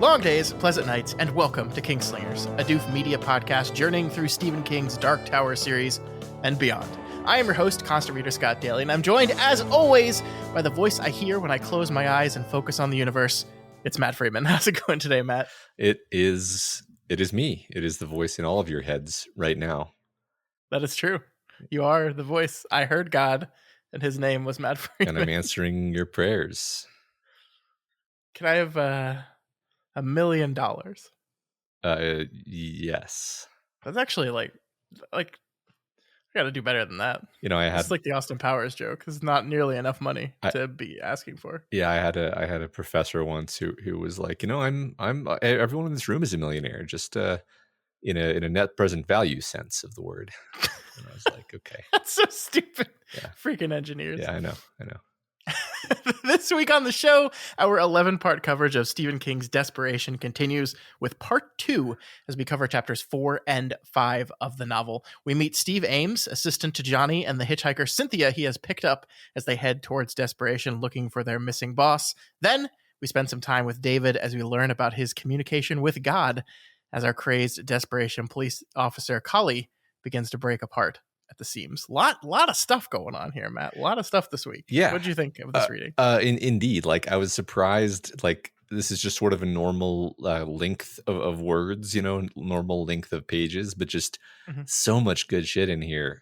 Long days, pleasant nights, and welcome to Kingslingers, a doof media podcast journeying through Stephen King's Dark Tower series and beyond. I am your host, constant reader Scott Daly, and I'm joined, as always, by the voice I hear when I close my eyes and focus on the universe. It's Matt Freeman. How's it going today, Matt? It is me. It is the voice in all of your heads right now. That is true. You are the voice. I heard God, and his name was Matt Freeman. And I'm answering your prayers. Can I have $1 million? Yes. That's actually like I got to do better than that. You know, it's like the Austin Powers joke. It's not nearly enough money to be asking for. Yeah, I had a professor once who was like, you know, I'm everyone in this room is a millionaire, just in a net present value sense of the word. And I was like, okay, that's so stupid. Yeah. Freaking engineers. Yeah, I know. This week on the show, our 11-part coverage of Stephen King's Desperation continues with part 2 as we cover chapters 4 and 5 of the novel. We meet Steve Ames, assistant to Johnny and the hitchhiker Cynthia he has picked up as they head towards Desperation looking for their missing boss. Then we spend some time with David as we learn about his communication with God as our crazed Desperation police officer Collie begins to break apart at the seams. Lot of stuff going on here, Matt. A lot of stuff this week. Yeah. What did you think of this reading? Indeed. Like, I was surprised. Like, this is just sort of a normal length of words, you know, normal length of pages, but just so much good shit in here.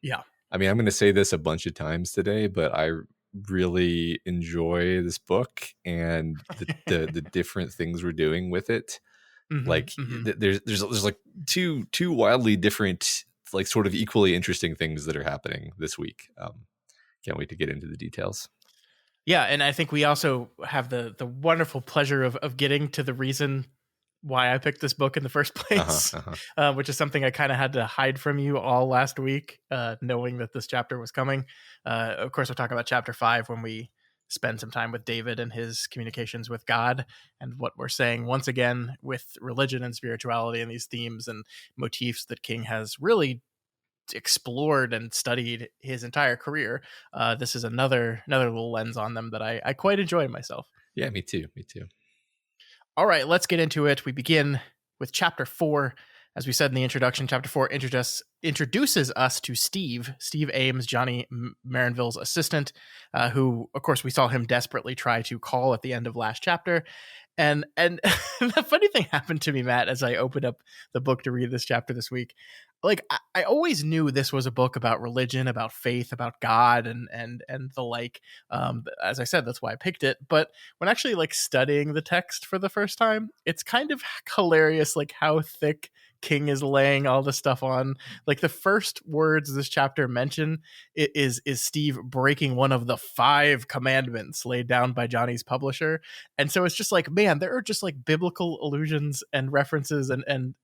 Yeah. I mean, I'm going to say this a bunch of times today, but I really enjoy this book and the different things we're doing with it. There's like two wildly different, like sort of equally interesting things that are happening this week. Can't wait to get into the details. Yeah, and I think we also have the wonderful pleasure of getting to the reason why I picked this book in the first place, which is something I kind of had to hide from you all last week, knowing that this chapter was coming. Of course, we'll talk about chapter 5 when we spend some time with David and his communications with God and what we're saying once again with religion and spirituality and these themes and motifs that King has really explored and studied his entire career. This is another little lens on them that I quite enjoy myself. Yeah, me too. All right, let's get into it. We begin with chapter 4. As we said in the introduction, chapter 4 introduces us to Steve Ames, Johnny Marinville's assistant, who, of course, we saw him desperately try to call at the end of last chapter. And the funny thing happened to me, Matt, as I opened up the book to read this chapter this week. Like, I always knew this was a book about religion, about faith, about God, and the like. As I said, that's why I picked it. But when actually like studying the text for the first time, it's kind of hilarious, like how thick King is laying all the stuff on. Like, the first words this chapter mention is Steve breaking one of the 5 commandments laid down by Johnny's publisher. And so it's just like, man, there are just like biblical allusions and references and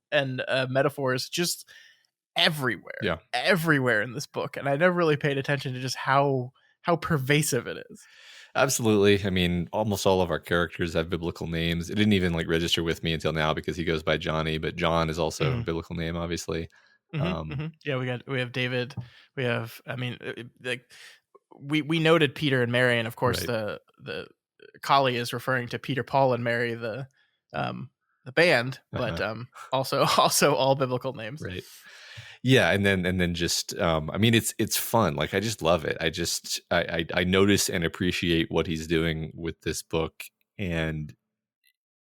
metaphors just everywhere in this book. And I never really paid attention to just how pervasive it is. Absolutely. I mean, almost all of our characters have biblical names. It didn't even like register with me until now because he goes by Johnny, but John is also a biblical name, obviously. Yeah, we have David. We have, I mean, like we noted Peter and Mary, and of course the Collie is referring to Peter, Paul, and Mary, the band, but also all biblical names. Right. Yeah, and then just I mean, it's fun. Like, I just love it. I notice and appreciate what he's doing with this book, and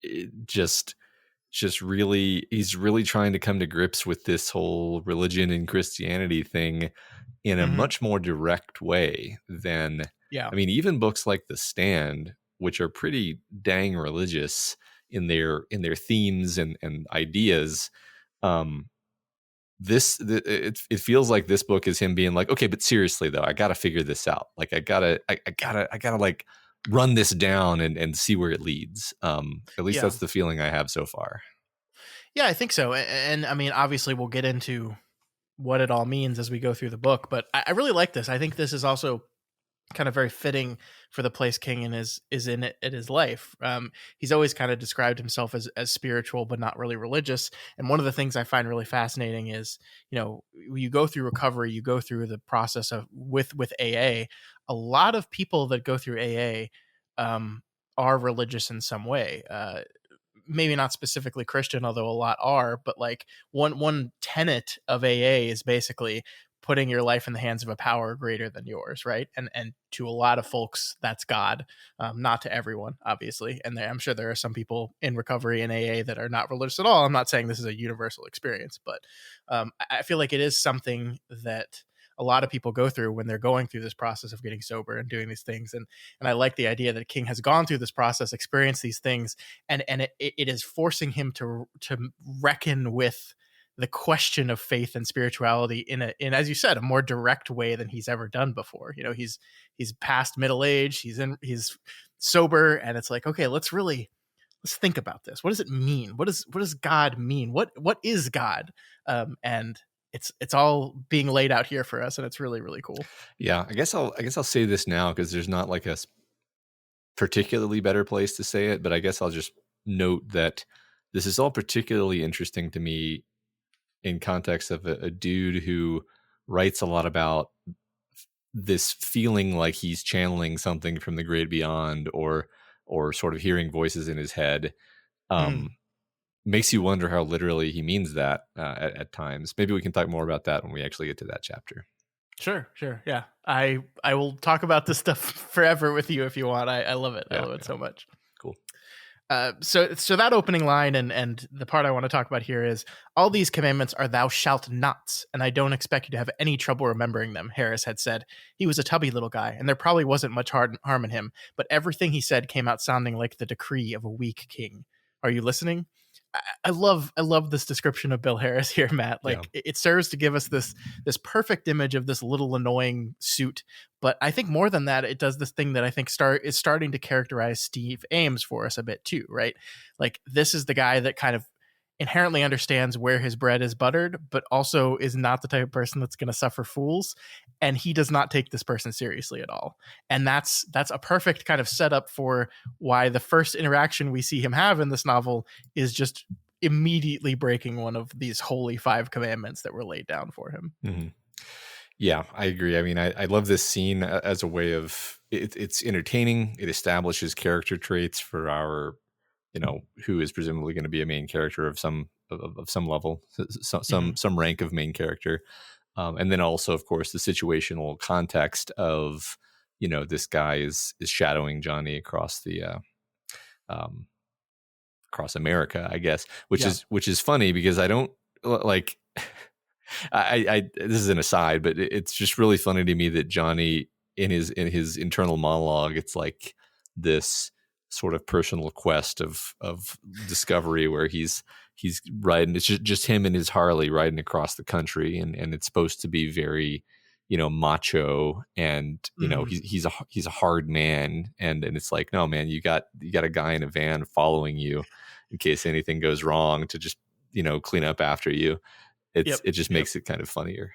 it just really, he's really trying to come to grips with this whole religion and Christianity thing in a much more direct way than I mean, even books like The Stand, which are pretty dang religious in their themes and ideas. It feels like this book is him being like, okay, but seriously though, I gotta figure this out. Like, I gotta like run this down and see where it leads. At least that's the feeling I have so far. Yeah, I think so. And I mean, obviously we'll get into what it all means as we go through the book, but I really like this. I think this is also kind of very fitting for the place King is in his life. He's always kind of described himself as spiritual, but not really religious. And one of the things I find really fascinating is, you know, you go through recovery, you go through the process of with AA. A lot of people that go through AA are religious in some way. maybe not specifically Christian, although a lot are, but like one tenet of AA is basically putting your life in the hands of a power greater than yours, right? And to a lot of folks, that's God. Not to everyone, obviously. And I'm sure there are some people in recovery in AA that are not religious at all. I'm not saying this is a universal experience, but I feel like it is something that a lot of people go through when they're going through this process of getting sober and doing these things. And I like the idea that King has gone through this process, experienced these things, and it is forcing him to reckon with the question of faith and spirituality in as you said, a more direct way than he's ever done before. You know, he's past middle age, he's sober, and it's like, okay, let's think about this. What does it mean? What does God mean? What is God? And it's all being laid out here for us, and it's really, really cool. Yeah, I guess I'll say this now because there's not like a particularly better place to say it, but I guess I'll just note that this is all particularly interesting to me in context of a dude who writes a lot about this feeling like he's channeling something from the great beyond, or sort of hearing voices in his head. Makes you wonder how literally he means that at times. Maybe we can talk more about that when we actually get to that chapter. Sure. Yeah. I will talk about this stuff forever with you if you want. I love it. I love it so much. Cool. So that opening line and the part I want to talk about here is, all these commandments are thou shalt nots, and I don't expect you to have any trouble remembering them, Harris had said. He was a tubby little guy, and there probably wasn't much harm in him, but everything he said came out sounding like the decree of a weak king. Are you listening? I love this description of Bill Harris here, Matt. Like, it serves to give us this perfect image of this little annoying suit. But I think more than that, it does this thing that I think is starting to characterize Steve Ames for us a bit too, right? Like, this is the guy that kind of inherently understands where his bread is buttered, but also is not the type of person that's going to suffer fools. And he does not take this person seriously at all. And that's a perfect kind of setup for why the first interaction we see him have in this novel is just immediately breaking one of these holy 5 commandments that were laid down for him. Mm-hmm. Yeah, I agree. I mean, I love this scene as a way of it's entertaining. It establishes character traits for our, who is presumably going to be a main character of some level, some rank of main character. And then also, of course, the situational context of, this guy is shadowing Johnny across the across America, I guess, which is funny because I don't like. I this is an aside, but it's just really funny to me that Johnny in his internal monologue, it's like this sort of personal quest of discovery where he's riding. It's just him and his Harley riding across the country, and it's supposed to be very, macho, and he's a hard man, and it's like, no man, you got a guy in a van following you in case anything goes wrong to just clean up after you. It just makes it kind of funnier.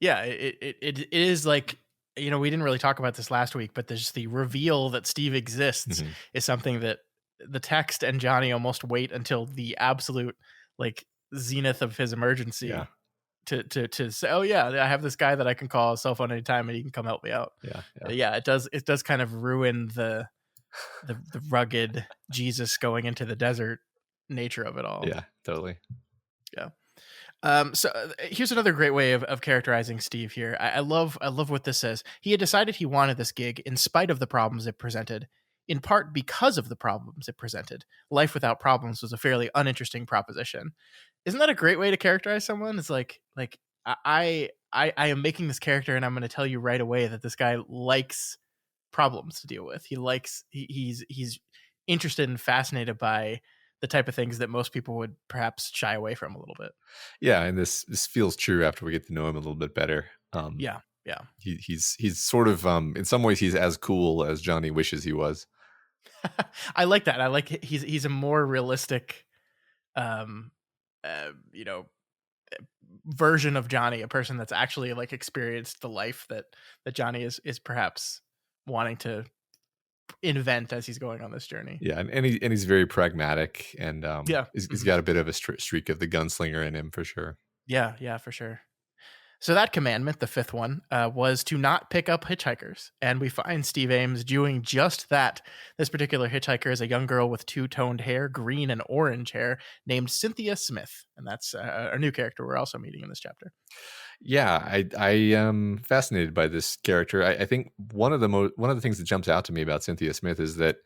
It is like, we didn't really talk about this last week, but there's the reveal that Steve exists is something that the text and Johnny almost wait until the absolute like zenith of his emergency to say, oh yeah, I have this guy that I can call his cell phone anytime and he can come help me out. It does kind of ruin the rugged Jesus going into the desert nature of it all. Yeah, totally. Yeah. So here's another great way of characterizing Steve here. I love what this says. He had decided he wanted this gig in spite of the problems it presented, in part because of the problems it presented. Life without problems was a fairly uninteresting proposition. Isn't that a great way to characterize someone? It's like I am making this character, and I'm going to tell you right away that this guy likes problems to deal with. He's interested and fascinated by the type of things that most people would perhaps shy away from a little bit. Yeah, and this feels true after we get to know him a little bit better. Yeah. He's sort of in some ways he's as cool as Johnny wishes he was. I like that. I like he's a more realistic, version of Johnny, a person that's actually like experienced the life that Johnny is perhaps wanting to invent as he's going on this journey. Yeah, and he's very pragmatic, and he's got a bit of a streak of the gunslinger in him for sure. Yeah, for sure. So that commandment, the fifth one, was to not pick up hitchhikers. And we find Steve Ames doing just that. This particular hitchhiker is a young girl with two-toned hair, green and orange hair, named Cynthia Smith. And that's a new character we're also meeting in this chapter. Yeah, I am fascinated by this character. I think one of the things that jumps out to me about Cynthia Smith is that,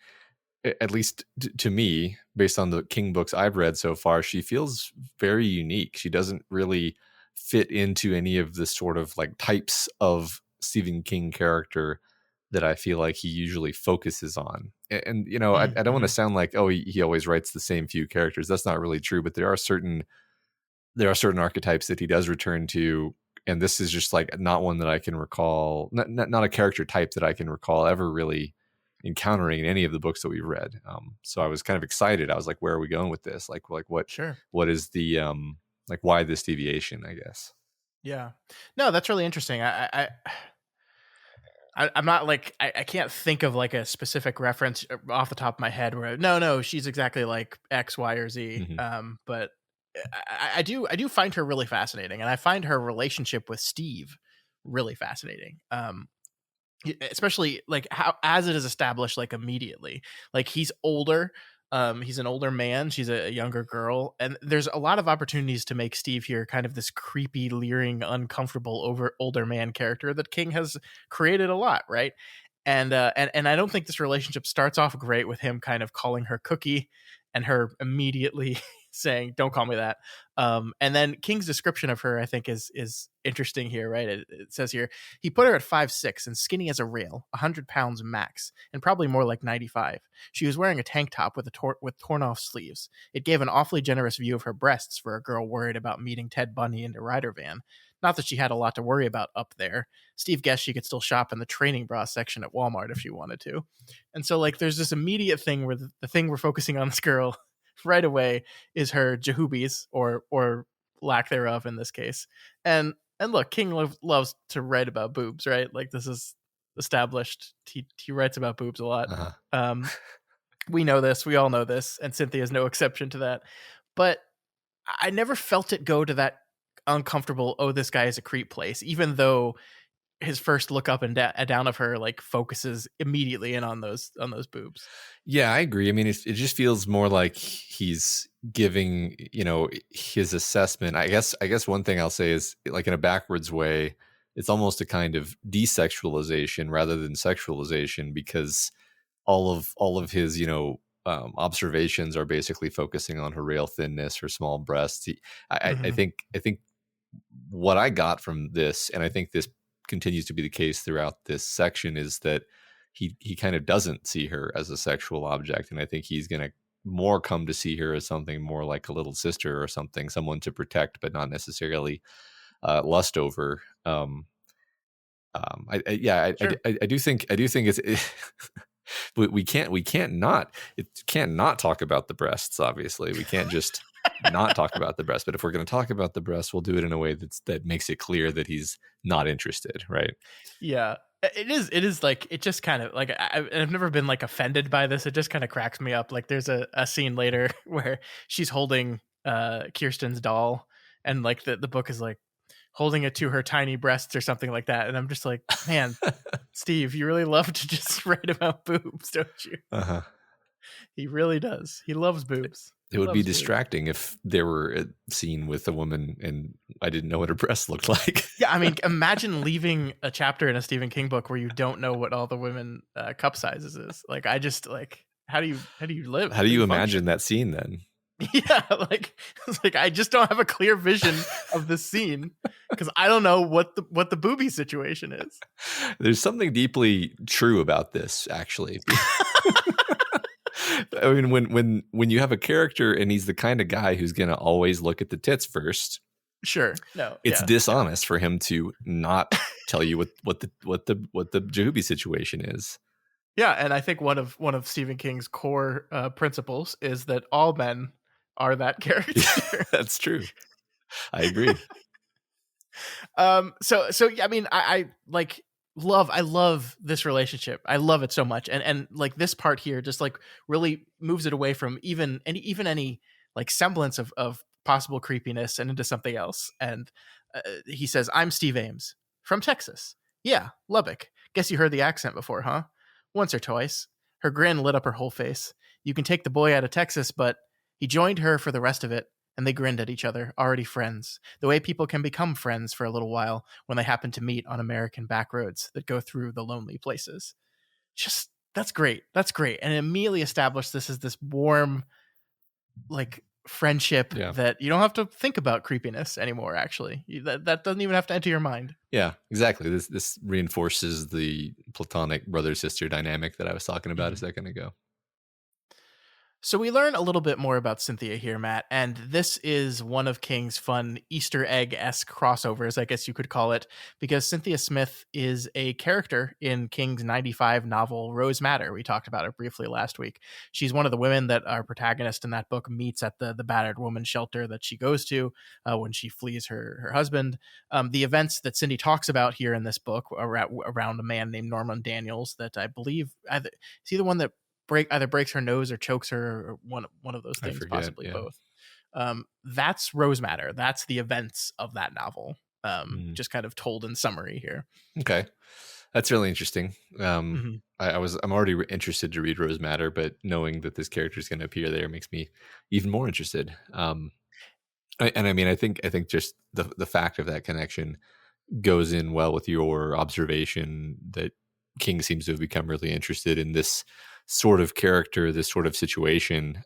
at least to me, based on the King books I've read so far, she feels very unique. She doesn't really fit into any of the sort of like types of Stephen King character that I feel like he usually focuses on. And you know, I don't want to sound like, oh, he always writes the same few characters. That's not really true, but there are certain archetypes that he does return to, and this is just like not one that I can recall, not a character type that I can recall ever really encountering in any of the books that we've read. So I was kind of excited. I was like, where are we going with this? Like what is the like, why this deviation, I guess? Yeah, no, that's really interesting. I'm not like, I can't think of like a specific reference off the top of my head where no, she's exactly like X, Y, or Z. Mm-hmm. But I do find her really fascinating, and I find her relationship with Steve really fascinating. Especially like how, as it is established, like immediately, like he's older. He's an older man, she's a younger girl, and there's a lot of opportunities to make Steve here kind of this creepy, leering, uncomfortable older man character that King has created a lot, right? And I don't think this relationship starts off great with him kind of calling her Cookie and her immediately saying, "Don't call me that." And then King's description of her, I think, is interesting here, right? It says here, he put her at 5'6" and skinny as a rail, 100 pounds max, and probably more like 95. She was wearing a tank top with torn off sleeves. It gave an awfully generous view of her breasts for a girl worried about meeting Ted Bundy in the rider van. Not that she had a lot to worry about up there. Steve guessed she could still shop in the training bra section at Walmart if she wanted to. And so, like, there's this immediate thing where the thing we're focusing on this girl right away is her jahoobies, or lack thereof in this case. And look, King loves to write about boobs, right? Like, this is established. He writes about boobs a lot. Uh-huh. We know this. We all know this. And Cynthia is no exception to that. But I never felt it go to that uncomfortable, oh, this guy is a creep place, even though his first look up and down of her like focuses immediately in on those boobs. Yeah, I agree. I mean, it just feels more like he's giving, you know, his assessment. I guess one thing I'll say is, like, in a backwards way, it's almost a kind of desexualization rather than sexualization, because all of his, you know, observations are basically focusing on her rail thinness, her small breasts. I think what I got from this, and I think this continues to be the case throughout this section, is that he kind of doesn't see her as a sexual object, and I think he's going to more come to see her as something more like a little sister or something, someone to protect, but not necessarily lust over. I do think it's we can't not talk about the breasts. Obviously, we can't just not talk about the breasts. But if we're going to talk about the breasts, we'll do it in a way that makes it clear that he's not interested, right? Yeah, it is like, it just kind of like, I've never been like offended by this. It just kind of cracks me up. Like, there's a scene later where she's holding Kirsten's doll, and like the book is like holding it to her tiny breasts or something like that, and I'm just like, man, Steve, you really love to just write about boobs, don't you? Uh-huh. He really does. He loves boobs. It would be distracting if there were a scene with a woman and I didn't know what her breasts looked like. Yeah, I mean, imagine leaving a chapter in a Stephen King book where you don't know what all the women cup sizes is. Like, I just like, how do you live? How do you imagine that scene then? Yeah, like, it's like, I just don't have a clear vision of this scene because I don't know what the booby situation is. There's something deeply true about this, actually. I mean, when you have a character and he's the kind of guy who's going to always look at the tits first, sure, no, it's dishonest for him to not tell you what the Jahubi situation is. Yeah, and I think one of Stephen King's core principles is that all men are that character. Yeah, that's true. I agree. So I mean, I love this relationship. I love it so much, and like this part here just like really moves it away from even any like semblance of possible creepiness and into something else. And He says, "I'm Steve Ames from Texas." "Yeah, Lubbock. Guess you heard the accent before, huh?" "Once or twice." Her grin lit up her whole face. "You can take the boy out of Texas, but..." He joined her for the rest of it, and they grinned at each other, already friends, the way people can become friends for a little while when they happen to meet on American back roads that go through the lonely places. Just, that's great. That's great. And it immediately established this as this warm, like, friendship Yeah. that you don't have to think about creepiness anymore, actually. That doesn't even have to enter your mind. Yeah, exactly. This reinforces the platonic brother-sister dynamic that I was talking about a second ago. So we learn a little bit more about Cynthia here, Matt, and this is one of King's fun Easter egg-esque crossovers, I guess you could call it, because Cynthia Smith is a character in King's 95 novel Rose Madder. We talked about it briefly last week. She's one of the women that our protagonist in that book meets at the battered woman shelter that she goes to when she flees her husband. The events that Cindy talks about here in this book around a man named Norman Daniels that I believe, is he the one that either breaks her nose or chokes her, or one of those things, forget, possibly yeah. both. That's Rose Madder. That's the events of that novel. Just kind of told in summary here. Okay, that's really interesting. Mhm. I'm already interested to read Rose Madder, but knowing that this character is going to appear there makes me even more interested. I think just the fact of that connection goes in well with your observation that King seems to have become really interested in this sort of character, this sort of situation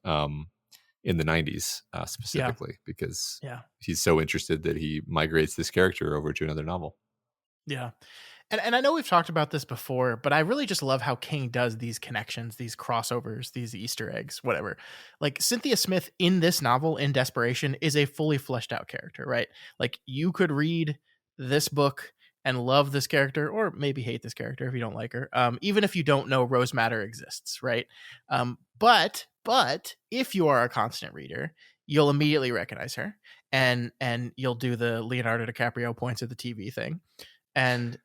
in the 90s specifically, because Yeah. he's so interested that he migrates this character over to another novel. Yeah. And I know we've talked about this before, but I really just love how King does these connections, these crossovers, these Easter eggs, whatever. Like Cynthia Smith in this novel, in Desperation, is a fully fleshed out character, right? Like you could read this book and love this character, or maybe hate this character if you don't like her, even if you don't know Rose Madder exists, right? But if you are a constant reader, you'll immediately recognize her, and you'll do the Leonardo DiCaprio points at the TV thing, and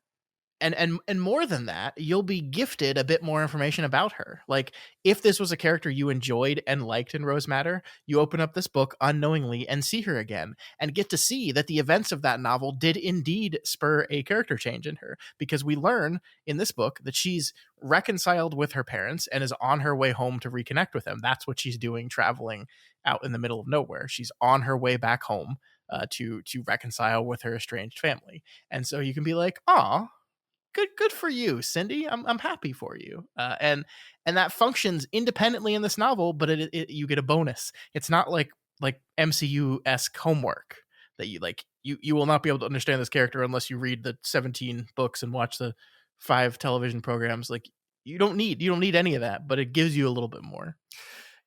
and more than that, you'll be gifted a bit more information about her. Like if this was a character you enjoyed and liked in Rose Madder, you open up this book unknowingly and see her again and get to see that the events of that novel did indeed spur a character change in her, because we learn in this book that she's reconciled with her parents and is on her way home to reconnect with them. That's what she's doing, traveling out in the middle of nowhere. She's on her way back home to reconcile with her estranged family. And so you can be like, "Aw, good for you, Cindy. I'm happy for you." And that functions independently in this novel, but you get a bonus. It's not like MCU-esque homework that you will not be able to understand this character unless you read the 17 books and watch the 5 television programs. Like you don't need any of that, but it gives you a little bit more.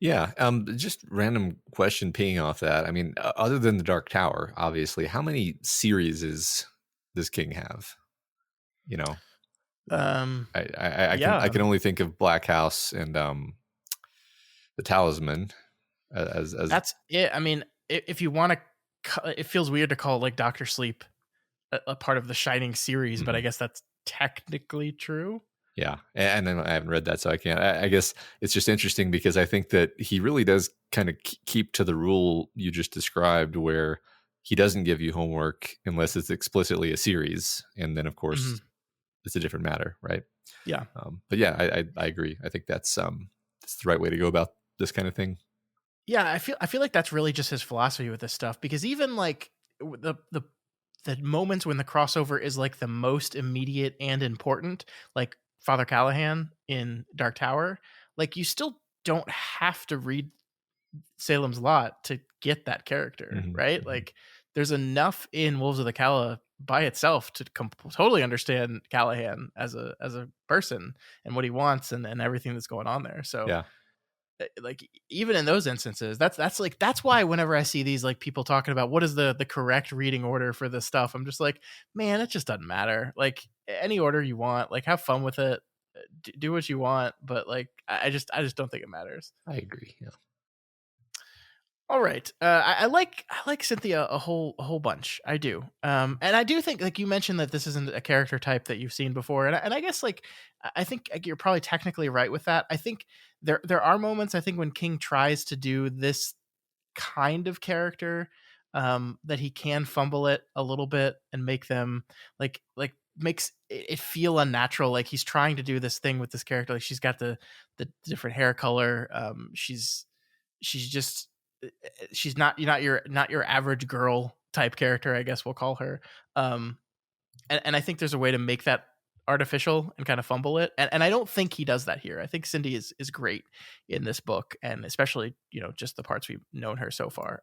Yeah. Just random question paying off that. I mean, other than the Dark Tower, obviously, how many series does King have? You know, I can only think of Black House and the Talisman as that's it. I mean, if you want to, it feels weird to call like Doctor Sleep a part of the Shining series, but I guess that's technically true. Yeah, and then I haven't read that, so I can't. I guess it's just interesting because I think that he really does kind of keep to the rule you just described, where he doesn't give you homework unless it's explicitly a series, and then of course it's a different matter, right? Yeah. But yeah, I agree. I think that's the right way to go about this kind of thing. Yeah, I feel like that's really just his philosophy with this stuff, because even like the moments when the crossover is like the most immediate and important, like Father Callahan in Dark Tower, like you still don't have to read Salem's Lot to get that character, right? Like there's enough in Wolves of the Calla by itself to totally understand Callahan as a person and what he wants and everything that's going on there. So yeah, like even in those instances, that's why whenever I see these like people talking about what is the correct reading order for this stuff, I'm just like, man, it just doesn't matter. Like any order you want, like have fun with it, do what you want, but like I just don't think it matters. I agree. Yeah. All right. I like Cynthia a whole bunch. I do. And I do think, like you mentioned, that this isn't a character type that you've seen before. And I guess like I think you're probably technically right with that. I think there are moments, I think, when King tries to do this kind of character that he can fumble it a little bit and make them makes it feel unnatural. Like he's trying to do this thing with this character. Like she's got the different hair color. She's just she's not your average girl type character, I guess we'll call her. And I think there's a way to make that artificial and kind of fumble it. And I don't think he does that here. I think Cindy is great in this book, and especially, just the parts we've known her so far.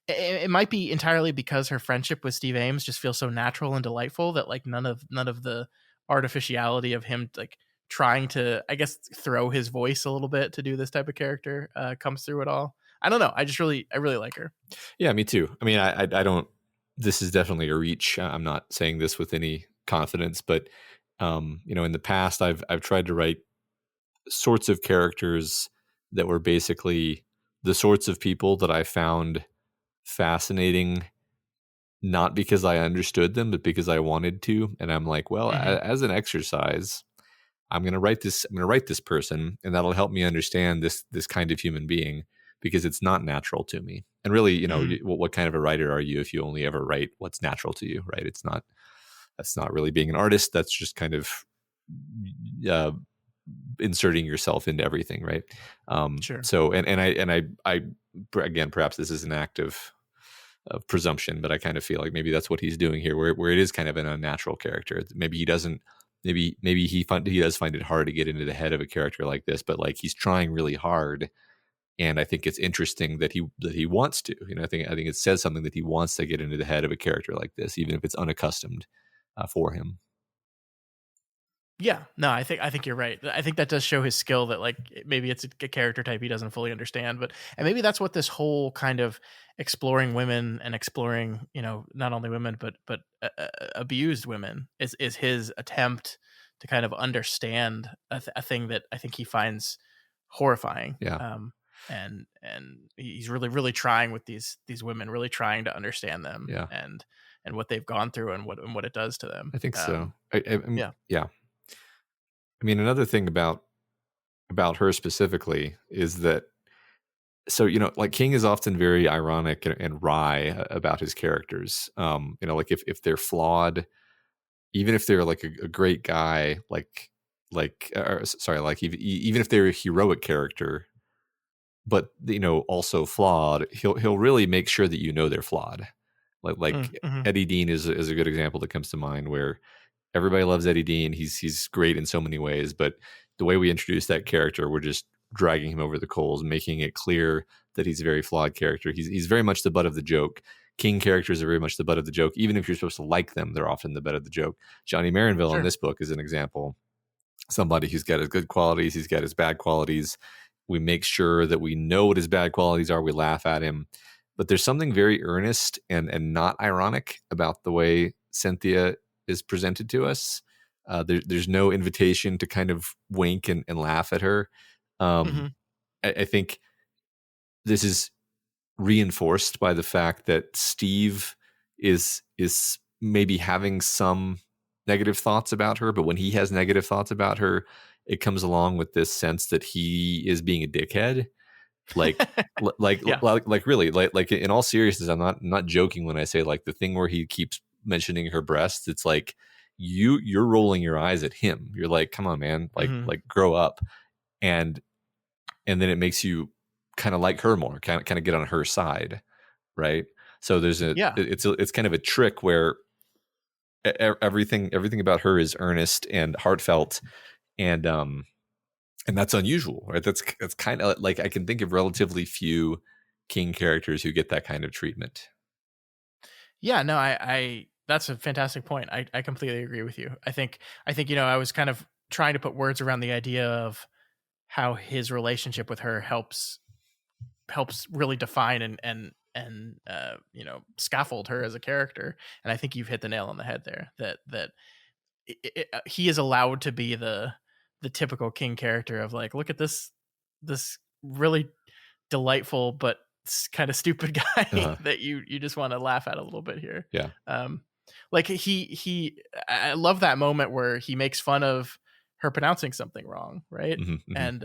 It might be entirely because her friendship with Steve Ames just feels so natural and delightful that like none of the artificiality of him like trying to, I guess, throw his voice a little bit to do this type of character comes through at all. I don't know. I really like her. Yeah, me too. I mean, I don't. This is definitely a reach. I'm not saying this with any confidence, but in the past, I've tried to write sorts of characters that were basically the sorts of people that I found fascinating, not because I understood them, but because I wanted to. And I'm like, well, as an exercise, I'm going to write this. I'm going to write this person, and that'll help me understand this kind of human being, because it's not natural to me. And really, what kind of a writer are you if you only ever write what's natural to you, right? That's not really being an artist. That's just kind of inserting yourself into everything, right? Sure. So, and I again, perhaps this is an act of presumption, but I kind of feel like maybe that's what he's doing here, where it is kind of an unnatural character. Maybe he doesn't. Maybe he does find it hard to get into the head of a character like this, but like he's trying really hard. And I think it's interesting that he wants to. I think it says something that he wants to get into the head of a character like this, even if it's unaccustomed for him. Yeah, no, I think you're right. I think that does show his skill, that like maybe it's a character type he doesn't fully understand, and maybe that's what this whole kind of exploring women and exploring, not only women but abused women is his attempt to kind of understand a thing that I think he finds horrifying. Yeah. And he's really trying with these women, really trying to understand them. Yeah. And what they've gone through and what it does to them. I think so. I mean, yeah. Yeah. I mean, another thing about her specifically is that, so, like King is often very ironic and wry about his characters. Like if they're flawed, even if they're like a great guy, even if they're a heroic character, but also flawed, he'll really make sure that they're flawed. Like Eddie Dean is a good example that comes to mind, where everybody loves Eddie Dean. He's great in so many ways, but the way we introduce that character, we're just dragging him over the coals, making it clear that he's a very flawed character. He's very much the butt of the joke. King characters are very much the butt of the joke. Even if you're supposed to like them, they're often the butt of the joke. Johnny Marinville in this book is an example. Somebody who's got his good qualities, he's got his bad qualities. We make sure that we know what his bad qualities are. We laugh at him. But there's something very earnest and not ironic about the way Cynthia is presented to us. There's no invitation to kind of wink and laugh at her. I think this is reinforced by the fact that Steve is maybe having some negative thoughts about her, but when he has negative thoughts about her, it comes along with this sense that he is being a dickhead. Like really, like in all seriousness, I'm not joking when I say like the thing where he keeps mentioning her breasts. It's like you're rolling your eyes at him. You're like, come on, man, like grow up, and then it makes you kind of like her more, kind of get on her side, right? So there's it's kind of a trick where everything about her is earnest and heartfelt, and that's unusual, right? That's kind of like, I can think of relatively few King characters who get that kind of treatment. Yeah, no, I that's a fantastic point. I completely agree with you. I think I was kind of trying to put words around the idea of how his relationship with her helps really define and scaffold her as a character. And I think you've hit the nail on the head there. That he is allowed to be the typical King character of like, look at this really delightful but kind of stupid guy that you just want to laugh at a little bit here. Yeah. Like I love that moment where he makes fun of her pronouncing something wrong, right? Mm-hmm. And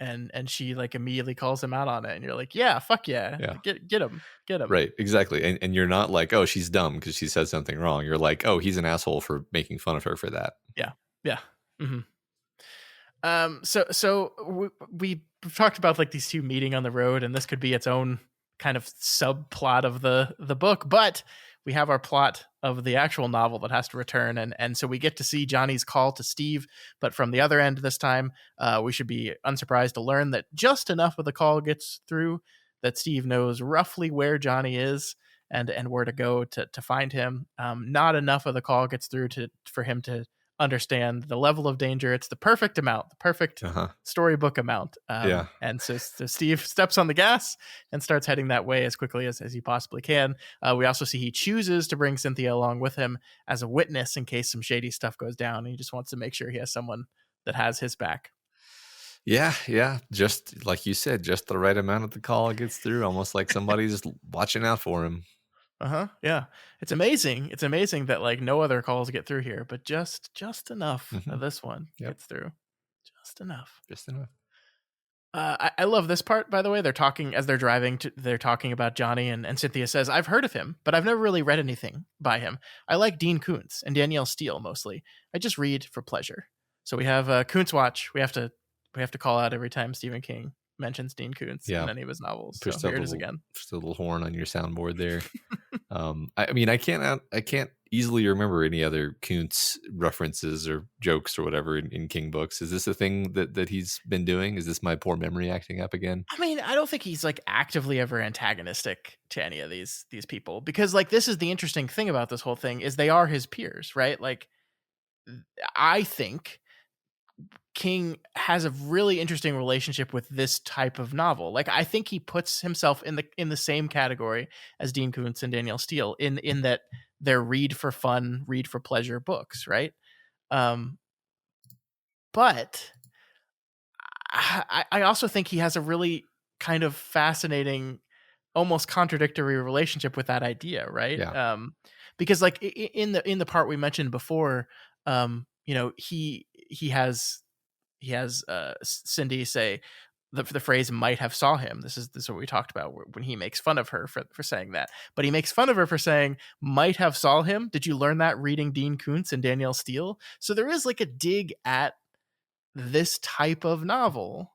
and she like immediately calls him out on it, and you're like, yeah, fuck yeah, Yeah. get him, get him. Right. Exactly. And you're not like, oh, she's dumb because she said something wrong. You're like, oh, he's an asshole for making fun of her for that. Yeah, yeah. hmm So we've talked about like these two meeting on the road, and this could be its own kind of subplot of the book, but we have our plot of the actual novel that has to return, and so we get to see Johnny's call to Steve, but from the other end this time. We should be unsurprised to learn that just enough of the call gets through that Steve knows roughly where Johnny is and where to go to find him. Not enough of the call gets through for him to understand the level of danger. It's the perfect amount, the perfect storybook amount. Yeah. And so Steve steps on the gas and starts heading that way as quickly as he possibly can. We also see he chooses to bring Cynthia along with him as a witness in case some shady stuff goes down. And he just wants to make sure he has someone that has his back. Yeah. Yeah. Just like you said, just the right amount of the call gets through, almost like somebody's watching out for him. Yeah. It's amazing. It's amazing that like no other calls get through here, but just enough of this one gets through. Just enough. Just enough. I love this part, by the way. They're talking as they're driving. They're talking about Johnny, and Cynthia says, "I've heard of him, but I've never really read anything by him. I like Dean Koontz and Danielle Steele mostly. I just read for pleasure." So we have Koontz watch. We have to call out every time Stephen King mentions Dean Koontz in any of his novels. So here it is again. Just a little horn on your soundboard there. I mean, I can't easily remember any other Koontz references or jokes or whatever in King books. Is this a thing that he's been doing? Is this my poor memory acting up again? I mean, I don't think he's like actively ever antagonistic to any of these people, because like this is the interesting thing about this whole thing is they are his peers, right? Like I think King has a really interesting relationship with this type of novel. Like I think he puts himself in the same category as Dean Koontz and Danielle Steele in that they're read for fun, read for pleasure books, right? But I also think he has a really kind of fascinating, almost contradictory relationship with that idea, right? Yeah. Because like in the part we mentioned before, he has Cindy say the phrase "might have saw him." This is what we talked about when he makes fun of her for saying that. But he makes fun of her for saying "might have saw him." Did you learn that reading Dean Koontz and Danielle Steele? So there is like a dig at this type of novel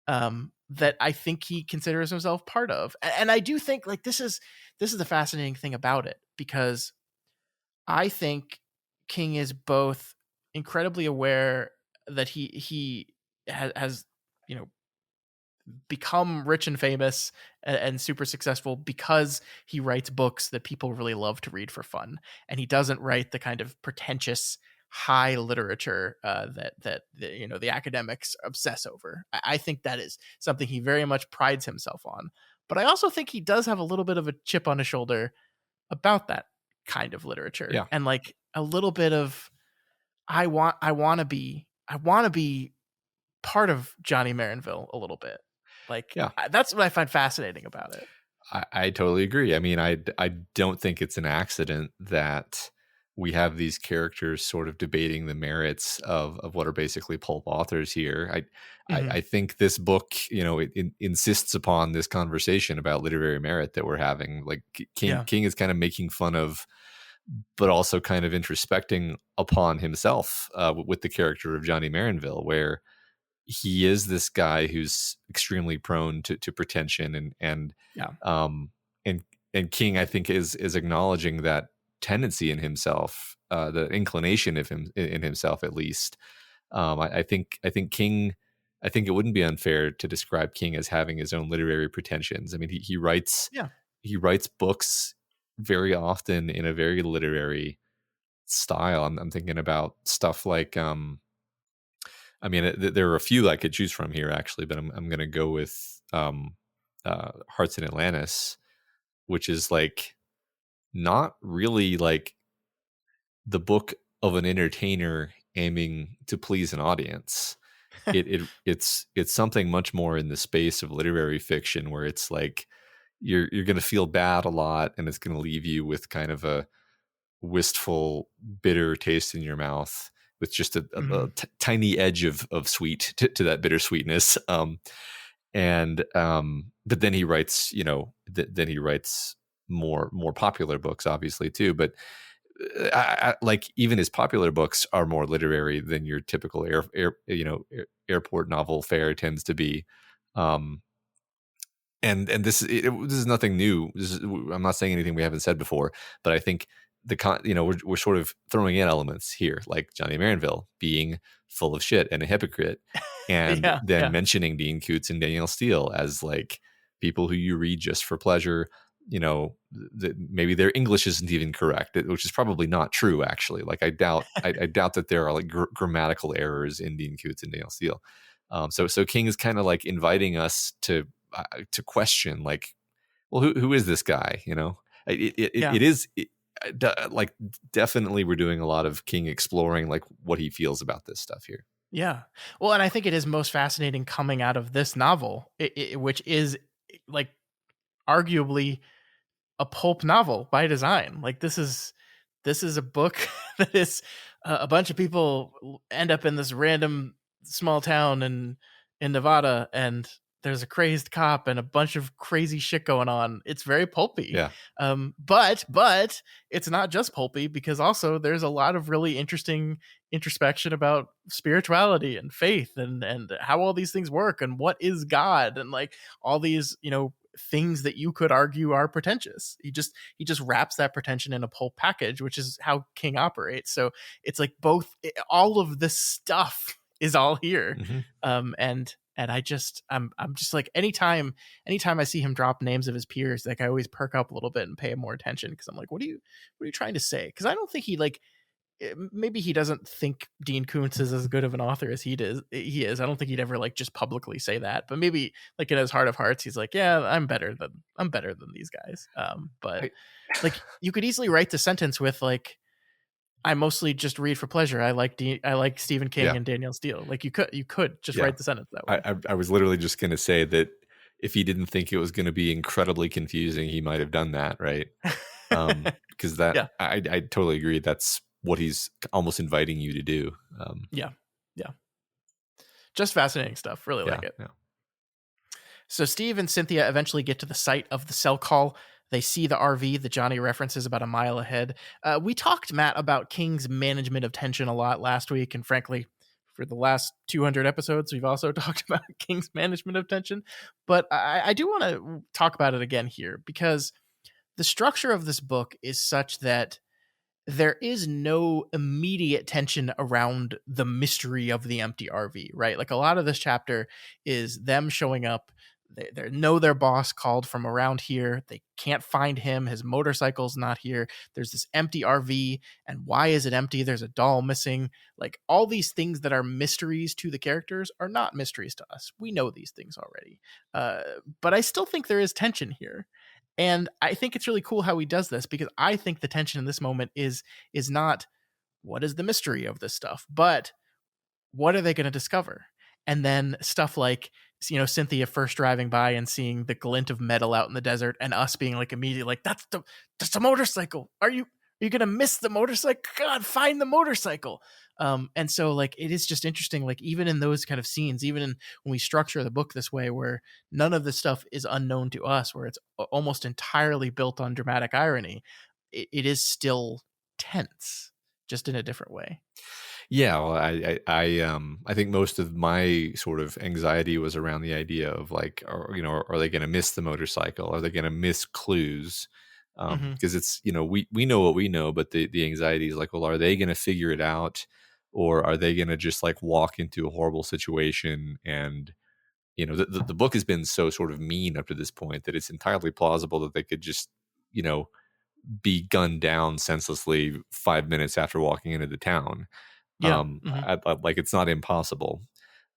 that I think he considers himself part of, and I do think like this is the fascinating thing about it, because I think King is both incredibly aware that he has become rich and famous and super successful because he writes books that people really love to read for fun, and he doesn't write the kind of pretentious high literature that the academics obsess over. I think that is something he very much prides himself on, but I also think he does have a little bit of a chip on his shoulder about that kind of literature, and like a little bit of I want to be part of Johnny Marinville a little bit. Like, that's what I find fascinating about it. I totally agree. I mean, I don't think it's an accident that we have these characters sort of debating the merits of what are basically pulp authors here. I think this book, it insists upon this conversation about literary merit that we're having. Like King is kind of making fun of, but also kind of introspecting upon himself with the character of Johnny Marinville, where he is this guy who's extremely prone to pretension and King, I think, is acknowledging that tendency in himself, the inclination of him in himself, at least. I think King. I think it wouldn't be unfair to describe King as having his own literary pretensions. I mean, he writes books very often in a very literary style. I'm thinking about stuff like I mean, there are a few I could choose from here, actually, but I'm going to go with Hearts in Atlantis, which is like not really like the book of an entertainer aiming to please an audience. It's something much more in the space of literary fiction, where it's like you're going to feel bad a lot, and it's going to leave you with kind of a wistful, bitter taste in your mouth. with just a Mhm. tiny edge of sweet to that bittersweetness. But then he writes, then he writes more popular books, obviously too. But like even his popular books are more literary than your typical airport novel fare tends to be. Um, and this is nothing new. I'm not saying anything we haven't said before, but I think we're sort of throwing in elements here, like Johnny Marinville being full of shit and a hypocrite, and Yeah, then yeah, mentioning Dean Koontz and Danielle Steele as like people who you read just for pleasure. Maybe their English isn't even correct, which is probably not true. Actually, like I doubt that there are like grammatical errors in Dean Koontz and Danielle Steele. So King is kind of like inviting us to question, like, well, who is this guy? yeah, It is like definitely we're doing a lot of King exploring like what he feels about this stuff here. yeah. Well, and I think it is most fascinating coming out of this novel, which is like arguably a pulp novel by design. Like this is a book that is a bunch of people end up in this random small town in Nevada, and there's a crazed cop and a bunch of crazy shit going on. It's very pulpy. Yeah. But it's not just pulpy, because also there's a lot of really interesting introspection about spirituality and faith and how all these things work and what is God, and like all these, things that you could argue are pretentious. He just wraps that pretension in a pulp package, which is how King operates. So it's like all of this stuff is all here. Mm-hmm. And I'm just like, anytime I see him drop names of his peers, like I always perk up a little bit and pay more attention, because I'm like, what are you trying to say? Because I don't think he like, maybe he doesn't think Dean Koontz is as good of an author as he is. I don't think he'd ever like just publicly say that, but maybe like in his heart of hearts, he's like, yeah, I'm better than these guys. But I, like you could easily write the sentence with like, I mostly just read for pleasure. I like Stephen King yeah. and Danielle Steele. Like you could just Yeah. write the sentence that way. I was literally just going to say that if he didn't think it was going to be incredibly confusing, he might have done that, right? Because that Yeah, I totally agree. That's what he's almost inviting you to do. yeah, yeah. Just fascinating stuff. Really Yeah, like it. yeah. So Steve and Cynthia eventually get to the site of the cell call. They see the RV that Johnny references about a mile ahead. We talked, Matt, about King's management of tension a lot last week, and frankly, for the last 200 episodes, we've also talked about King's management of tension. But I do want to talk about it again here, because the structure of this book is such that there is no immediate tension around the mystery of the empty RV, right? Like a lot of this chapter is them showing up. They know their boss called from around here. They can't find him. His motorcycle's not here. There's this empty RV. And why is it empty? There's a doll missing. Like all these things that are mysteries to the characters are not mysteries to us. We know these things already. But I still think there is tension here. And I think it's really cool how he does this, because I think the tension in this moment is not what is the mystery of this stuff, but what are they going to discover? And then stuff like, Cynthia first driving by and seeing the glint of metal out in the desert, and us being like immediately like, that's the motorcycle. Are you going to miss the motorcycle? God, find the motorcycle. And so like, it is just interesting, like even in those kind of scenes, even when we structure the book this way, where none of this stuff is unknown to us, where it's almost entirely built on dramatic irony, it is still tense, just in a different way. Yeah, well, I think most of my sort of anxiety was around the idea of like, are they going to miss the motorcycle? Are they going to miss clues? Mm-hmm. Because it's, we know what we know, but the anxiety is like, well, are they going to figure it out, or are they going to just like walk into a horrible situation? And the book has been so sort of mean up to this point that it's entirely plausible that they could just be gunned down senselessly 5 minutes after walking into the town. Yeah. Mm-hmm. Like it's not impossible.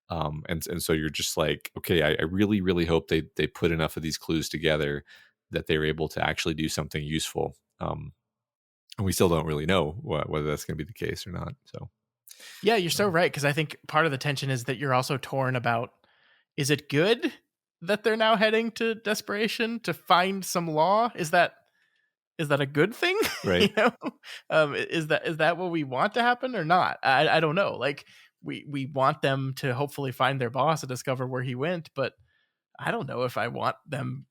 And so you're just like, okay, I really, really hope they put enough of these clues together that they're able to actually do something useful. And we still don't really know whether that's going to be the case or not. So Yeah, you're so right, because I think part of the tension is that you're also torn about, is it good that they're now heading to Desperation to find some law? Is that a good thing? Right. Is that what we want to happen or not? I don't know. Like we want them to hopefully find their boss and discover where he went, but I don't know if I want them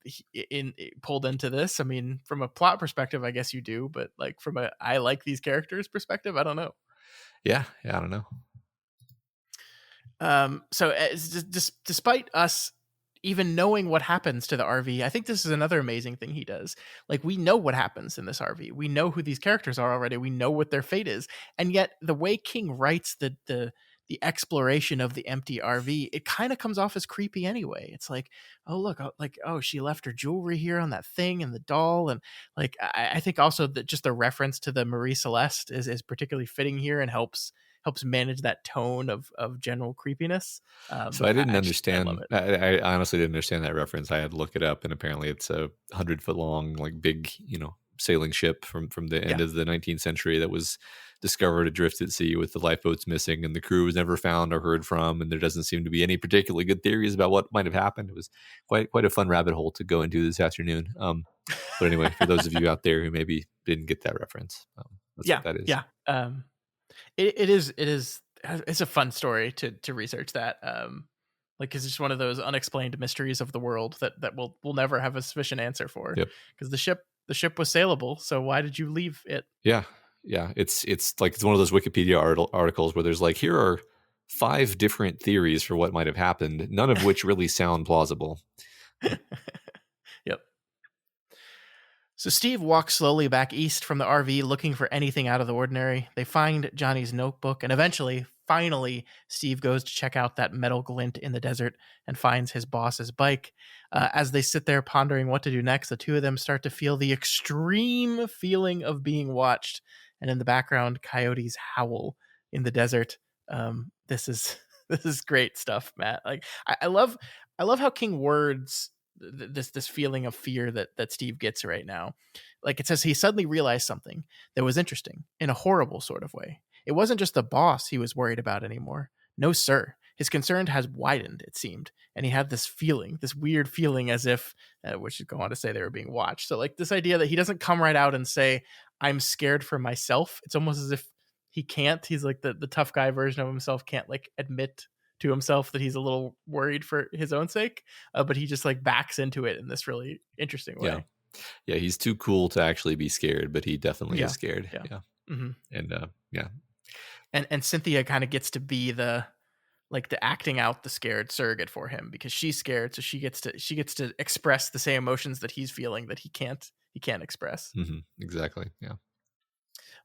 pulled into this. I mean, from a plot perspective, I guess you do, but like from a I like these characters perspective, I don't know. Yeah, I don't know. So it's just despite us even knowing what happens to the RV, I think this is another amazing thing he does. Like we know what happens in this RV. We know who these characters are already. We know what their fate is. And yet the way King writes the exploration of the empty RV, it kind of comes off as creepy anyway. It's like, oh look, oh she left her jewelry here on that thing and the doll, and like I think also that just the reference to the Marie Celeste is particularly fitting here and helps manage that tone of general creepiness. So I didn't I love understand. it. I honestly didn't understand that reference. I had to look it up, and apparently it's a 100-foot long, like big, sailing ship from the end Yeah. of the 19th century that was discovered adrift at sea with the lifeboats missing, and the crew was never found or heard from. And there doesn't seem to be any particularly good theories about what might have happened. It was quite a fun rabbit hole to go into this afternoon. But anyway, for those of you out there who maybe didn't get that reference, that's Yeah, what that is. yeah. It's a fun story to research that. Like it's just one of those unexplained mysteries of the world that we'll never have a sufficient answer for. Yep. Because the ship was sailable, so why did you leave it? Yeah. It's like it's one of those Wikipedia articles where there's like, here are 5 different theories for what might have happened, none of which really sound plausible. Yep. So Steve walks slowly back east from the RV looking for anything out of the ordinary. They find Johnny's notebook, and finally, Steve goes to check out that metal glint in the desert and finds his boss's bike. As they sit there pondering what to do next, the two of them start to feel the extreme feeling of being watched. And in the background, coyotes howl in the desert. This is this is great stuff, Matt. Like I love how King words this feeling of fear that Steve gets right now. Like it says he suddenly realized something that was interesting in a horrible sort of way. It wasn't just the boss he was worried about anymore. No, sir. His concern has widened, it seemed, and he had this weird feeling as if, which is go on to say they were being watched. So like this idea that he doesn't come right out and say, I'm scared for myself. It's almost as if he can't. He's like the tough guy version of himself can't like admit to himself that he's a little worried for his own sake, but he just like backs into it in this really interesting way. Yeah, he's too cool to actually be scared, but he definitely is scared. Yeah. Mm-hmm. And yeah. And Cynthia kind of gets to be the acting out the scared surrogate for him because she's scared, so she gets to express the same emotions that he's feeling that he can't express. Mm-hmm. Exactly. Yeah.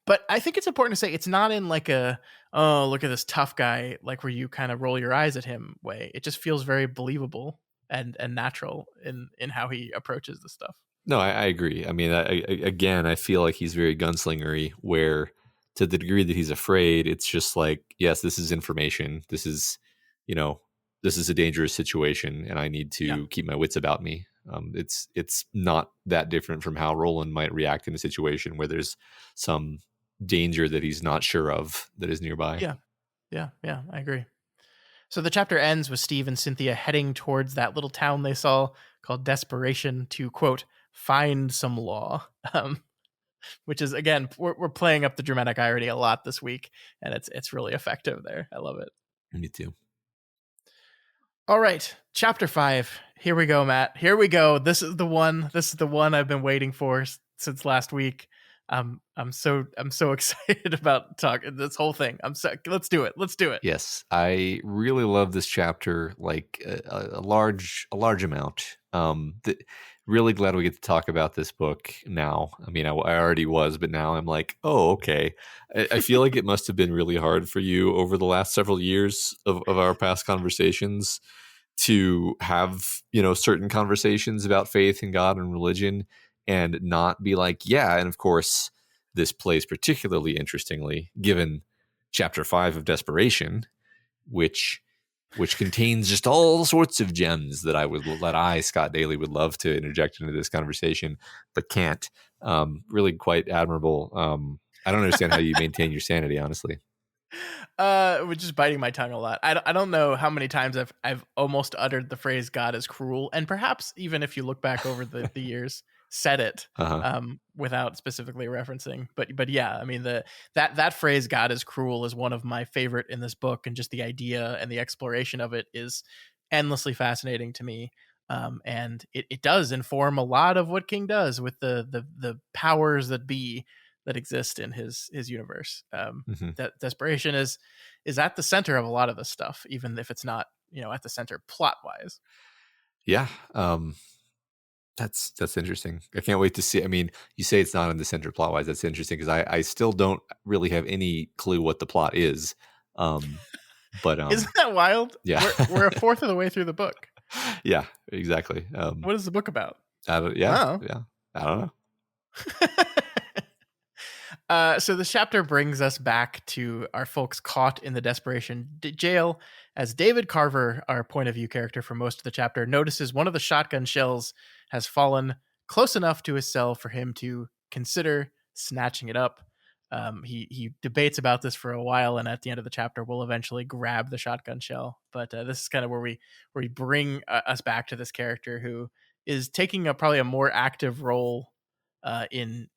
But I think it's important to say it's not in like a, oh, look at this tough guy, like where you kind of roll your eyes at him way. It just feels very believable and natural in how he approaches the stuff. No, I agree. I mean, I feel like he's very gunslingery, where to the degree that he's afraid, it's just like, yes, this is information. This is, this is a dangerous situation, and I need to keep my wits about me. It's not that different from how Roland might react in a situation where there's some danger that he's not sure of that is nearby. Yeah, I agree. So the chapter ends with Steve and Cynthia heading towards that little town they saw called Desperation to, quote, find some law. Which is, again, we're playing up the dramatic irony a lot this week, and it's really effective there. I love it. Me too. All right, chapter 5. Here we go, Matt. Here we go. This is the one I've been waiting for since last week. I'm so excited about talking this whole thing. Let's do it. Yes, I really love this chapter, like a large amount. Really glad we get to talk about this book now. I mean, I already was, but now I'm like, oh, okay. I feel like it must have been really hard for you over the last several years of our past conversations to have, certain conversations about faith and God and religion and not be like, yeah. And of course, this plays particularly interestingly, given chapter 5 of Desperation, which contains just all sorts of gems that I, Scott Daly, would love to interject into this conversation, but can't. Really quite admirable. I don't understand how you maintain your sanity, honestly. We're just biting my tongue a lot. I don't know how many times I've almost uttered the phrase "God is cruel," and perhaps even if you look back over the years, said it Uh-huh. without specifically referencing. But yeah, I mean that phrase "God is cruel" is one of my favorite in this book, and just the idea and the exploration of it is endlessly fascinating to me. And it does inform a lot of what King does with the powers that be that exist in his universe. Hmm. That Desperation is at the center of a lot of this stuff, even if it's not, at the center plot wise. Yeah. That's interesting. I can't wait to see. I mean, you say it's not in the center plot wise. That's interesting because I still don't really have any clue what the plot is. Um, but Isn't that wild? yeah, We're a fourth of the way through the book. yeah, exactly. What is the book about? Yeah, Oh. yeah. I don't know. So the chapter brings us back to our folks caught in the Desperation jail, as David Carver, our point of view character for most of the chapter, notices one of the shotgun shells has fallen close enough to his cell for him to consider snatching it up. He debates about this for a while, and at the end of the chapter, will eventually grab the shotgun shell. But this is kind of where we bring us back to this character who is taking probably a more active role in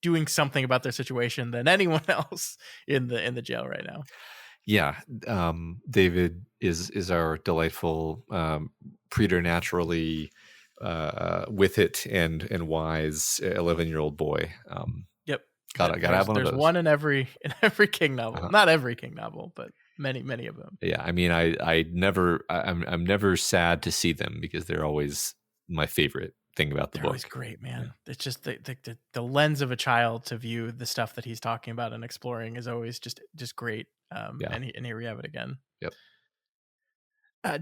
doing something about their situation than anyone else in the jail right now. Yeah, David is our delightful, preternaturally with it and wise 11-year-old boy. Yep. Gotta have one of There's those. one in every King novel. Not every King novel, but many of them. Yeah, I mean, I'm never sad to see them because they're always my favorite thing about the They're book. always great, man. Yeah. It's just the lens of a child to view the stuff that he's talking about and exploring is always just great. Yeah. And here we have it again. Yep.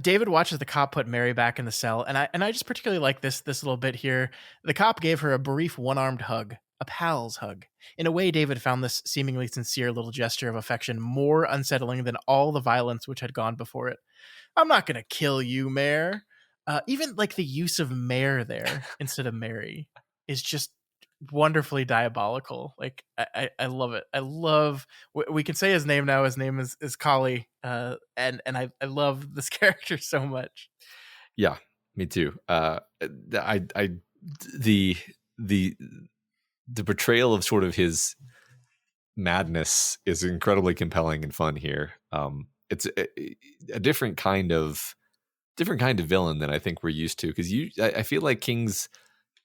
David watches the cop put Mary back in the cell, and I just particularly like this little bit here. The cop gave her a brief one-armed hug, a pal's hug. In a way, David found this seemingly sincere little gesture of affection more unsettling than all the violence which had gone before it. I'm not gonna kill you, Mare. Even like the use of Mare there instead of Mary is just wonderfully diabolical. Like I love it. I love we can say his name now. His name is Collie. And I love this character so much. Yeah, me too. The portrayal of sort of his madness is incredibly compelling and fun here. It's a different kind of villain than I think we're used to, because I feel like King's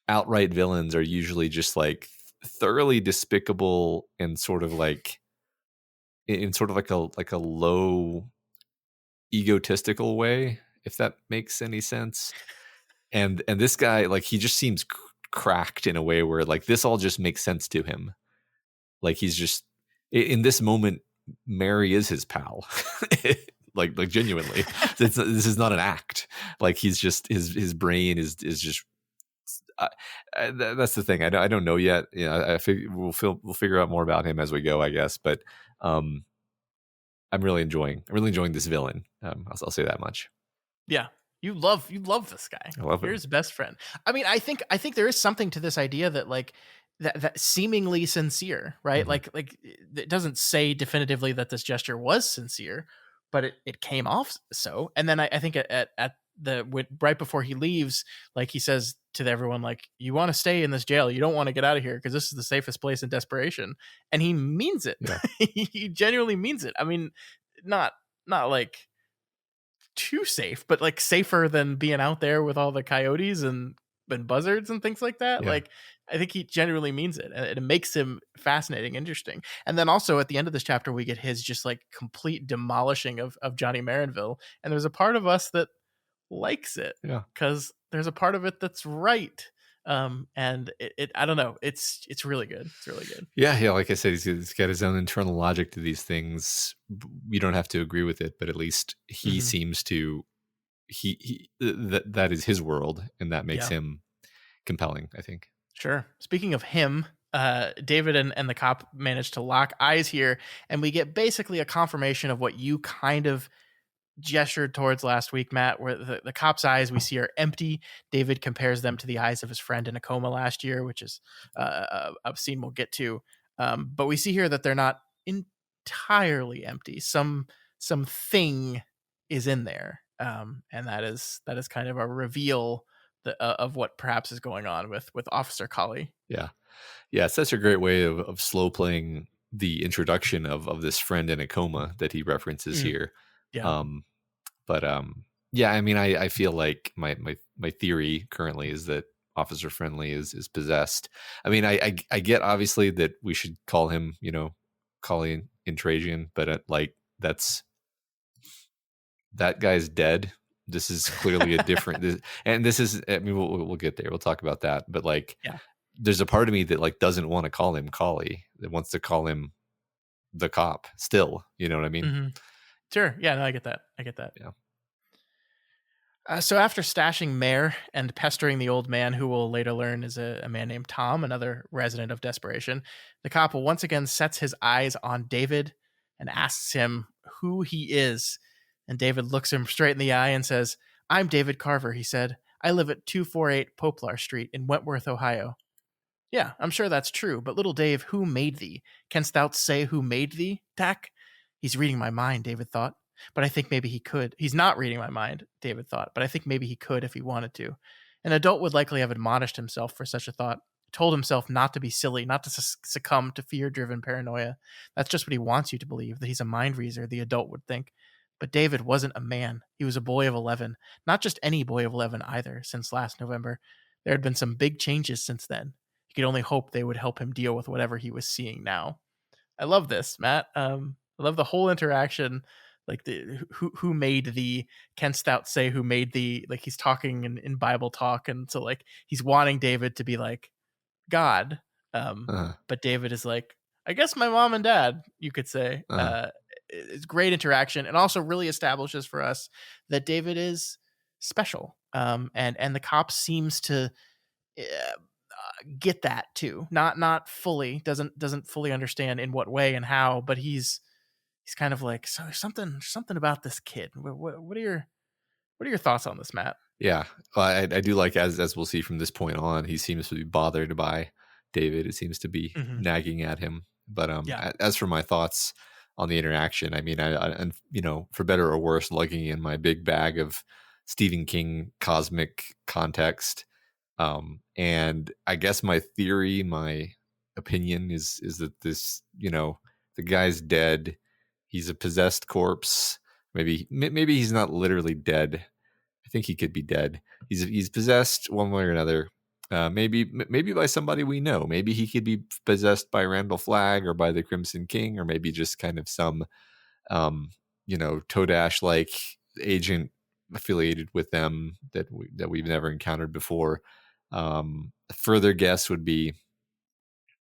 outright villains are usually just like thoroughly despicable and sort of like in sort of like a low egotistical way, if that makes any sense. And this guy, like, he just seems cracked in a way where like this all just makes sense to him. Like he's just in this moment, Mary is his pal. like genuinely. This is not an act. Like he's just his brain is just that's the thing. I don't know yet. I we'll figure out more about him as we go, I guess. But I'm really enjoying this villain. I'll say that much. Yeah, you love this guy. I love him. You're his best friend. I mean, I think there is something to this idea that like that seemingly sincere, right? Mm-hmm. Like it doesn't say definitively that this gesture was sincere, but it came off so. And then I think at the right before he leaves, like he says to everyone, like, you want to stay in this jail, you don't want to get out of here because this is the safest place in Desperation. And he means it. Yeah. He genuinely means it. I mean, not like too safe, but like safer than being out there with all the coyotes and buzzards and things like that. Yeah. Like, I think he genuinely means it, and it makes him fascinating, interesting. And then also at the end of this chapter, we get his just like complete demolishing of Johnny Marinville. And there's a part of us that likes it, because there's a part of it that's right. And it I don't know, it's really good. It's really good. Yeah, like I said, he's got his own internal logic to these things. You don't have to agree with it, but at least he seems to that is his world, and that makes him compelling, I think. Sure. Speaking of him, David and the cop manage to lock eyes here, and we get basically a confirmation of what you kind of gestured towards last week, Matt, where the cop's eyes we see are empty. David compares them to the eyes of his friend in a coma last year, which is a scene we'll get to. But we see here that they're not entirely empty. Some thing is in there, and that is kind of a reveal of what perhaps is going on with Officer Collie. Yeah. Yeah, it's such a great way of slow playing the introduction of this friend in a coma that he references Mm, here. yeah. Um, but yeah, I mean, I feel like my theory currently is that Officer Friendly is possessed. I mean, I get obviously that we should call him, Collie Entragian, but like that guy's dead. This is clearly a different, and this is. I mean, we'll get there. We'll talk about that. But like, Yeah. there's a part of me that like doesn't want to call him Collie. That wants to call him the cop. Still, you know what I mean? Hmm. Sure. Yeah. No, I get that. I get that. Yeah. So after stashing Mare and pestering the old man, who we'll later learn is a man named Tom, another resident of Desperation, the cop once again sets his eyes on David and asks him who he is. And David looks him straight in the eye and says, "I'm David Carver," he said. "I live at 248 Poplar Street in Wentworth, Ohio." "Yeah, I'm sure that's true, but little Dave, who made thee? Canst thou say who made thee, Tack?" "He's reading my mind," David thought. "But I think maybe he could." "He's not reading my mind," David thought, "but I think maybe he could if he wanted to." An adult would likely have admonished himself for such a thought, told himself not to be silly, not to succumb to fear-driven paranoia. That's just what he wants you to believe, that he's a mind reader, the adult would think. But David wasn't a man. He was a boy of 11. Not just any boy of 11 either, since last November. There had been some big changes since then. He could only hope they would help him deal with whatever he was seeing now. I love this, Matt. I love the whole interaction. Like the who made the canst thou say who made the, like he's talking in Bible talk, and so like he's wanting David to be like God. Uh, But David is like, I guess my mom and dad, you could say. uh, It's great interaction, and also really establishes for us that David is special. And the cop seems to get that too. Not fully, doesn't fully understand in what way and how, but he's kind of like, so there's something about this kid. What are your thoughts on this, Matt? yeah. Well, I do like, as we'll see from this point on, he seems to be bothered by David. It seems to be Mm-hmm. nagging at him. But Yeah, as for my thoughts on the interaction, I mean, and for better or worse, lugging in my big bag of Stephen King cosmic context. And I guess my theory, my opinion is that this, the guy's dead. He's a possessed corpse. Maybe he's not literally dead. I think he could be dead. He's possessed one way or another. Maybe by somebody we know. Maybe he could be possessed by Randall Flagg or by the Crimson King, or maybe just kind of some Todash like agent affiliated with them that we've never encountered before. A further guess would be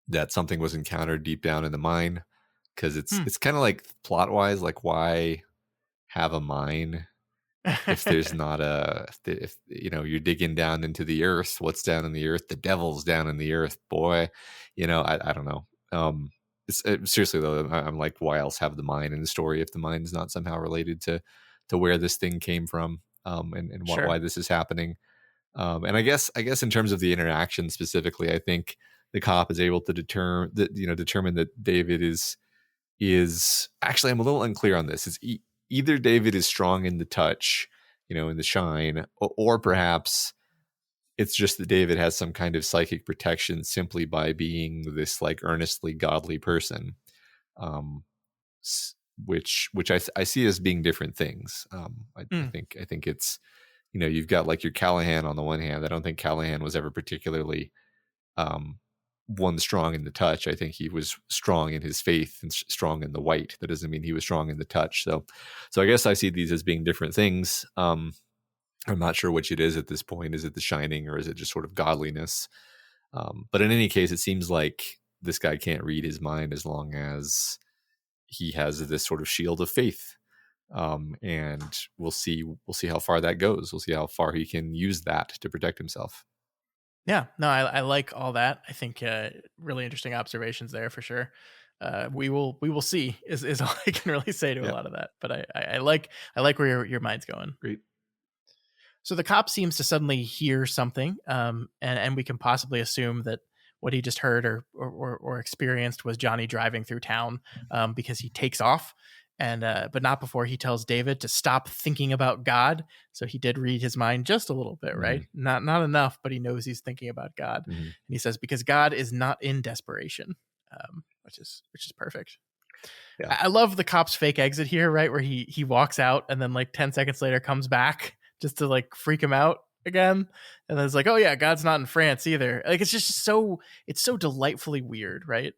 that something was encountered deep down in the mine, because it's kind of like plot wise, like why have a mine if there's not if you're digging down into the earth. What's down in the earth? The devil's down in the earth, boy. I don't know. Seriously though, I'm like, why else have the mine in the story if the mine's not somehow related to where this thing came from, and Sure. why this is happening. And I guess in terms of the interaction specifically, I think the cop is able to determine that David is actually, I'm a little unclear on this. It's either David is strong in the touch, in the shine, or perhaps it's just that David has some kind of psychic protection simply by being this like earnestly godly person, which I see as being different things. I think it's, you've got like your Callahan on the one hand. I don't think Callahan was ever particularly one strong in the touch. I think he was strong in his faith and strong in the white. That doesn't mean he was strong in the touch. So I guess I see these as being different things. I'm not sure which it is at this point. Is it the shining, or is it just sort of godliness? But in any case, it seems like this guy can't read his mind as long as he has this sort of shield of faith. And we'll see how far that goes. We'll see how far he can use that to protect himself. Yeah, no, I like all that. I think really interesting observations there for sure. We will see is all I can really say to a lot of that. But I like where your mind's going. Great. So the cop seems to suddenly hear something, and we can possibly assume that what he just heard or experienced was Johnny driving through town, because he takes off and but not before he tells David to stop thinking about God. So he did read his mind just a little bit, right? Not enough, but he knows he's thinking about God. Mm-hmm. And he says, because God is not in desperation, which is perfect. Yeah. I love the cop's fake exit here, right? Where he walks out and then like 10 seconds later comes back just to like freak him out again. And then it's like, oh yeah, God's not in France either. Like it's just it's so delightfly weird, right?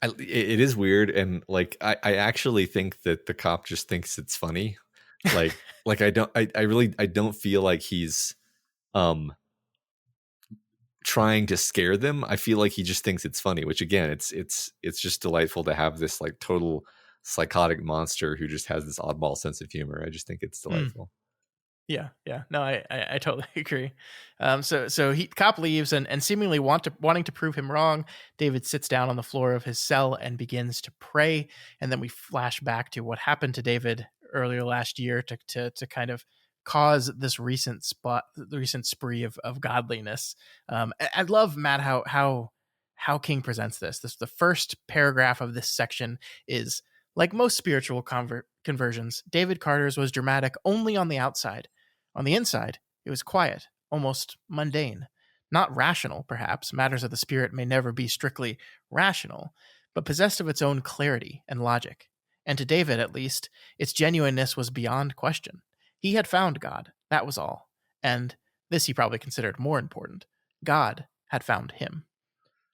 It is weird, and like I actually think that the cop just thinks it's funny. Like I don't feel like he's trying to scare them. I feel like he just thinks it's funny, which again, it's just delightful to have this like total psychotic monster who just has this oddball sense of humor. I just think it's delightful. Yeah. No, I totally agree. So cop leaves and seemingly wanting to prove him wrong, David sits down on the floor of his cell and begins to pray. And then we flash back to what happened to David earlier last year to kind of cause this recent spree of godliness. I love, Matt, how King presents this. The first paragraph of this section is, like most spiritual conversions, David Carter's was dramatic only on the outside. On the inside, it was quiet, almost mundane. Not rational, perhaps. Matters of the spirit may never be strictly rational, but possessed of its own clarity and logic. And to David, at least, its genuineness was beyond question. He had found God, that was all. And this he probably considered more important. God had found him.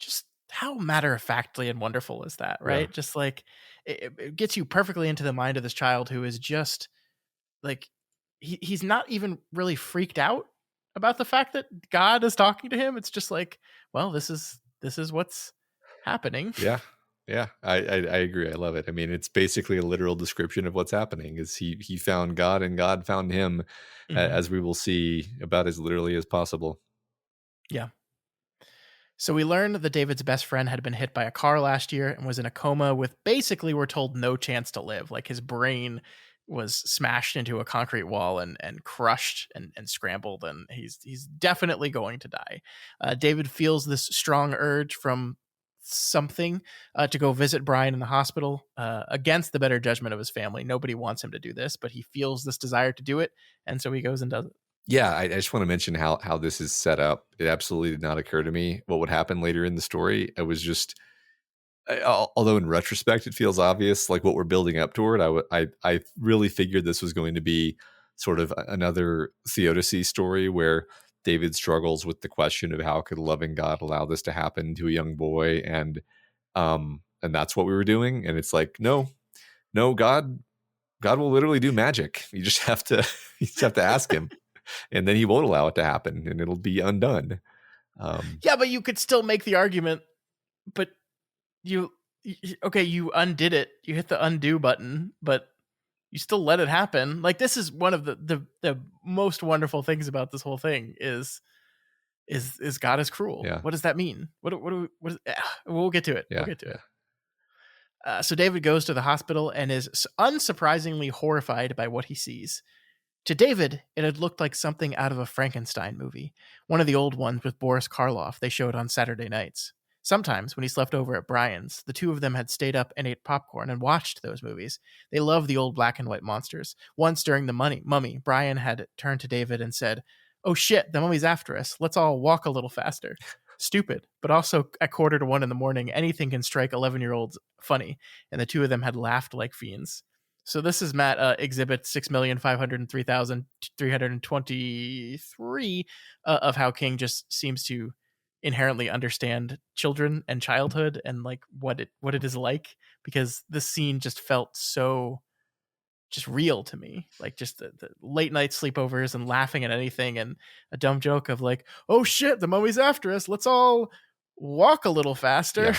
Just how matter-of-factly and wonderful is that, right? Yeah. Just like it gets you perfectly into the mind of this child who is just like he's not even really freaked out about the fact that God is talking to him. It's just like, well, this is what's happening. Yeah, I agree. I love it. I mean, it's basically a literal description of what's happening. Is he found God and God found him, as we will see, about as literally as possible. Yeah. So we learned that David's best friend had been hit by a car last year and was in a coma with, basically, we're told, no chance to live. Like his brain was smashed into a concrete wall and crushed and scrambled, and he's definitely going to die. David feels this strong urge from something to go visit Brian in the hospital, against the better judgment of his family. Nobody wants him to do this, but he feels this desire to do it, and so he goes and does it. Yeah, I just want to mention how this is set up. It absolutely did not occur to me what would happen later in the story. It was just, although in retrospect it feels obvious, like what we're building up toward. I really figured this was going to be sort of another theodicy story where David struggles with the question of how could a loving God allow this to happen to a young boy, and that's what we were doing. And it's like, no, God will literally do magic. You just have to ask him. And then he won't allow it to happen, and it'll be undone. Yeah, but you could still make the argument. But you undid it. You hit the undo button, but you still let it happen. Like, this is one of the most wonderful things about this whole thing is God is cruel. Yeah. What does that mean? We'll get to it. Yeah, we'll get to it. So David goes to the hospital and is unsurprisingly horrified by what he sees. To David, it had looked like something out of a Frankenstein movie, one of the old ones with Boris Karloff they showed on Saturday nights. Sometimes, when he slept over at Brian's, the two of them had stayed up and ate popcorn and watched those movies. They loved the old black and white monsters. Once during the mummy, Brian had turned to David and said, "Oh shit, the mummy's after us. Let's all walk a little faster." Stupid, but also at 1:45 in the morning, anything can strike 11-year-olds funny, and the two of them had laughed like fiends. So this is, Matt, exhibit 6,503,323 of how King just seems to inherently understand children and childhood and like what it is like, because this scene just felt so just real to me. Like just the late night sleepovers and laughing at anything, and a dumb joke of like, "Oh shit, the mummy's after us. Let's all walk a little faster." Yeah.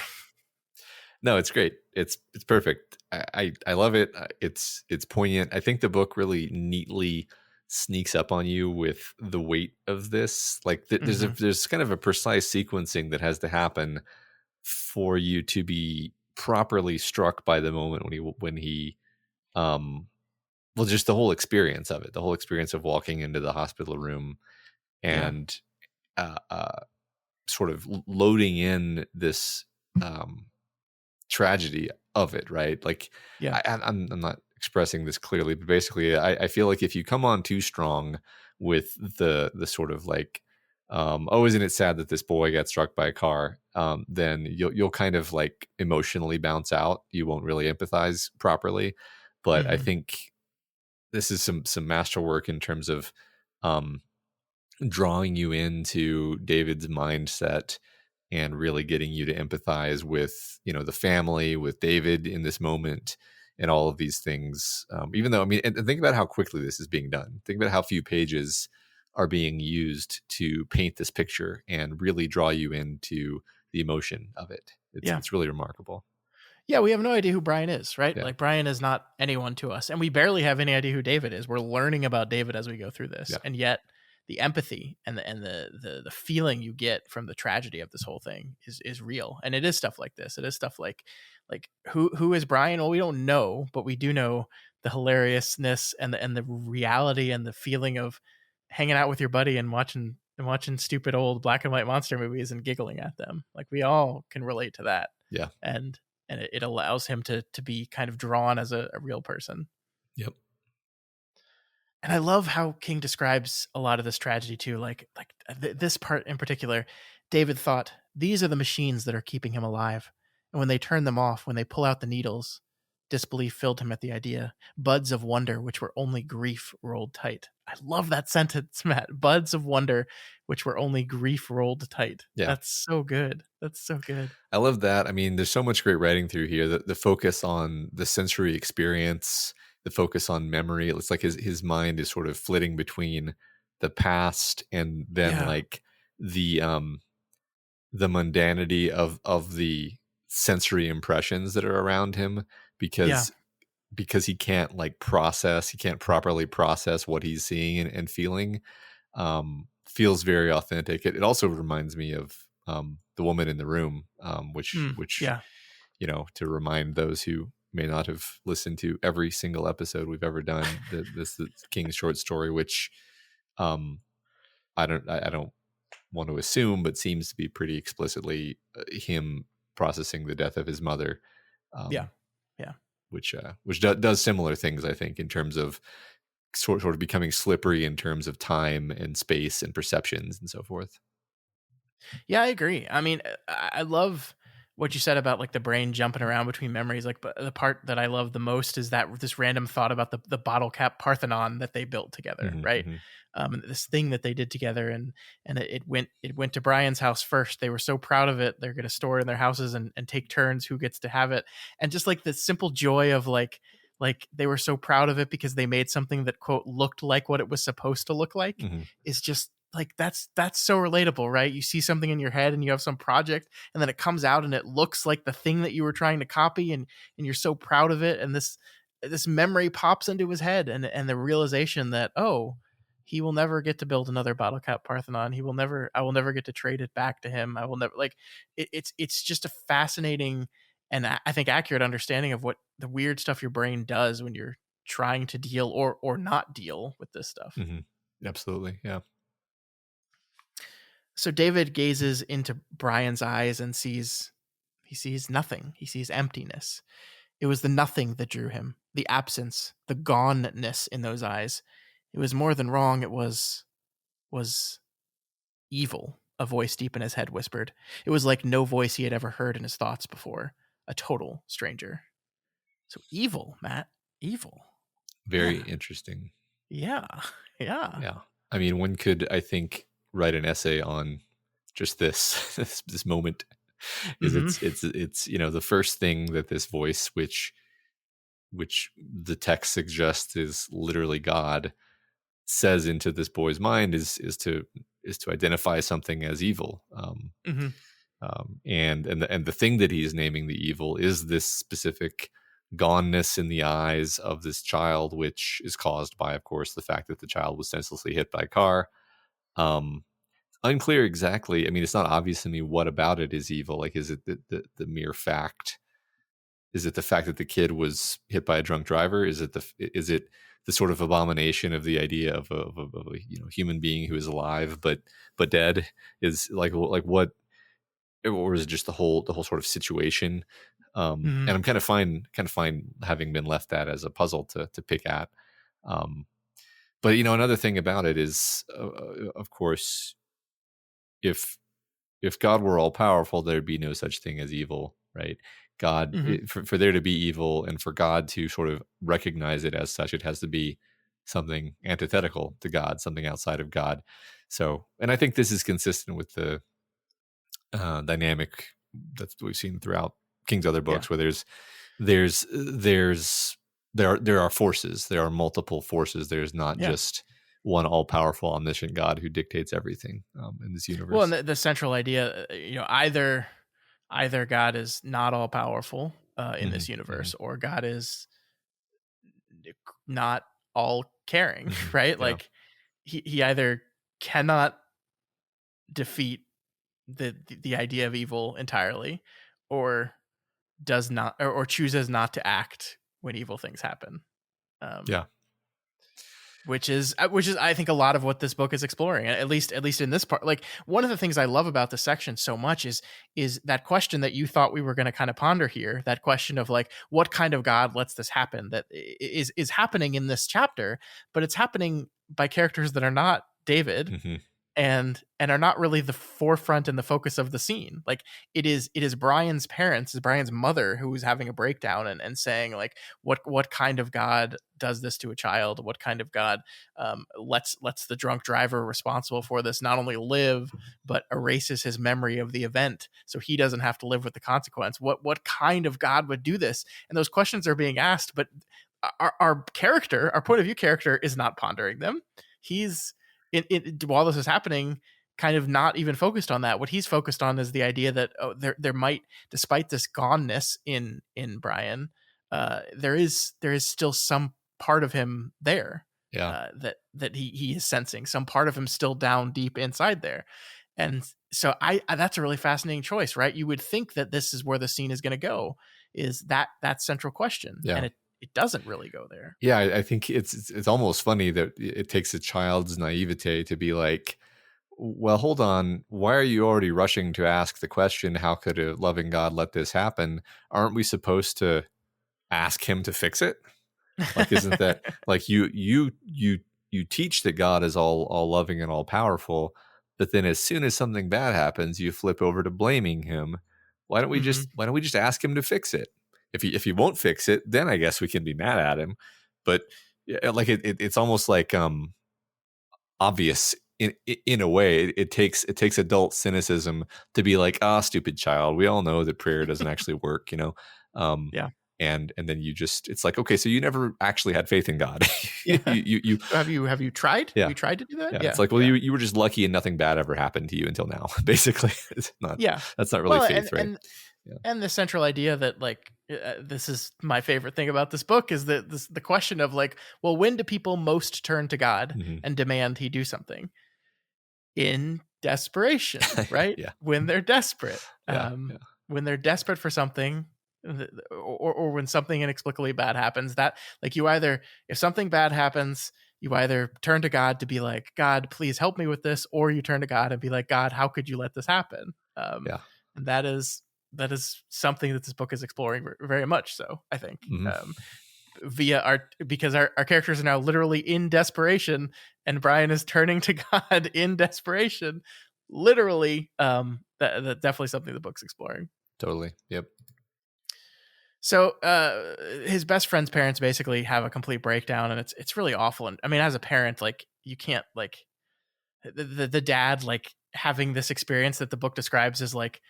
No, it's great. It's perfect. I love it. It's poignant. I think the book really neatly sneaks up on you with the weight of this. Like there's kind of a precise sequencing that has to happen for you to be properly struck by the moment when he well, just the whole experience of it, the whole experience of walking into the hospital room and sort of loading in this tragedy of it, right? Like, I'm not expressing this clearly, but basically I feel like if you come on too strong with the sort of like, oh, isn't it sad that this boy got struck by a car, then you'll kind of like emotionally bounce out. You won't really empathize properly. But I Hmm. think this is some masterwork in terms of um drawing you into David's mindset and really getting you to empathize with, the family, with David in this moment, and all of these things. Even though, I mean, and think about how quickly this is being done. Think about how few pages are being used to paint this picture and really draw you into the emotion of it. It's Yeah. it's really remarkable. Yeah, we have no idea who Brian is, right? Yeah, Like Brian is not anyone to us, and we barely have any idea who David is. We're learning about David as we go through this, yeah, and yet the empathy and the feeling you get from the tragedy of this whole thing is real. And it is stuff like this. It is stuff like who is Brian? Well, we don't know, but we do know the hilariousness and the reality and the feeling of hanging out with your buddy and watching stupid old black and white monster movies and giggling at them. Like we all can relate to that, yeah. and it allows him to be kind of drawn as a real person. Yep. And I love how King describes a lot of this tragedy too. This part in particular, David thought, these are the machines that are keeping him alive. And when they turn them off, when they pull out the needles, disbelief filled him at the idea. Buds of wonder, which were only grief rolled tight. I love that sentence, Matt. Buds of wonder, which were only grief rolled tight. Yeah. That's so good. That's so good. I love that. I mean, there's so much great writing through here. The focus on the sensory experience, the focus on memory. It looks like his mind is sort of flitting between the past and then Yeah. like the mundanity of the sensory impressions that are around him, Yeah. because he can't like process, he can't properly process what he's seeing and feeling. Feels very authentic. It also reminds me of the woman in the room, which Yeah. to remind those who may not have listened to every single episode we've ever done, the King's short story, which um, I don't want to assume, but seems to be pretty explicitly him processing the death of his mother, Yeah. um, Yeah. which does similar things, I think, in terms of sort of becoming slippery in terms of time and space and perceptions and so forth. Yeah, I agree. I mean, I love what you said about like the brain jumping around between memories. Like, but the part that I love the most is that this random thought about the bottle cap Parthenon that they built together, Hmm, right? hmm. And this thing that they did together, and it went to Brian's house first. They were so proud of it. They're going to store it in their houses and take turns who gets to have it, and just like the simple joy of like they were so proud of it because they made something that quote looked like what it was supposed to look like Hmm. is just like that's so relatable, right? You see something in your head and you have some project and then it comes out and it looks like the thing that you were trying to copy, and you're so proud of it, and this memory pops into his head, and the realization that, oh, he will never get to build another bottle cap Parthenon. I will never get to trade it back to him. I will never like it's just a fascinating and I think accurate understanding of what the weird stuff your brain does when you're trying to deal or not deal with this stuff. Hmm. Absolutely. Yeah. So David gazes into Brian's eyes and he sees nothing. He sees emptiness. It was the nothing that drew him, the absence, the goneness in those eyes. It was more than wrong. It was evil. A voice deep in his head whispered. It was like no voice he had ever heard in his thoughts before. A total stranger. So evil, Matt. Evil. Very Yeah. interesting. Yeah. Yeah. Yeah. I mean, one could, I think, write an essay on just this this moment. Is Mm-hmm. it's the first thing that this voice, which the text suggests is literally God, says into this boy's mind is to identify something as evil. Mm-hmm. And the thing that he's naming the evil is this specific goneness in the eyes of this child, which is caused by, of course, the fact that the child was senselessly hit by a car. Um, Unclear exactly. I mean, it's not obvious to me what about it is evil. Like, is it the mere fact? Is it the fact that the kid was hit by a drunk driver? Is it the sort of abomination of the idea of a human being who is alive but dead? Is like what, or is it just the whole sort of situation? And I'm kind of fine having been left that as a puzzle to pick at. But another thing about it is, of course, if God were all powerful, there'd be no such thing as evil, right? God, for there to be evil and for God to sort of recognize it as such, it has to be something antithetical to God, something outside of God. So, and I think this is consistent with the dynamic that we've seen throughout King's other books, where there are forces, there are multiple forces. There's not just one all-powerful, omniscient God who dictates everything in this universe. Well, and the central idea, either God is not all-powerful in this universe, or God is not all-caring, right? Yeah. Like he either cannot defeat the idea of evil entirely, or does not, or chooses not to act when evil things happen. Which is I think a lot of what this book is exploring, at least in this part. Like, one of the things I love about this section so much is that question that you thought we were going to kind of ponder here, that question of like, what kind of God lets this happen, that is happening in this chapter, but it's happening by characters that are not David, and are not really the forefront and the focus of the scene. Like, it is Brian's parents, is Brian's mother, who's having a breakdown and saying like, what kind of God does this to a child? What kind of God lets the drunk driver responsible for this not only live, but erases his memory of the event so he doesn't have to live with the consequence? What kind of God would do this? And those questions are being asked, but our point of view character is not pondering them. He's while this is happening, kind of not even focused on that. What he's focused on is the idea that there might, despite this goneness in Brian, there is still some part of him there, that he is sensing, some part of him still down deep inside there. And so I that's a really fascinating choice, right? You would think that this is where the scene is going to go, is that central question, and it doesn't really go there. Yeah, I think it's almost funny that it takes a child's naivete to be like, well, hold on, why are you already rushing to ask the question, how could a loving God let this happen? Aren't we supposed to ask him to fix it? Like, isn't that like you teach that God is all loving and all powerful, but then as soon as something bad happens, you flip over to blaming him. Why don't we just ask him to fix it? If he won't fix it, then I guess we can be mad at him. But like it's almost like obvious in a way. It takes adult cynicism to be like, stupid child. We all know that prayer doesn't actually work, And then it's like, okay, so you never actually had faith in God. you have you tried? Yeah. Have you tried to do that? Yeah. It's like, well, you were just lucky and nothing bad ever happened to you until now. Basically, it's not. Yeah, that's not really faith, right? And the central idea that like, this is my favorite thing about this book, is that the question of like, well, when do people most turn to God and demand he do something? In desperation, right? When they're desperate, when they're desperate for something, or when something inexplicably bad happens, that like, if something bad happens, you either turn to God to be like, God, please help me with this, or you turn to God and be like, God, how could you let this happen? And that is something that this book is exploring very much so, I think. Because our characters are now literally in desperation, and Brian is turning to God in desperation, literally. That's definitely something the book's exploring. Totally. Yep. So his best friend's parents basically have a complete breakdown, and it's really awful. And I mean, as a parent, like, you can't, like, the dad, like, having this experience that the book describes as like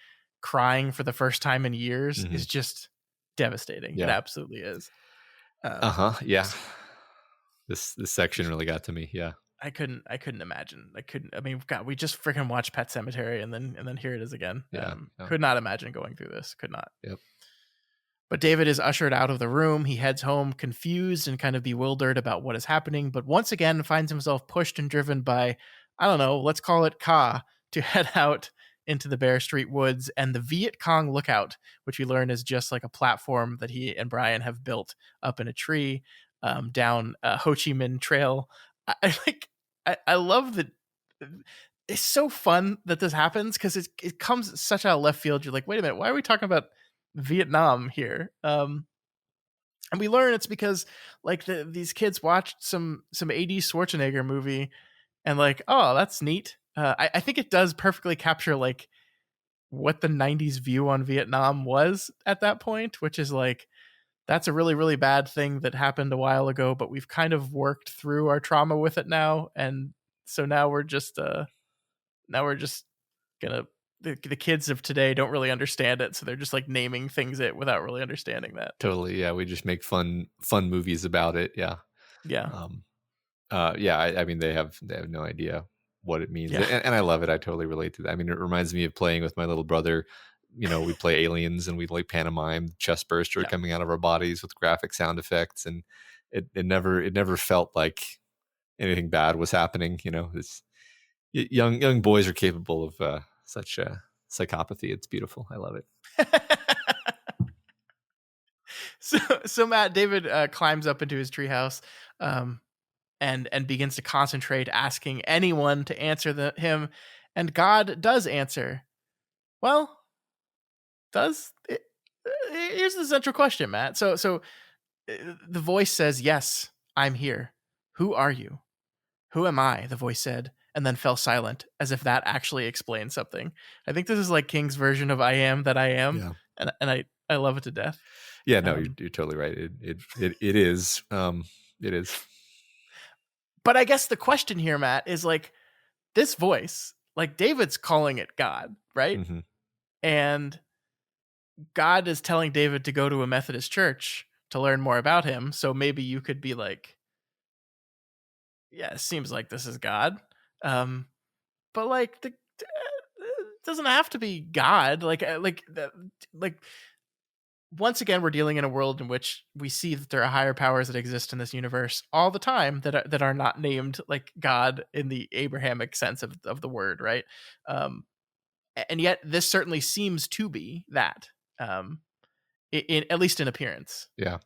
crying for the first time in years is just devastating. It absolutely is. Yeah. This section really got to me. Yeah. I couldn't imagine. I mean, God, we just freaking watched Pet Sematary, and then here it is again. Could not imagine going through this. Could not. Yep. But David is ushered out of the room. He heads home confused and kind of bewildered about what is happening, but once again finds himself pushed and driven by, I don't know, let's call it Ka, to head out into the Bear Street woods and the Viet Cong lookout, which we learn is just like a platform that he and Brian have built up in a tree down Ho Chi Minh Trail. I love that. It's so fun that this happens, because it comes such out of left field. You're like, wait a minute, why are we talking about Vietnam here. And we learn it's because like these kids watched some 80s Schwarzenegger movie and like, oh, that's neat. I think it does perfectly capture like what the 90s view on Vietnam was at that point, which is like, that's a really, really bad thing that happened a while ago, but we've kind of worked through our trauma with it now. And so now we're just gonna, the kids of today don't really understand it. So they're just like naming things it without really understanding that. Totally. Yeah. We just make fun movies about it. Yeah. Yeah. Um, yeah. I mean, they have no idea what it means. Yeah. And I love it. I totally relate to that. I mean, it reminds me of playing with my little brother. We play Aliens and we like pantomime chest burster Yeah. coming out of our bodies with graphic sound effects. And it never felt like anything bad was happening. This young boys are capable of such psychopathy. It's beautiful. I love it. So Matt, David climbs up into his treehouse, and begins to concentrate, asking anyone to answer him, and God does answer. Well, does it, here's the central question, Matt. So the voice says, "Yes, I'm here. Who are you?" "Who am I?" the voice said, and then fell silent, as if that actually explained something. I think this is like King's version of "I am that I am," Yeah. and I love it to death. Yeah, no, you're totally right. It is. It is. But I guess the question here, Matt, is like this voice, like David's calling it God, right? Mm-hmm. And God is telling David to go to a Methodist church to learn more about him. So maybe you could be like, yeah, it seems like this is God. But like it doesn't have to be God. Like once again, we're dealing in a world in which we see that there are higher powers that exist in this universe all the time that are not named like God in the Abrahamic sense of the word, right? And yet this certainly seems to be that, in at least in appearance. Yeah.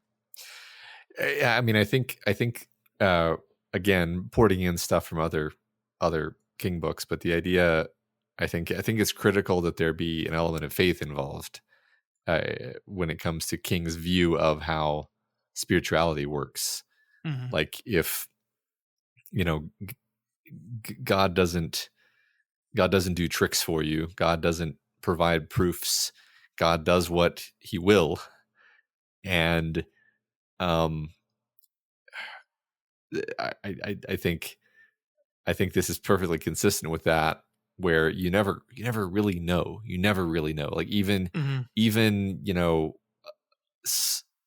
I mean, I think again, porting in stuff from other King books, but the idea, I think it's critical that there be an element of faith involved when it comes to King's view of how spirituality works. Mm-hmm. Like if God doesn't do tricks for you, God doesn't provide proofs, God does what He will, and I think this is perfectly consistent with that, where you never really know. Like even Mm-hmm. even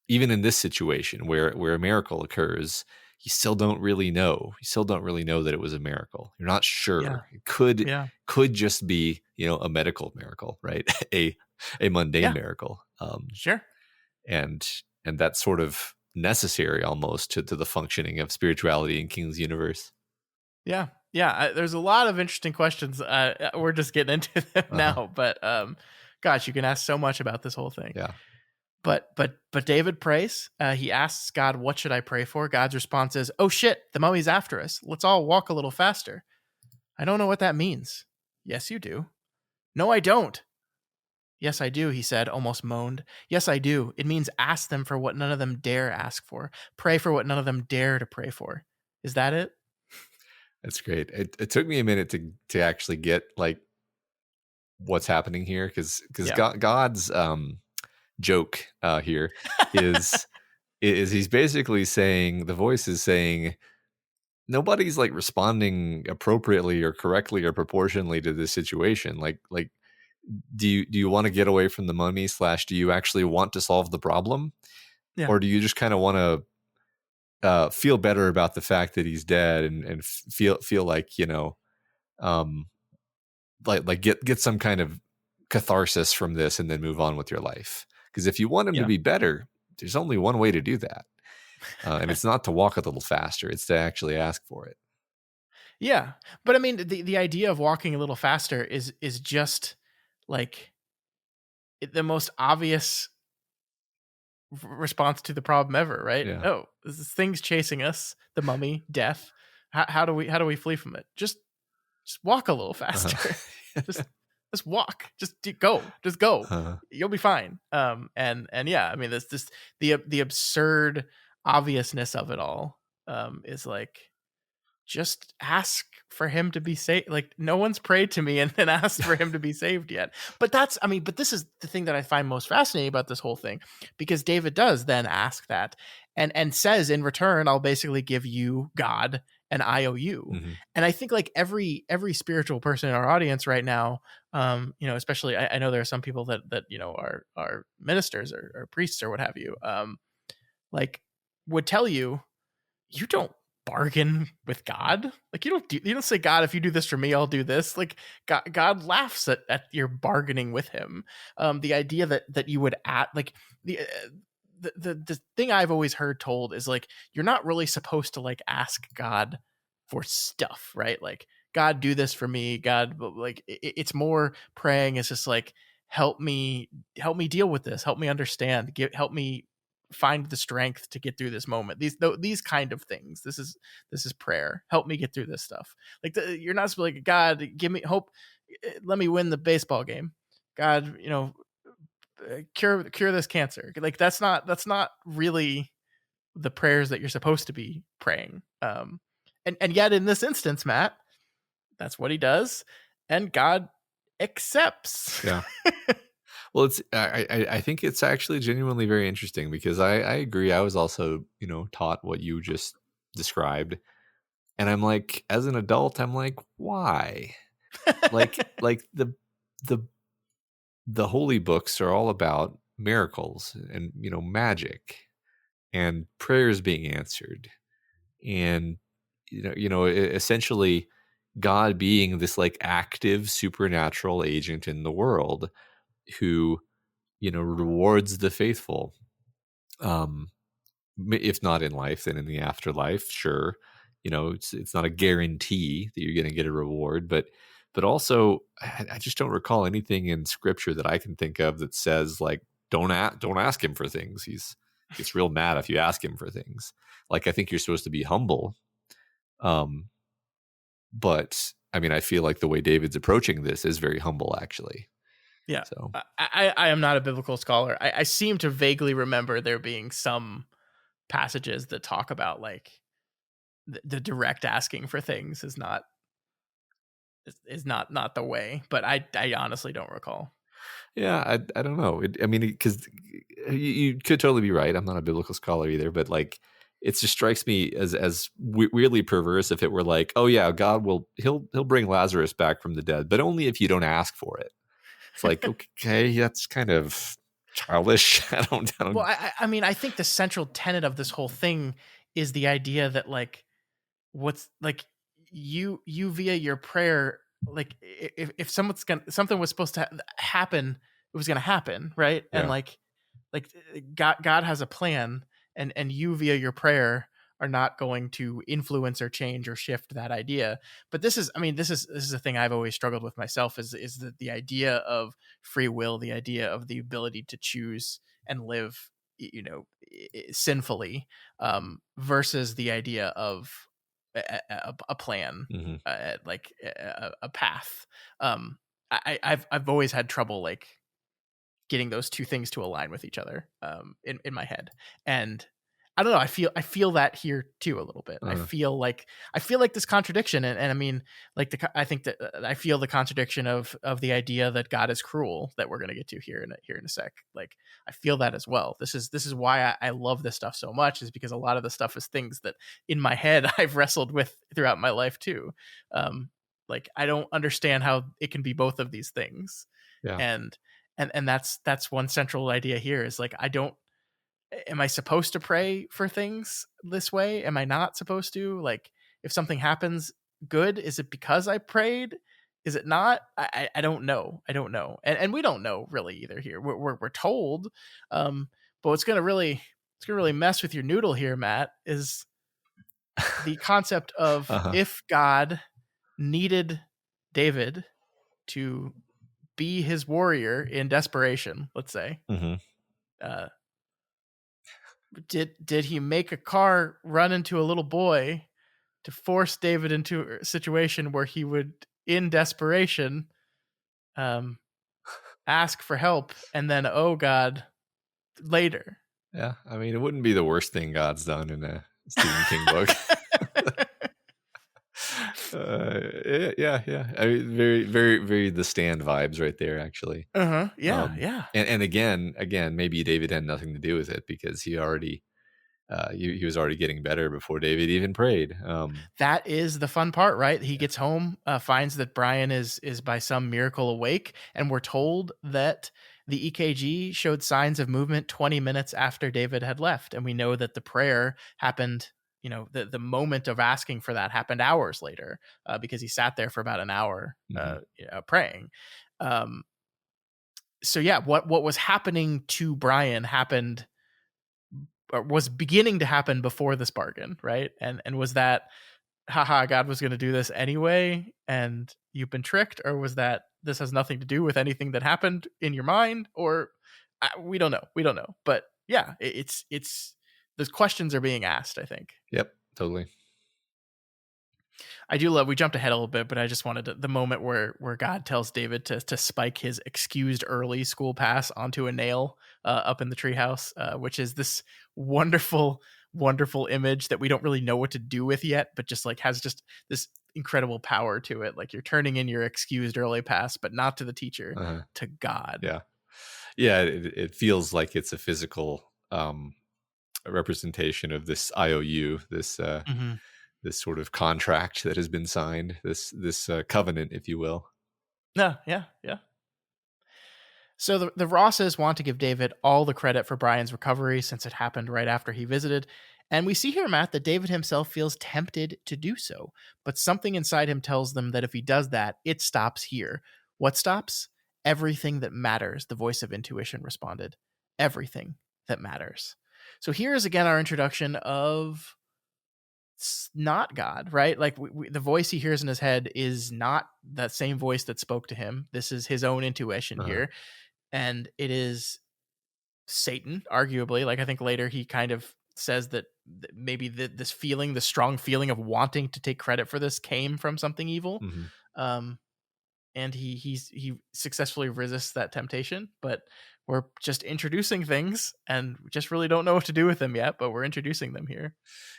even in this situation where a miracle occurs, you still don't really know. You still don't really know that it was a miracle. You're not sure. Yeah. It could Yeah. just be a medical miracle, right? a mundane miracle. Sure. And that's sort of necessary almost to the functioning of spirituality in King's universe. Yeah. Yeah. There's a lot of interesting questions. We're just getting into them now, but gosh, you can ask so much about this whole thing. Yeah. But David prays. He asks God, "What should I pray for?" God's response is, "Oh shit, the mummy's after us. Let's all walk a little faster." "I don't know what that means." "Yes, you do." "No, I don't." "Yes, I do," he said, almost moaned. "Yes, I do. It means ask them for what none of them dare ask for. Pray for what none of them dare to pray for. Is that it?" That's great. It took me a minute to actually get like what's happening here, because God's joke here is he's basically saying, the voice is saying, nobody's like responding appropriately or correctly or proportionally to this situation. Like do you want to get away from the mummy / do you actually want to solve the problem? Yeah. Or do you just kind of want to feel better about the fact that he's dead and feel like like get some kind of catharsis from this and then move on with your life? Because if you want him to be better, there's only one way to do that, and it's not to walk a little faster, it's to actually ask for it. Yeah. But I mean, the idea of walking a little faster is just like the most obvious response to the problem ever, right? Yeah. Oh, this thing's chasing us, the mummy, death. How do we flee from it? Just walk a little faster. Just just walk, go, just go. Uh, You'll be fine. And yeah, I mean, this the absurd obviousness of it all is like, just ask for him to be saved. Like, no one's prayed to me and then asked for him to be saved yet. But but this is the thing that I find most fascinating about this whole thing, because David does then ask that and says, in return, I'll basically give you God and I owe you. mm-hmm. And I think like every spiritual person in our audience right now, especially I know there are some people that are ministers or priests or what have you, like would tell you, you don't bargain with God. Like, you don't say, God, if you do this for me, I'll do this. Like, God laughs at your bargaining with him. The idea that you would like the thing I've always heard told is like, you're not really supposed to like ask God for stuff, right? Like, God, do this for me. God, like it's more praying is just like, help me deal with this. Help me understand. Help me find the strength to get through this moment. These kind of things. This is prayer. Help me get through this stuff. Like, you're not supposed to like, God, give me hope. Let me win the baseball game. God, cure this cancer. Like, that's not really the prayers that you're supposed to be praying. And yet in this instance, Matt, that's what he does, and God accepts. Yeah. Well, I think it's actually genuinely very interesting, because I agree. I was also, taught what you just described. And I'm like, as an adult, I'm like, why? like the holy books are all about miracles and, magic and prayers being answered. And, essentially God being this like active supernatural agent in the world who, rewards the faithful. If not in life, then in the afterlife, sure. It's not a guarantee that you're going to get a reward, but also I just don't recall anything in scripture that I can think of that says like, don't ask him for things. He gets real mad if you ask him for things. Like, I think you're supposed to be humble. But I mean, I feel like the way David's approaching this is very humble, actually. Yeah. So I am not a biblical scholar. I seem to vaguely remember there being some passages that talk about like the direct asking for things is not the way, but I honestly don't recall. yeah, I don't know. I mean, because you could totally be right. I'm not a biblical scholar either, but like, it just strikes me as weirdly perverse if it were like, oh yeah, God he'll bring Lazarus back from the dead, but only if you don't ask for it. It's like, okay, that's kind of childish. I don't. Well, I mean, I think the central tenet of this whole thing is the idea that like, what's like, you via your prayer, like if something was supposed to happen, it was going to happen, right? Yeah. And like God has a plan, and you via your prayer are not going to influence or change or shift that idea. But this is a thing I've always struggled with myself, is the idea of free will, the idea of the ability to choose and live, sinfully, versus the idea of a plan, Mm-hmm. like a path. I've always had trouble like getting those two things to align with each other, in my head. And I don't know, I feel that here too a little bit. I feel like this contradiction, and I mean, like I think that I feel the contradiction of the idea that God is cruel, that we're going to get to here in a sec. Like, I feel that as well. This is why I love this stuff so much, is because a lot of the stuff is things that in my head I've wrestled with throughout my life too. Like, I don't understand how it can be both of these things. Yeah. And that's one central idea here, is like, am I supposed to pray for things this way? Am I not supposed to? Like, if something happens good, is it because I prayed? Is it not? I don't know. I don't know. And we don't know really either here. We're told. But what's gonna really mess with your noodle here, Matt, is the concept of if God needed David to be his warrior in desperation, let's say. Mm-hmm. Did he make a car run into a little boy to force David into a situation where he would, in desperation, um, ask for help, and then, oh God, later. Yeah, I mean, it wouldn't be the worst thing God's done in a Stephen King book. Yeah. I mean, very, very, very The Stand vibes right there, actually. Uh-huh. Yeah, yeah. And again, maybe David had nothing to do with it because he already, he was already getting better before David even prayed. That is the fun part, right? He gets home, finds that Brian is by some miracle awake, and we're told that the EKG showed signs of movement 20 minutes after David had left, and we know that the prayer happened. The moment of asking for that happened hours later, because he sat there for about an hour praying. So yeah, what was happening to Brian happened, or was beginning to happen before this bargain, right? And was that, haha, God was going to do this anyway, and you've been tricked? Or was that this has nothing to do with anything that happened in your mind? Or we don't know. But yeah, it's those questions are being asked, I think. Yep, totally. I do love, we jumped ahead a little bit, but I just wanted the moment where God tells David to spike his excused early school pass onto a nail up in the treehouse, which is this wonderful, wonderful image that we don't really know what to do with yet, but just like has just this incredible power to it. Like you're turning in your excused early pass, but not to the teacher, to God. Yeah. It feels like it's a physical representation of this IOU, this this sort of contract that has been signed, this covenant, if you will. Yeah. So the Rosses want to give David all the credit for Brian's recovery since it happened right after he visited. And we see here, Matt, that David himself feels tempted to do so. But something inside him tells them that if he does that, it stops here. What stops? Everything that matters, the voice of intuition responded. Everything that matters. So here is again our introduction of not God, right? Like the voice he hears in his head is not that same voice that spoke to him. This is his own intuition here. And it is Satan, arguably. Like I think later he kind of says that maybe this feeling, the strong feeling of wanting to take credit for this, came from something evil. And he successfully resists that temptation. But we're just introducing things, and we just really don't know what to do with them yet. But we're introducing them here.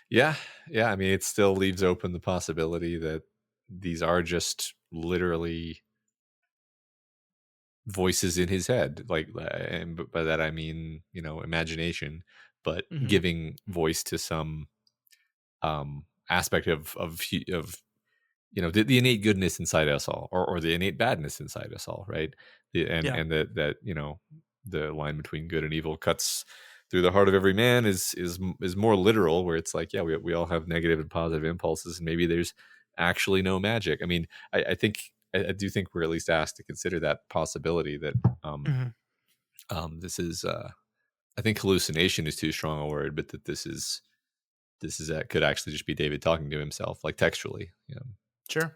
Yeah. I mean, it still leaves open the possibility that these are just literally voices in his head, like, and by that I mean, imagination, but giving voice to some aspect of the innate goodness inside us all, or the innate badness inside us all, right? And that the line between good and evil cuts through the heart of every man is more literal, where it's like, yeah, we all have negative and positive impulses, and maybe there's actually no magic. I mean, I do think we're at least asked to consider that possibility that this is I think hallucination is too strong a word, but that this is could actually just be David talking to himself, like textually. Sure.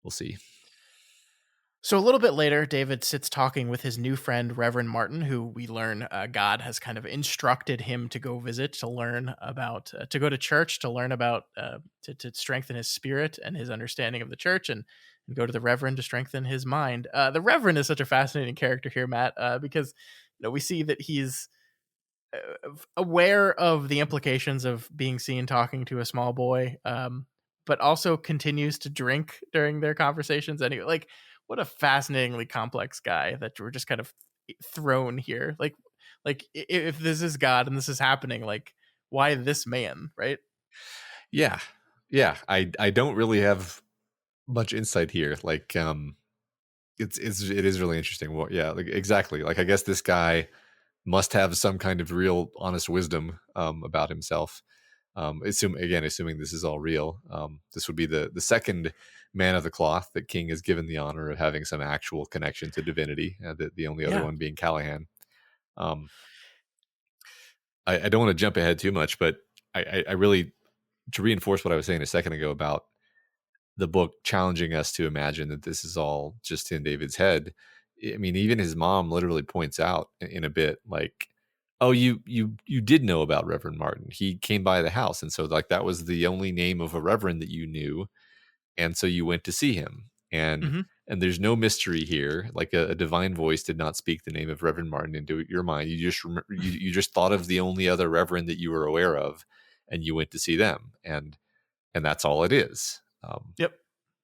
We'll see. So a little bit later, David sits talking with his new friend, Reverend Martin, who we learn God has kind of instructed him to go visit, to learn about, to go to church, to learn about, to strengthen his spirit and his understanding of the church, and go to the Reverend to strengthen his mind. The Reverend is such a fascinating character here, Matt, because we see that he's aware of the implications of being seen talking to a small boy, but also continues to drink during their conversations. Anyway, like, what a fascinatingly complex guy that we're just kind of thrown here. Like if this is God and this is happening, like, why this man, right? Yeah. I don't really have much insight here. Like, it is really interesting. Well, yeah, like, exactly. Like, I guess this guy must have some kind of real honest wisdom about himself. Assuming this is all real, this would be the second man of the cloth that King is given the honor of having some actual connection to divinity. The only other one being Callahan. I don't want to jump ahead too much, but I really, to reinforce what I was saying a second ago about the book challenging us to imagine that this is all just in David's head. I mean, even his mom literally points out in a bit, like, oh, you did know about Reverend Martin. He came by the house, and so, like, that was the only name of a reverend that you knew, and so you went to see him. And and there's no mystery here. Like a divine voice did not speak the name of Reverend Martin into your mind. You just you just thought of the only other Reverend that you were aware of, and you went to see them, and that's all it is. Yep.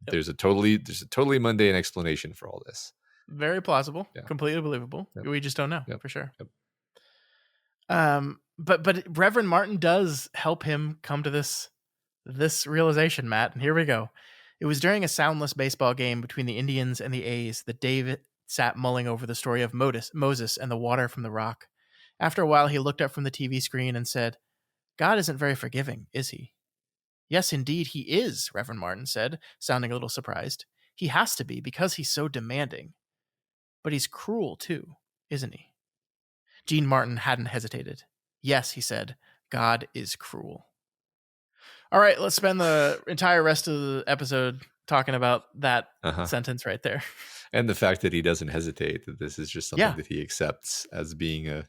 There's a totally mundane explanation for all this. Very plausible, Yeah. completely believable. Yep. We just don't know Yep. for sure. Yep. But Reverend Martin does help him come to this realization, Matt. And here we go. It was during a soundless baseball game between the Indians and the A's that David sat mulling over the story of Moses and the water from the rock. After a while, he looked up from the TV screen and said, "God isn't very forgiving, is he?" "Yes, indeed, he is," Reverend Martin said, sounding a little surprised. "He has to be because he's so demanding. But he's cruel, too, isn't he?" Gene Martin hadn't hesitated. "Yes," he said, "God is cruel." All right, let's spend the entire rest of the episode talking about that sentence right there. And the fact that he doesn't hesitate, that this is just something that he accepts as being a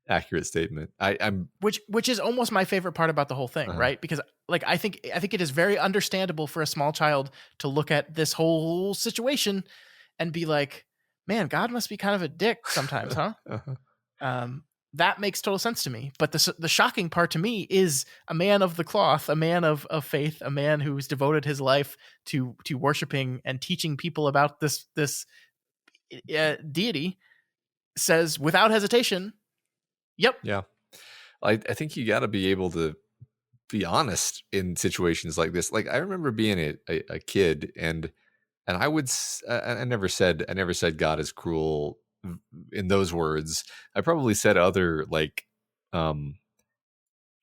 accurate statement. I'm which is almost my favorite part about the whole thing, right? Because like I think it is very understandable for a small child to look at this whole situation and be like, "Man, God must be kind of a dick sometimes, huh?" That makes total sense to me. But the shocking part to me is a man of the cloth, a man of faith, a man who's devoted his life to worshiping and teaching people about this deity, says without hesitation, "Yep." Yeah. I think you got to be able to be honest in situations like this. Like I remember being a kid and I would I never said God is cruel in those words. I probably said other like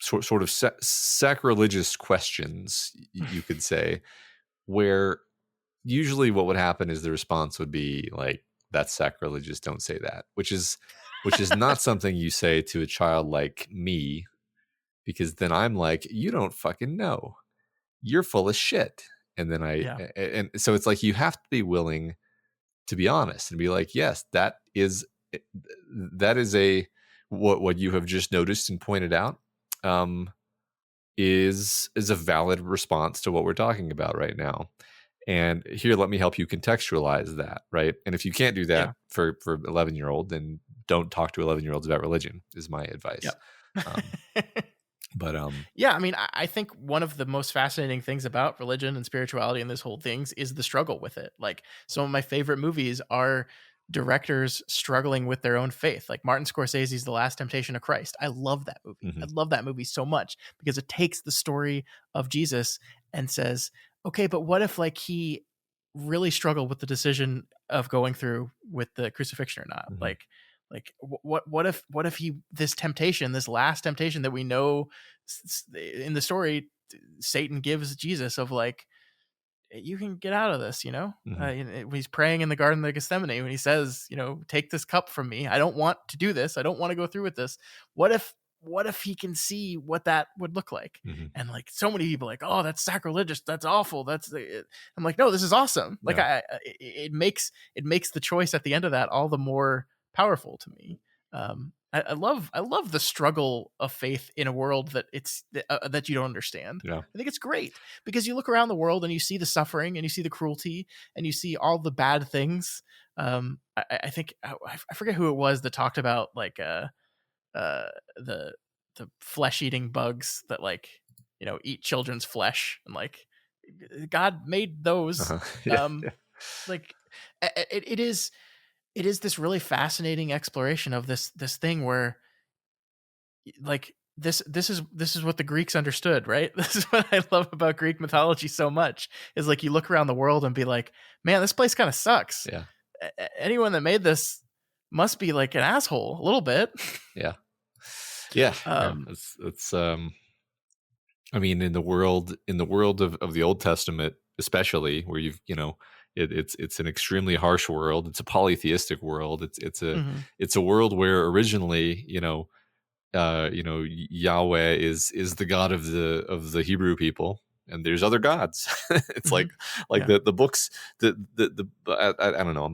sort of sacrilegious questions, you could say, where usually what would happen is the response would be like, "That's sacrilegious, don't say that," which is not something you say to a child like me, because then I'm like, "You don't fucking know, you're full of shit." And then and so it's like you have to be willing to be honest and be like, "Yes, that is a what you have just noticed and pointed out is a valid response to what we're talking about right now. And here, let me help you contextualize that," right? And if you can't do that for 11-year-old, then don't talk to 11-year-olds about religion, is my advice. But yeah, I mean, I think one of the most fascinating things about religion and spirituality and this whole things is the struggle with it. Like some of my favorite movies are directors struggling with their own faith, like Martin Scorsese's The Last Temptation of Christ. I love that movie. I love that movie so much because it takes the story of Jesus and says, okay, but what if like he really struggled with the decision of going through with the crucifixion or not? Like what if he, this last temptation that we know in the story, Satan gives Jesus of like, you can get out of this, when he's praying in the Garden of Gethsemane, when he says, "Take this cup from me. I don't want to do this. I don't want to go through with this." What if he can see what that would look like? And like so many people like, "Oh, that's sacrilegious. That's awful." I'm like, no, this is awesome. Like it makes the choice at the end of that all the more powerful to me. I love the struggle of faith in a world that that you don't understand. I think it's great because you look around the world and you see the suffering and you see the cruelty and you see all the bad things. I think I forget who it was that talked about like the flesh eating bugs that like eat children's flesh, and like God made those. Like it is this really fascinating exploration of this thing where like this is what the Greeks understood, right? This is what I love about Greek mythology so much, is like you look around the world and be like, man, this place kind of sucks. Anyone that made this must be like an asshole a little bit. It's I mean, in the world of the Old Testament, especially, where it's an extremely harsh world. It's a polytheistic world. It's a world where originally, Yahweh is the God of the Hebrew people, and there's other gods. It's like the books, I don't know. I'm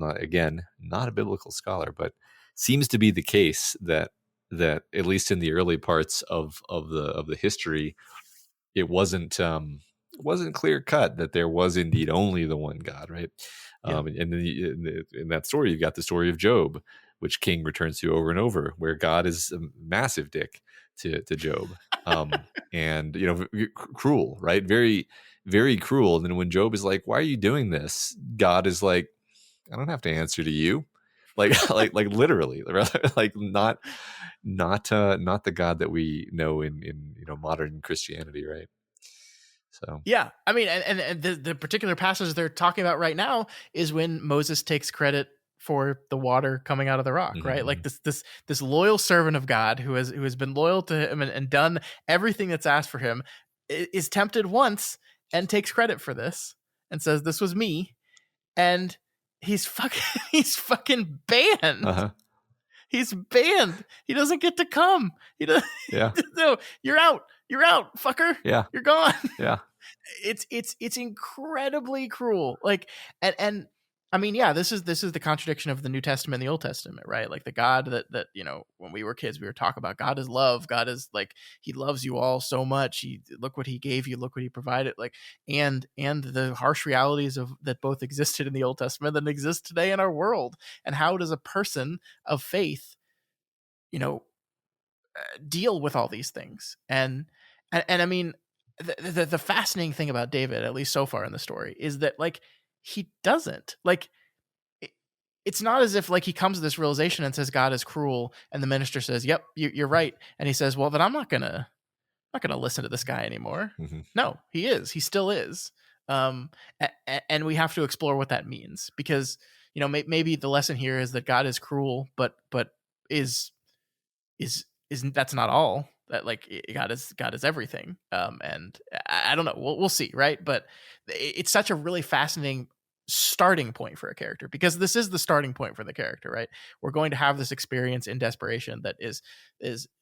not a biblical scholar, but seems to be the case that at least in the early parts of the history, it wasn't clear cut that there was indeed only the one God, right? Yeah. And then in that story, you've got the story of Job, which King returns to over and over, where God is a massive dick to Job. And, cruel, right? Very, very cruel. And then when Job is like, why are you doing this? God is like, I don't have to answer to you. Like literally, like not the God that we know in modern Christianity, right? So Yeah, I mean, and the particular passage they're talking about right now is when Moses takes credit for the water coming out of the rock, right? Like this loyal servant of God who has been loyal to him and done everything that's asked for him is tempted once and takes credit for this and says, "This was me," and he's fucking banned. He's banned. He doesn't get to come. He does. Yeah. No, you're out. You're out, fucker. Yeah. You're gone. Yeah. It's incredibly cruel. Like, and I mean, yeah, this is the contradiction of the New Testament and the Old Testament, right? Like the God that when we were kids, we were talking about God is love. God is like, he loves you all so much. Look what he gave you, look what he provided. Like, and the harsh realities of that both existed in the Old Testament and exist today in our world. And how does a person of faith, deal with all these things? And I mean, the fascinating thing about David, at least so far in the story, is that like he doesn't like. It's not as if like he comes to this realization and says God is cruel, and the minister says, "Yep, you're right," and he says, "Well, then I'm not gonna listen to this guy anymore." Mm-hmm. No, he is. He still is. And we have to explore what that means, because maybe the lesson here is that God is cruel, but is that's not all. That like God is everything. And I don't know. We'll see, right? But it's such a really fascinating starting point for a character, because this is the starting point for the character, right? We're going to have this experience in Desperation that is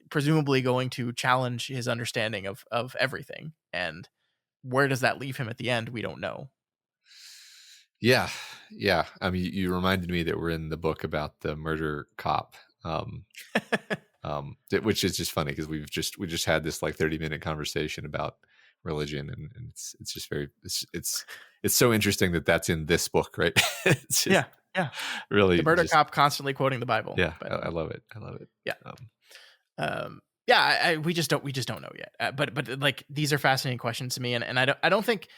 presumably going to challenge his understanding of everything. And where does that leave him at the end? We don't know. Yeah. I mean, you reminded me that we're in the book about the murder cop. Which is just funny because we just had this like 30-minute conversation about religion, and it's just very it's so interesting that that's in this book, right? It's just yeah really the murder cop constantly quoting the Bible. Yeah, but I love it. Yeah. We just don't know yet. But like, these are fascinating questions to me, and I don't think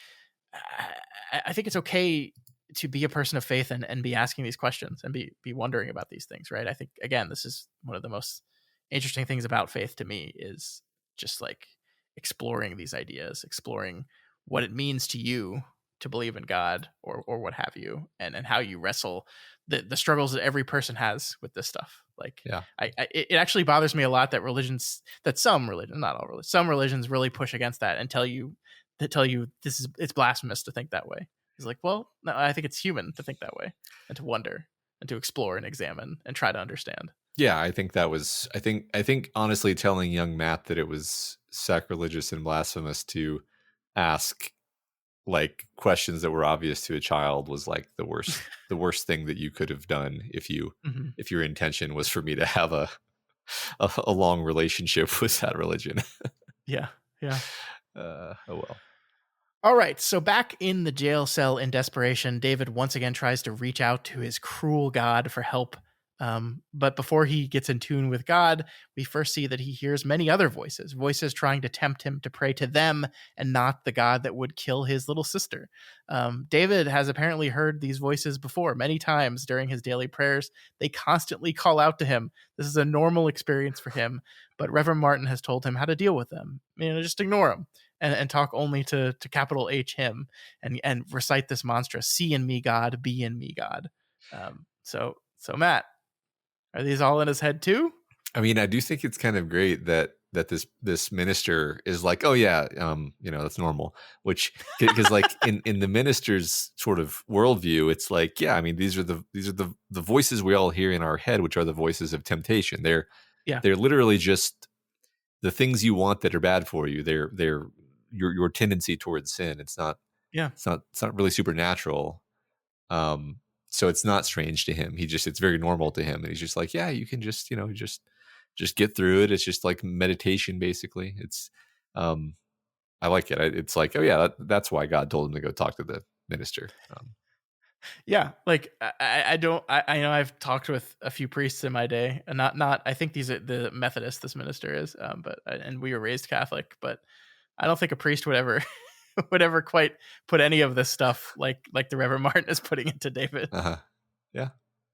I think it's okay to be a person of faith and be asking these questions and be wondering about these things, right? I think, again, this is one of the most interesting things about faith to me, is just like exploring these ideas, exploring what it means to you to believe in God or what have you, and how you wrestle the struggles that every person has with this stuff. Like, yeah, it actually bothers me a lot that some religions, not all religions, some religions really push against that and tell you it's blasphemous to think that way. It's like, well, no, I think it's human to think that way and to wonder and to explore and examine and try to understand. Yeah, I think that was, I think honestly, telling young Matt that it was sacrilegious and blasphemous to ask like questions that were obvious to a child was like the worst thing that you could have done if your intention was for me to have a long relationship with that religion. Yeah. Oh well. All right, so back in the jail cell in Desperation, David once again tries to reach out to his cruel God for help. But before he gets in tune with God, we first see that he hears many other voices trying to tempt him to pray to them and not the God that would kill his little sister. David has apparently heard these voices before many times during his daily prayers. They constantly call out to him. This is a normal experience for him, but Reverend Martin has told him how to deal with them. Just ignore them and talk only to capital H him and recite this mantra: "See in me, God, be in me, God." So Matt, are these all in his head too? I mean, I do think it's kind of great that this minister is like, oh yeah, that's normal. Which, because like in the minister's sort of worldview, it's like, yeah, I mean, these are the voices we all hear in our head, which are the voices of temptation. They're literally just the things you want that are bad for you. They're your tendency towards sin. It's not really supernatural. So it's not strange to him. It's very normal to him. And he's just like, yeah, you can just get through it. It's just like meditation, basically. It's, I like it. It's like, oh yeah, that's why God told him to go talk to the minister. Yeah, like I don't I know I've talked with a few priests in my day, and not I think these are the Methodist this minister is, but and we were raised Catholic, but I don't think a priest would ever would ever quite put any of this stuff like the Reverend Martin is putting into David. Uh-huh. Yeah.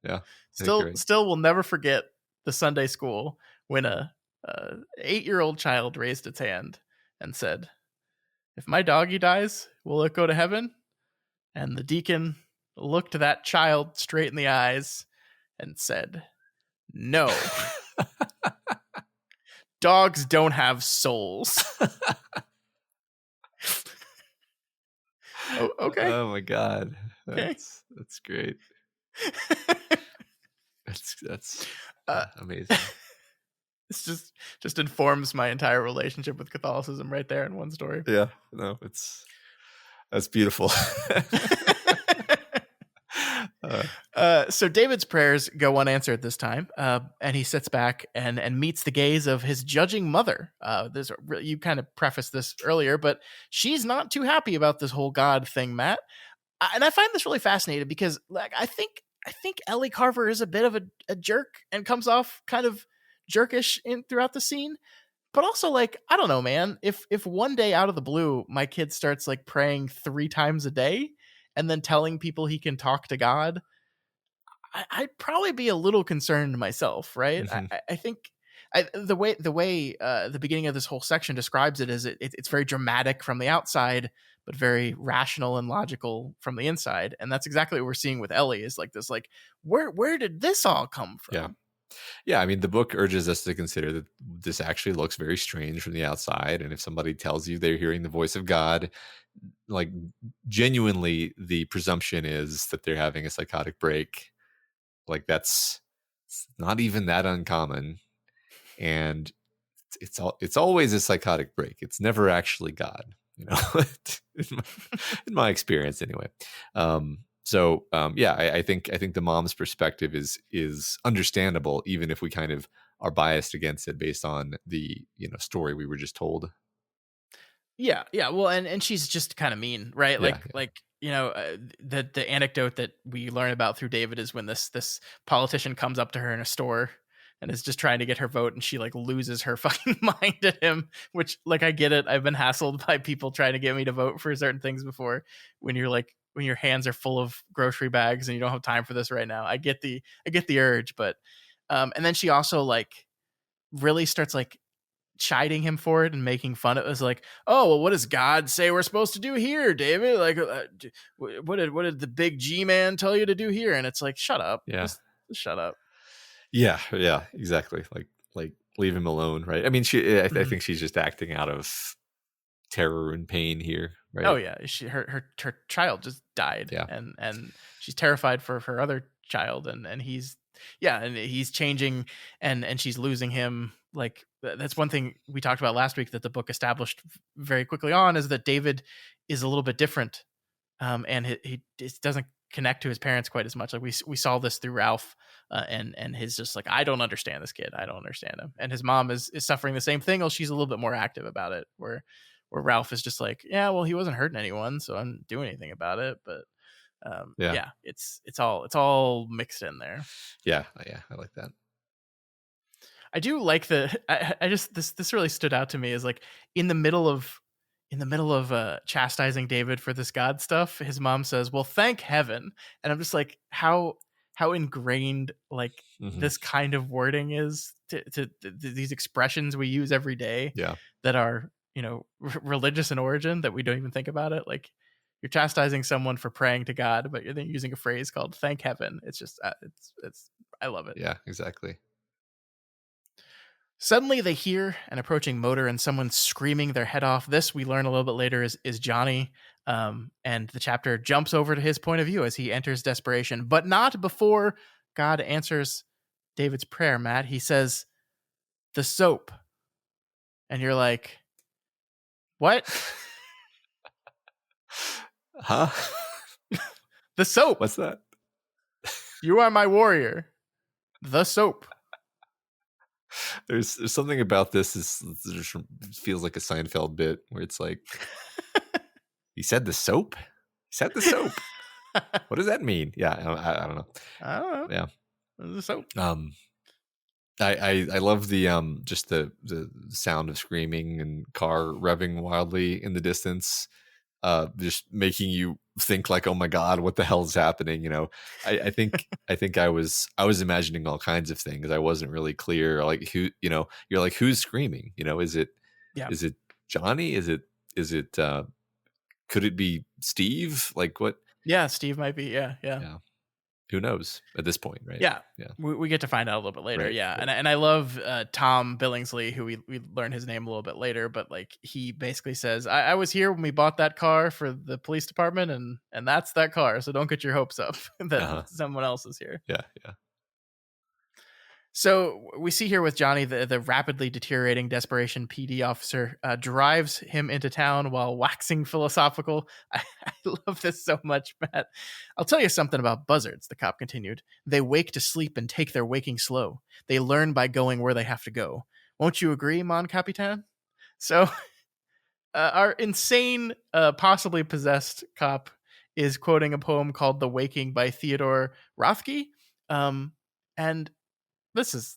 Yeah. I think you're Still, right. still will never forget the Sunday school when a 8-year-old child raised its hand and said, "If my doggy dies, will it go to heaven?" And the deacon looked that child straight in the eyes and said, "No, dogs don't have souls." Oh, okay. Oh my God. Okay. That's great. That's uh, amazing. this just informs my entire relationship with Catholicism right there in one story. Yeah. No, that's beautiful. So David's prayers go unanswered this time, and he sits back and meets the gaze of his judging mother. You kind of prefaced this earlier, but she's not too happy about this whole God thing, Matt. And I find this really fascinating because, like, I think Ellie Carver is a bit of a jerk and comes off kind of jerkish throughout the scene. But also, like, I don't know, man. If one day out of the blue my kid starts like praying 3 times a day and then telling people he can talk to God, I'd probably be a little concerned myself, right? Mhm. I think the way the beginning of this whole section describes it is it's very dramatic from the outside, but very rational and logical from the inside, and that's exactly what we're seeing with Ellie. Is like this, like where did this all come Yeah. from? Yeah, I mean, the book urges us to consider that this actually looks very strange from the outside. And if somebody tells you they're hearing the voice of God, like genuinely, the presumption is that they're having a psychotic break. Like it's not even that uncommon. And it's always a psychotic break. It's never actually God, you know, in my experience anyway. I think the mom's perspective is understandable, even if we kind of are biased against it based on the story we were just told. Yeah, yeah. Well, and she's just kind of mean, right? Yeah, Like the anecdote that we learn about through David is when this politician comes up to her in a store and is just trying to get her vote, and she like loses her fucking mind at him. Which, like, I get it. I've been hassled by people trying to get me to vote for certain things before. When your hands are full of grocery bags and you don't have time for this right now, I get the urge, but and then she also like really starts like chiding him for it and making fun. It was like, "Oh, well, what does God say we're supposed to do here, David? Like, what did the big G man tell you to do here?" And it's like, shut up. yeah, Just shut up. yeah, exactly. Like leave him alone, right? I mean, I think she's just acting out of terror and pain here, right? Oh yeah, her child just died, Yeah. and she's terrified for her other child, and he's changing, and she's losing him. Like, that's one thing we talked about last week that the book established very quickly on, is that David is a little bit different, and he just doesn't connect to his parents quite as much. Like we saw this through Ralph, and his just like, I don't understand this kid, I don't understand him, and his mom is suffering the same thing. Well, she's a little bit more active about it, where Ralph is just like, yeah, well, he wasn't hurting anyone, so I didn't do anything about it. But Yeah. it's all mixed in there. Yeah, I like that. I do like I just this really stood out to me, is like in the middle of chastising David for this God stuff, his mom says, "Well, thank heaven," and I'm just like, how ingrained like this kind of wording is to these expressions we use every day, Yeah. that are religious in origin, that we don't even think about it. Like, you're chastising someone for praying to God, but you're then using a phrase called "thank heaven." It's just it's I love it. Yeah, exactly. Suddenly they hear an approaching motor and someone screaming their head off. This, we learn a little bit later, is Johnny. And the chapter jumps over to his point of view as he enters Desperation, but not before God answers David's prayer, Matt. He says, "The soap." And you're like, what? Huh? The soap. What's that? You are my warrior. The soap. There's something about this feels like a Seinfeld bit where it's like, he said the soap? He said the soap. What does that mean? Yeah, I don't know. I don't know. Yeah. So I love the just the sound of screaming and car revving wildly in the distance, just making you think like, oh my god, what the hell is happening? You know, I think I was imagining all kinds of things. I wasn't really clear, like who, you know, you're like, who's screaming? You know, is it yeah, Johnny? Is it could it be Steve? Like what? yeah. Steve might be. Yeah. Yeah, who knows at this point, right? Yeah. Yeah, We get to find out a little bit later. right, Yeah. right. And I love Tom Billingsley, who we learn his name a little bit later, but like he basically says, I was here when we bought that car for the police department, and that's that car. So don't get your hopes up that someone else is here. Yeah, yeah. So we see here with Johnny, the rapidly deteriorating Desperation PD officer drives him into town while waxing philosophical. I love this so much, Matt. I'll tell you something about buzzards, the cop continued. They wake to sleep and take their waking slow. They learn by going where they have to go. Won't you agree, Mon Capitan? So our insane, possibly possessed cop is quoting a poem called The Waking by Theodore Rothke. And this is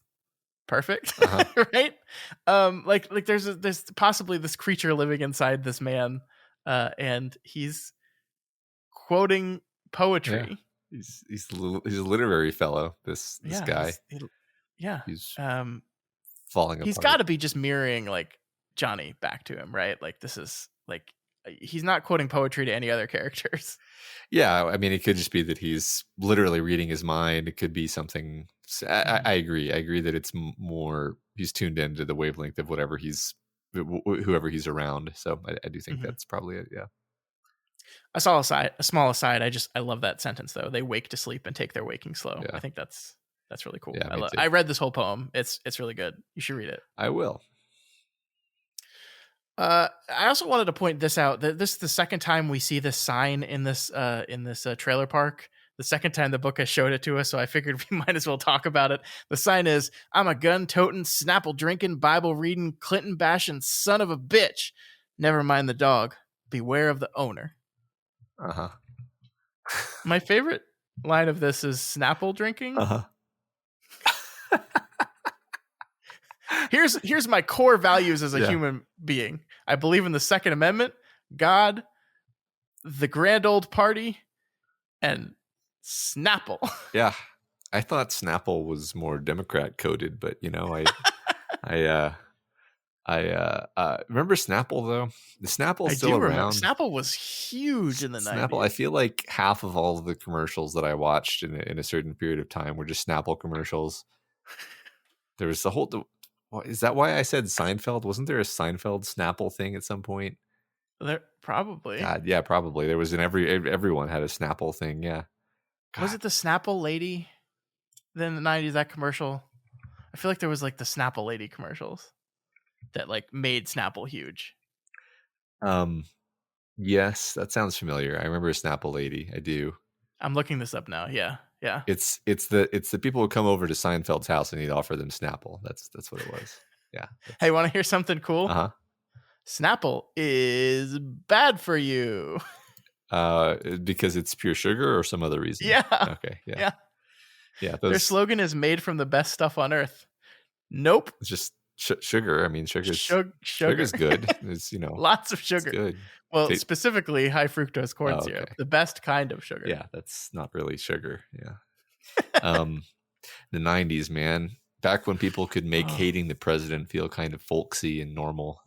perfect, right? Like there's possibly this creature living inside this man, and he's quoting poetry. Yeah. He's a literary fellow. This guy. He's falling apart. He's got to be just mirroring like Johnny back to him, right? Like this is like he's not quoting poetry to any other characters. Yeah, I mean, it could just be that he's literally reading his mind. It could be something. I agree. I agree that it's more he's tuned into the wavelength of whoever he's around. So I do think that's probably it. Yeah. A small aside. I love that sentence though. They wake to sleep and take their waking slow. Yeah. I think that's really cool. Yeah, I read this whole poem. It's really good. You should read it. I will. I also wanted to point this out. This is the second time we see this sign in this trailer park. The second time the book has showed it to us, so I figured we might as well talk about it. The sign is, "I'm a gun-toting, Snapple-drinking, Bible-reading, Clinton-bashing son of a bitch. Never mind the dog. Beware of the owner." Uh-huh. My favorite line of this is Snapple drinking. Uh-huh. Here's my core values as a human being. I believe in the Second Amendment, God, the grand old party, and Snapple. Yeah. I thought Snapple was more Democrat coded, but you know, I remember Snapple though. The Snapple's still around. Snapple was huge in the 90s. Snapple, I feel like half of all of the commercials that I watched in a certain period of time were just Snapple commercials. There was the whole. Is that why I said Seinfeld? Wasn't there a Seinfeld Snapple thing at some point? There probably. God, yeah, probably. There was everyone had a Snapple thing. Yeah. God. Was it the Snapple lady? Then in the 90s, that commercial. I feel like there was like the Snapple lady commercials that like made Snapple huge. Yes, that sounds familiar. I remember a Snapple lady. I do. I'm looking this up now. Yeah. It's the people who come over to Seinfeld's house and he'd offer them Snapple. That's what it was. Yeah. Hey, want to hear something cool? Uh-huh. Snapple is bad for you. Because it's pure sugar or some other reason? Yeah. Okay. Yeah. Their slogan is "made from the best stuff on earth." Nope. It's just sugar. I mean, sugar's sugar's good. It's lots of sugar. It's good. Well, specifically high fructose corn syrup, the best kind of sugar. Yeah, that's not really sugar. Yeah. The 90s, man. Back when people could make hating the president feel kind of folksy and normal.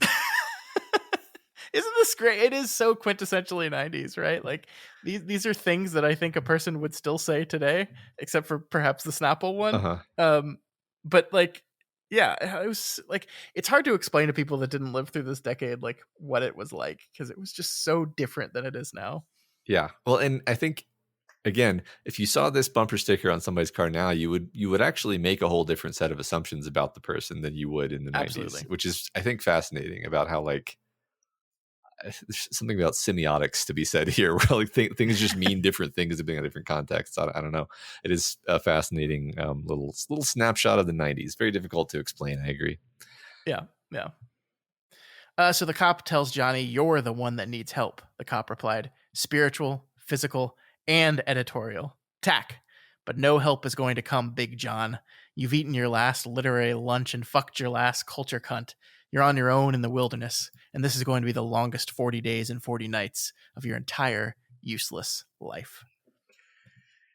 Isn't this great? It is so quintessentially 90s, right? Like these are things that I think a person would still say today, except for perhaps the Snapple one. Uh-huh. But like, yeah, it was like, it's hard to explain to people that didn't live through this decade, like what it was like, because it was just so different than it is now. Yeah. Well, and I think, again, if you saw this bumper sticker on somebody's car now, you would actually make a whole different set of assumptions about the person than you would in the 90s, which is, I think, fascinating about how, like, there's something about semiotics to be said here, where like things just mean different things depending on different contexts. I don't know. It is a fascinating little snapshot of the 90s. Very difficult to explain. I agree. Yeah. So the cop tells Johnny, "You're the one that needs help." The cop replied, "Spiritual, physical, and editorial. Tack. But no help is going to come, Big John. You've eaten your last literary lunch and fucked your last culture cunt. You're on your own in the wilderness, and this is going to be the longest 40 days and 40 nights of your entire useless life.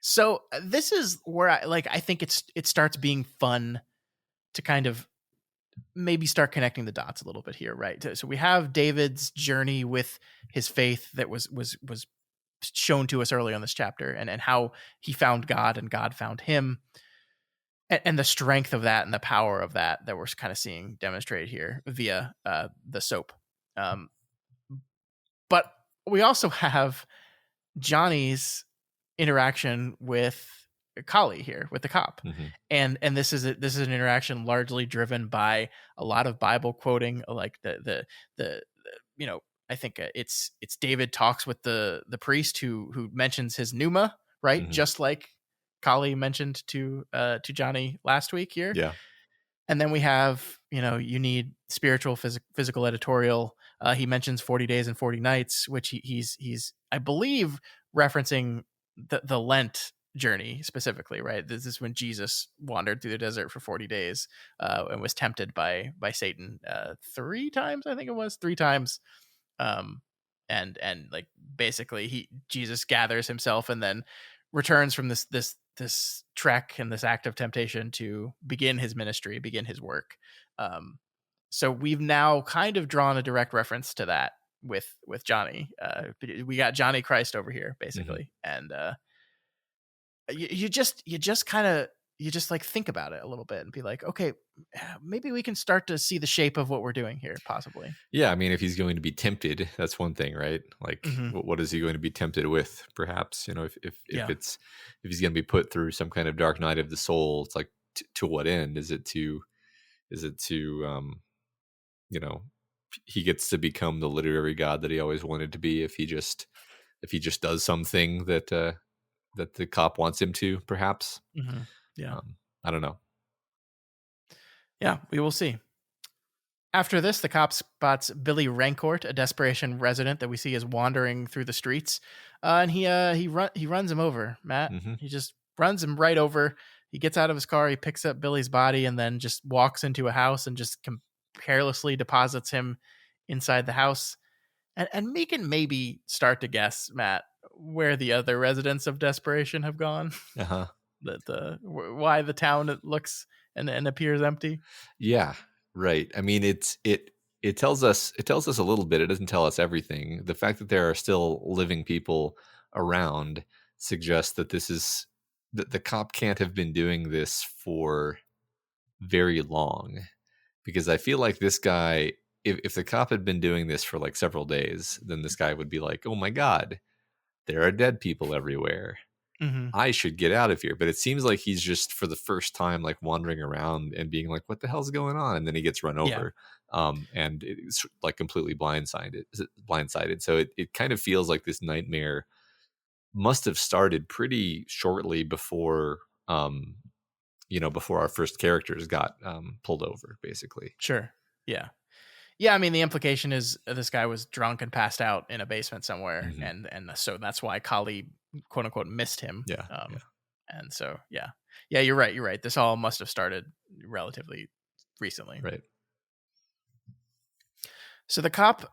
So this is where I think it starts being fun to kind of maybe start connecting the dots a little bit here, right? So we have David's journey with his faith that was shown to us early on this chapter, and how he found God and God found him, and the strength of that and the power of that we're kind of seeing demonstrated here via the soap. But we also have Johnny's interaction with Collie here, with the cop. And this is an interaction largely driven by a lot of Bible quoting, like the I think it's David talks with the priest who mentions his pneuma, right? Just like Collie mentioned to Johnny last week here. Yeah. And then we have, you need spiritual, physical, editorial. He mentions 40 days and 40 nights, which he's I believe referencing the Lent journey specifically, right? This is when Jesus wandered through the desert for 40 days and was tempted by Satan 3 times, I think it was 3 times. And like basically Jesus gathers himself and then returns from this trek and this act of temptation to begin his ministry, begin his work. So we've now kind of drawn a direct reference to that with Johnny. We got Johnny Christ over here basically. And you just like think about it a little bit and be like, okay, maybe we can start to see the shape of what we're doing here, possibly. Yeah, I mean, if he's going to be tempted, that's one thing, right? Like, what is he going to be tempted with? Perhaps, if he's going to be put through some kind of dark night of the soul, it's like, to what end? Is it to he gets to become the literary god that he always wanted to be if he just does something that the cop wants him to, perhaps. Yeah. I don't know. Yeah, we will see. After this, the cop spots Billy Rancourt, a Desperation resident that we see is wandering through the streets, and he runs him over. Matt, he just runs him right over. He gets out of his car, he picks up Billy's body, and then just walks into a house and just carelessly deposits him inside the house. And we can maybe start to guess, Matt, where the other residents of Desperation have gone. Why the town looks and appears empty. Yeah, right. I mean, it tells us a little bit. It doesn't tell us everything. The fact that there are still living people around suggests that that the cop can't have been doing this for very long, because I feel like this guy, if the cop had been doing this for like several days, then this guy would be like, oh my God, there are dead people everywhere. I should get out of here. But it seems like he's just, for the first time, like wandering around and being like, what the hell's going on? And then he gets run over. And it's like completely blindsided. So it kind of feels like this nightmare must have started pretty shortly before, before our first characters got pulled over, basically. Sure. Yeah. Yeah, I mean, the implication is this guy was drunk and passed out in a basement somewhere, and so that's why Collie, quote unquote, missed him. Yeah. And so, yeah, you're right. This all must have started relatively recently, right? So the cop,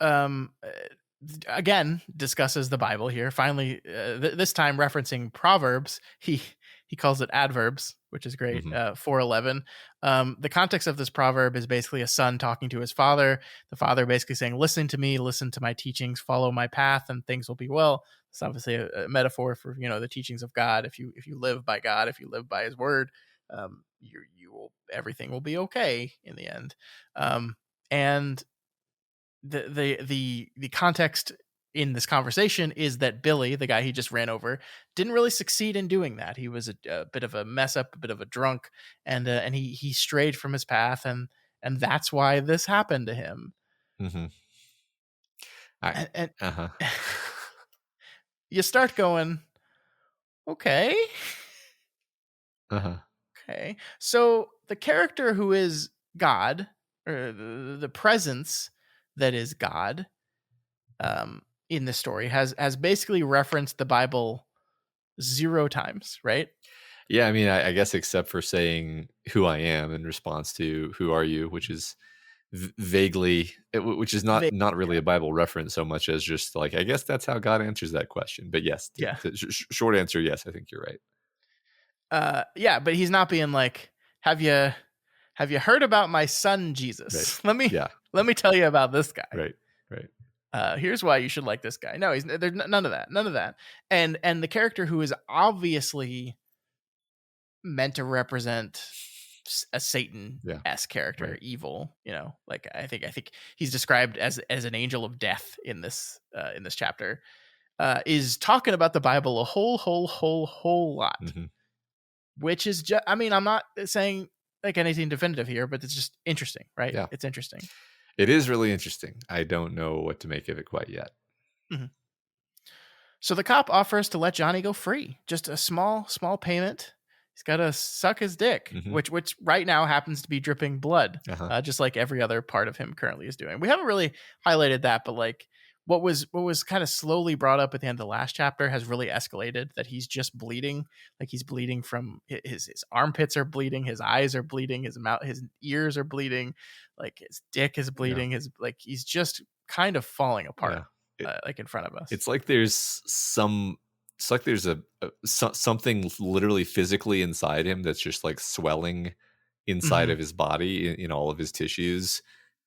again, discusses the Bible here. Finally, this time referencing Proverbs. He calls it adverbs, which is great. 4:11. The context of this proverb is basically a son talking to his father. The father basically saying, "Listen to me, listen to my teachings, follow my path, and things will be well." It's obviously a metaphor for the teachings of God. If you live by God, if you live by His word, everything will be okay in the end. And the context in this conversation is that Billy, the guy he just ran over, didn't really succeed in doing that. He was a bit of a mess up, a bit of a drunk, and he strayed from his path, and that's why this happened to him. You start going, okay. Okay. So the character who is God, or the presence that is God, in this story has basically referenced the Bible 0 times, right? Yeah, I mean, I guess except for saying who I am in response to who are you, which is vaguely, which is They, not really a Bible reference so much as just like, I guess that's how God answers that question. But yes, yeah. short answer, yes, I think you're right. Yeah, but he's not being like, have you heard about my son Jesus? Right. Let me tell you about this guy. Right. Right. Here's why you should like this guy. No, there's none of that. And the character who is obviously meant to represent a Satan-esque character, Right. evil. Like I think he's described as an angel of death in this chapter. Is talking about the Bible a whole lot, Mhm. which is just. I mean, I'm not saying like anything definitive here, but it's just interesting, right? Yeah. It's interesting. It is really interesting. I don't know what to make of it quite yet. Mm-hmm. So the cop offers to let Johnny go free, just a small payment. He's got to suck his dick, Mhm. which right now happens to be dripping blood, Uh-huh. just like every other part of him currently is doing. We haven't really highlighted that, but like what was kind of slowly brought up at the end of the last chapter has really escalated. That he's just bleeding, like he's bleeding from his armpits are bleeding, his eyes are bleeding, his mouth, his ears are bleeding, like his dick is bleeding, he's just kind of falling apart, like in front of us. It's like there's something literally physically inside him that's just like swelling inside of his body in all of his tissues,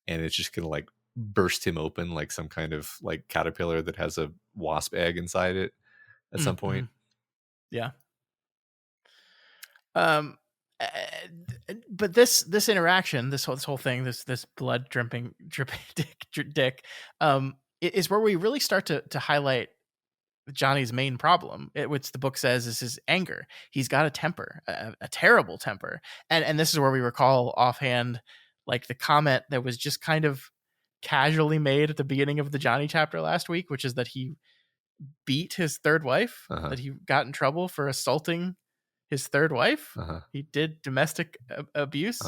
and it's just gonna like burst him open like some kind of like caterpillar that has a wasp egg inside it at some point. Yeah. But this interaction, this whole thing, this blood dripping dick, is where we really start to highlight Johnny's main problem, which the book says is his anger. He's got a temper, a terrible temper, and this is where we recall offhand, like the comment that was just kind of casually made at the beginning of the Johnny chapter last week, which is that he beat his third wife, that he got in trouble for assaulting his third wife. He did domestic abuse.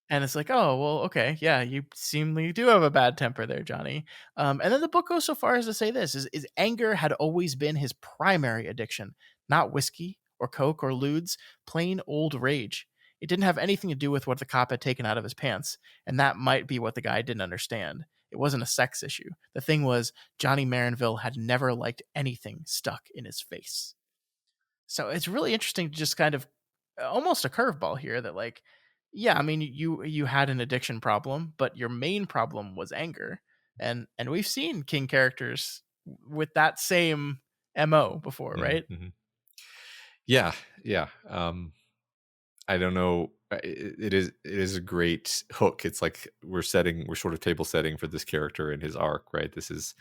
And it's like, oh, well, okay. Yeah, you seemingly do have a bad temper there, Johnny. And then the book goes so far as to say this is anger had always been his primary addiction, not whiskey or coke or lewds, plain old rage. It didn't have anything to do with what the cop had taken out of his pants. And that might be what the guy didn't understand. It wasn't a sex issue. The thing was, Johnny Marinville had never liked anything stuck in his face. So it's really interesting to just kind of almost a curveball here that like, yeah, I mean, you had an addiction problem, but your main problem was anger. And we've seen King characters with that same MO before, right? Yeah. I don't know. It is a great hook. It's like we're sort of table setting for this character and his arc, right? This is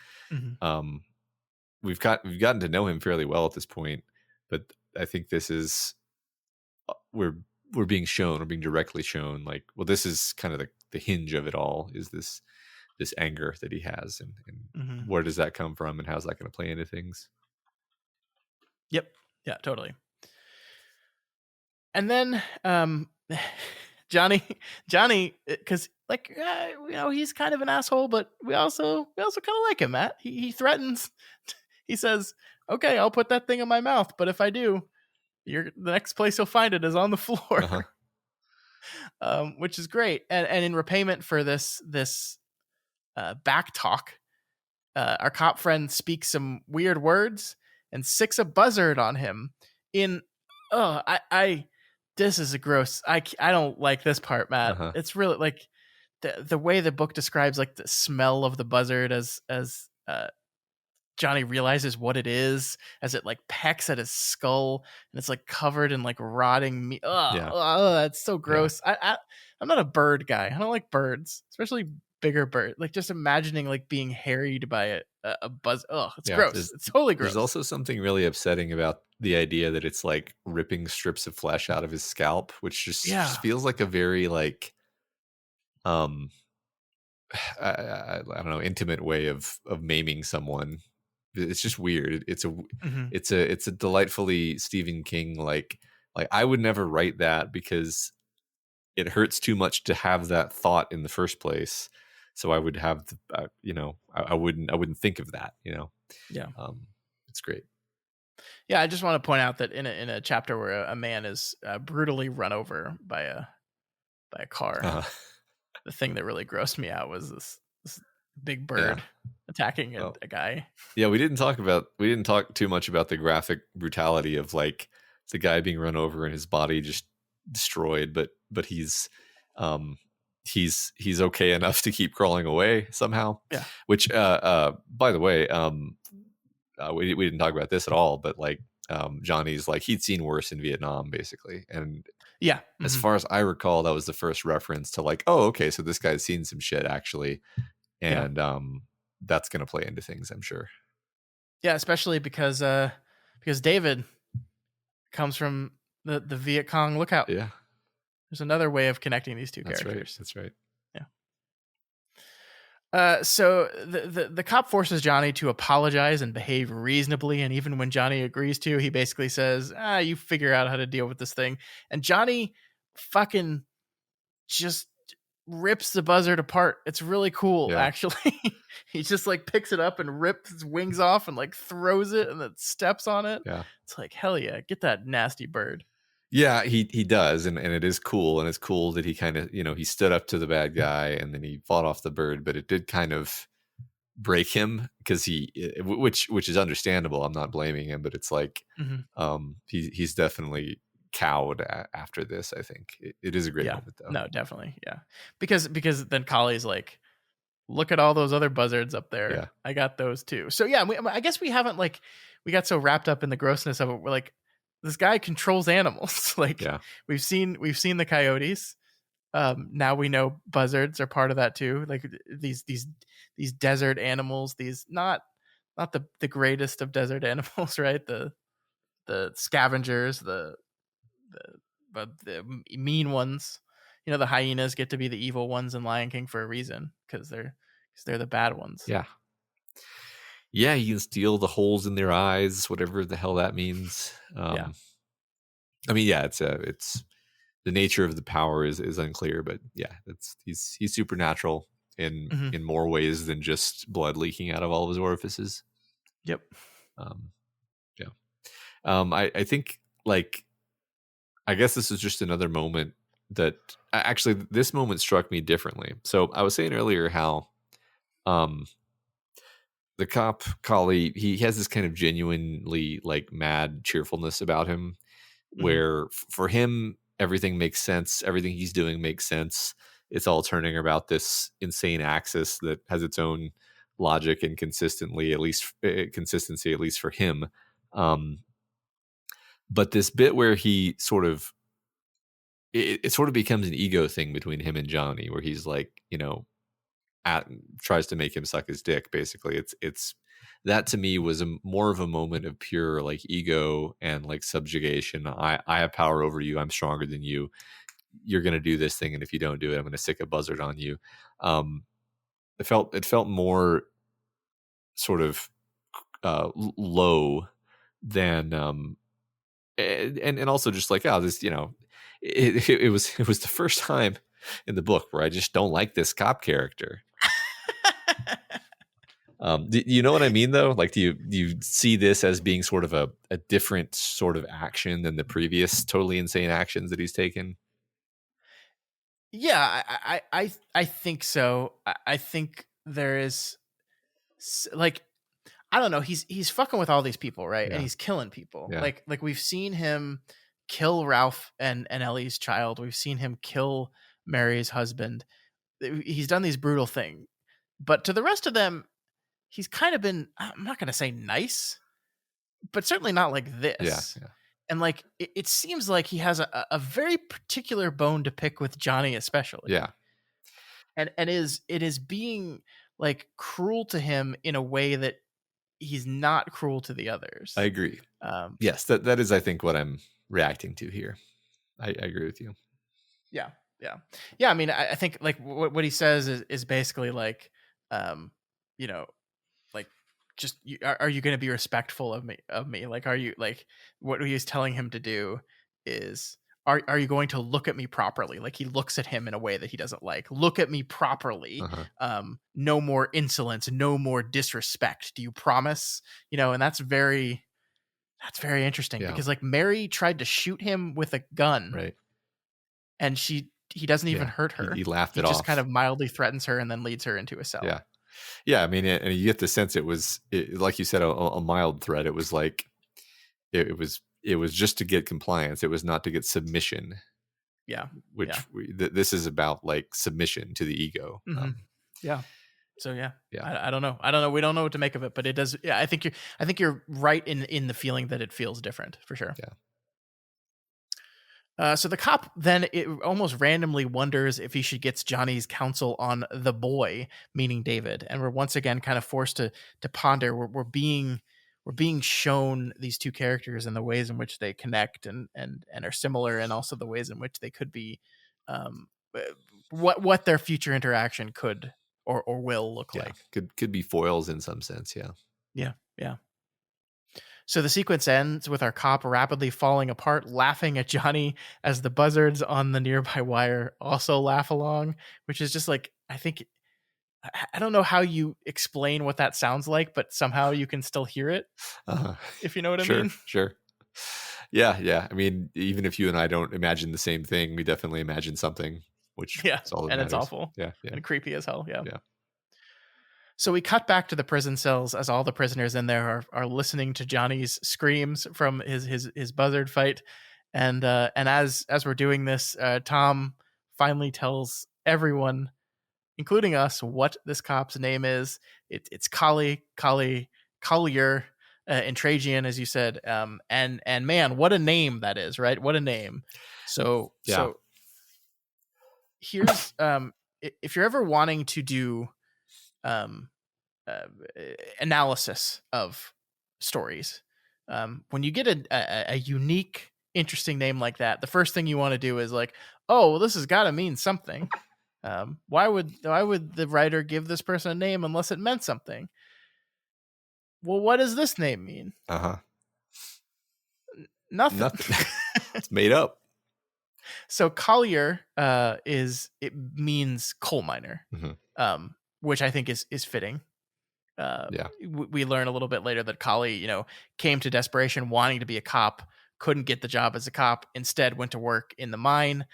we've gotten to know him fairly well at this point, but I think this is we're being directly shown like, well, this is kind of the hinge of it all, is this anger that he has, and where does that come from, and how's that going to play into things? Yep. Yeah, totally. And then Johnny, because like he's kind of an asshole, but we also kind of like him, Matt. He threatens. He says, "Okay, I'll put that thing in my mouth, but if I do, the next place you'll find it is on the floor." Which is great. And in repayment for this back talk, our cop friend speaks some weird words and sicks a buzzard on him. This is a gross. I don't like this part, Matt. It's really like the way the book describes like the smell of the buzzard as Johnny realizes what it is as it like pecks at his skull, and it's like covered in like rotting meat. That's so gross. Yeah. I'm not a bird guy. I don't like birds, especially bigger bird. Like just imagining like being harried by a buzz. It's gross. It's totally gross. There's also something really upsetting about the idea that it's like ripping strips of flesh out of his scalp, which just feels like a very like I don't know, intimate way of maiming someone. It's just weird. It's a delightfully Stephen King like I would never write that because it hurts too much to have that thought in the first place. So I would have I wouldn't think of that, Yeah. It's great. Yeah, I just want to point out that in a chapter where a man is brutally run over by a car, Uh, the thing that really grossed me out was this big yeah. bird attacking Well, a guy. yeah, we didn't talk too much about the graphic brutality of like the guy being run over and his body just destroyed, but um he's okay enough to keep crawling away somehow. Yeah. Which by the way, we didn't talk about this at all, but like Johnny's like he'd seen worse in Vietnam basically. And Yeah. as Mhm. far as I recall, that was the first reference to like, oh, okay, so this guy's seen some shit actually. Yeah. And that's gonna play into things, I'm sure. Yeah, especially because David comes from the Viet Cong lookout. Yeah, There's another way of connecting these two that's right. characters. That's right. So the cop forces Johnny to apologize and behave reasonably, and even when Johnny agrees to, he basically says, you figure out how to deal with this thing. And Johnny fucking just rips the buzzard apart. It's really cool, Yeah. actually. He just like picks it up and rips his wings off and like throws it and then steps on it. Yeah. It's like, hell yeah, get that nasty bird. Yeah, he does, and it is cool, and it's cool that he kind of, he stood up to the bad guy and then he fought off the bird, but it did kind of break him because which is understandable. I'm not blaming him, but it's like he's definitely cowed after this. I think it is a great moment though. No, definitely, yeah, because then Collie's like, look at all those other buzzards up there. Yeah. I got those too. So yeah, I guess we haven't we got so wrapped up in the grossness of it. We're like, this guy controls animals. Like, Yeah. we've seen the coyotes. Now we know buzzards are part of that too. Like these desert animals, these not the greatest of desert animals, right? The scavengers, the mean ones. The hyenas get to be the evil ones in Lion King for a reason, because they're the bad ones. Yeah. Yeah, you can steal the holes in their eyes, whatever the hell that means. Yeah. I mean, yeah, it's the nature of the power is unclear, but yeah, he's supernatural in more ways than just blood leaking out of all of his orifices. Yep. Yeah. I think like, I guess this is just another moment that actually this moment struck me differently. So I was saying earlier how the cop Collie, he has this kind of genuinely like mad cheerfulness about him, where for him everything makes sense, everything he's doing makes sense. It's all turning about this insane axis that has its own logic and consistency, at least for him. But this bit where he sort of it sort of becomes an ego thing between him and Johnny, where he's like, tries to make him suck his dick. Basically, it's that to me was more of a moment of pure like ego and like subjugation. I have power over you. I'm stronger than you. You're gonna do this thing, and if you don't do it, I'm gonna stick a buzzard on you. It felt more sort of low than and also just like, oh, this, it was the first time in the book where I just don't like this cop character. Do you know what I mean though? Like, do you see this as being sort of a different sort of action than the previous totally insane actions that he's taken? Yeah, I think so. I think there is like, I don't know. He's fucking with all these people, right? Yeah. And he's killing people. Yeah. Like we've seen him kill Ralph and Ellie's child. We've seen him kill Mary's husband. He's done these brutal things, but to the rest of them, he's kind of been, I'm not going to say nice, but certainly not like this. Yeah. And like, it seems like he has a very particular bone to pick with Johnny, especially. Yeah. And it is being like cruel to him in a way that he's not cruel to the others. I agree. Yes, that is, I think, what I'm reacting to here. I agree with you. Yeah. I mean, I think like what he says is basically like, like, just are you going to be respectful of me? Like, are you, like, what he was telling him to do is, are you going to look at me properly? Like, he looks at him in a way that he doesn't like. Look at me properly. No more insolence, no more disrespect. Do you promise? And that's very That's very interesting Yeah. because like Mary tried to shoot him with a gun, Right. and he doesn't even Yeah. hurt He, her. he laughed He it just kind off. of mildly threatens her and then leads her into a cell. Yeah. Yeah. I mean, and you get the sense like you said, a mild threat. It was like, it was just to get compliance. It was not to get submission. Yeah. Which this is about, like, submission to the ego. Mm-hmm. Yeah. So yeah. I don't know. We don't know what to make of it, but it does. Yeah, I think you're right in the feeling that it feels different for sure. Yeah. So the cop then almost randomly wonders if he should get Johnny's counsel on the boy, meaning David, and we're once again kind of forced to ponder. We're being shown these two characters and the ways in which they connect and are similar, and also the ways in which they could be, what their future interaction could or will look like. Could be foils in some sense. Yeah. So the sequence ends with our cop rapidly falling apart, laughing at Johnny as the buzzards on the nearby wire also laugh along, which is just like, I don't know how you explain what that sounds like, but somehow you can still hear it, if you know what I mean. Sure. Yeah. I mean, even if you and I don't imagine the same thing, we definitely imagine something, which is all that and matters. It's awful. Yeah. And creepy as hell. Yeah. Yeah. So we cut back to the prison cells as all the prisoners in there are listening to Johnny's screams from his buzzard fight, and as we're doing this, Tom finally tells everyone, including us, what this cop's name is. It's Collier, Entragian, as you said, and man, what a name that is, right? What a name. So here's if you're ever wanting to do analysis of stories, when you get a unique, interesting name like that, the first thing you want to do is like, oh, well, this has got to mean something. Why would the writer give this person a name unless it meant something? Well, what does this name mean? Nothing. It's made up. So Collier means coal miner, which I think is fitting. We learn a little bit later that Collie, came to Desperation wanting to be a cop, couldn't get the job as a cop, instead went to work in the mine,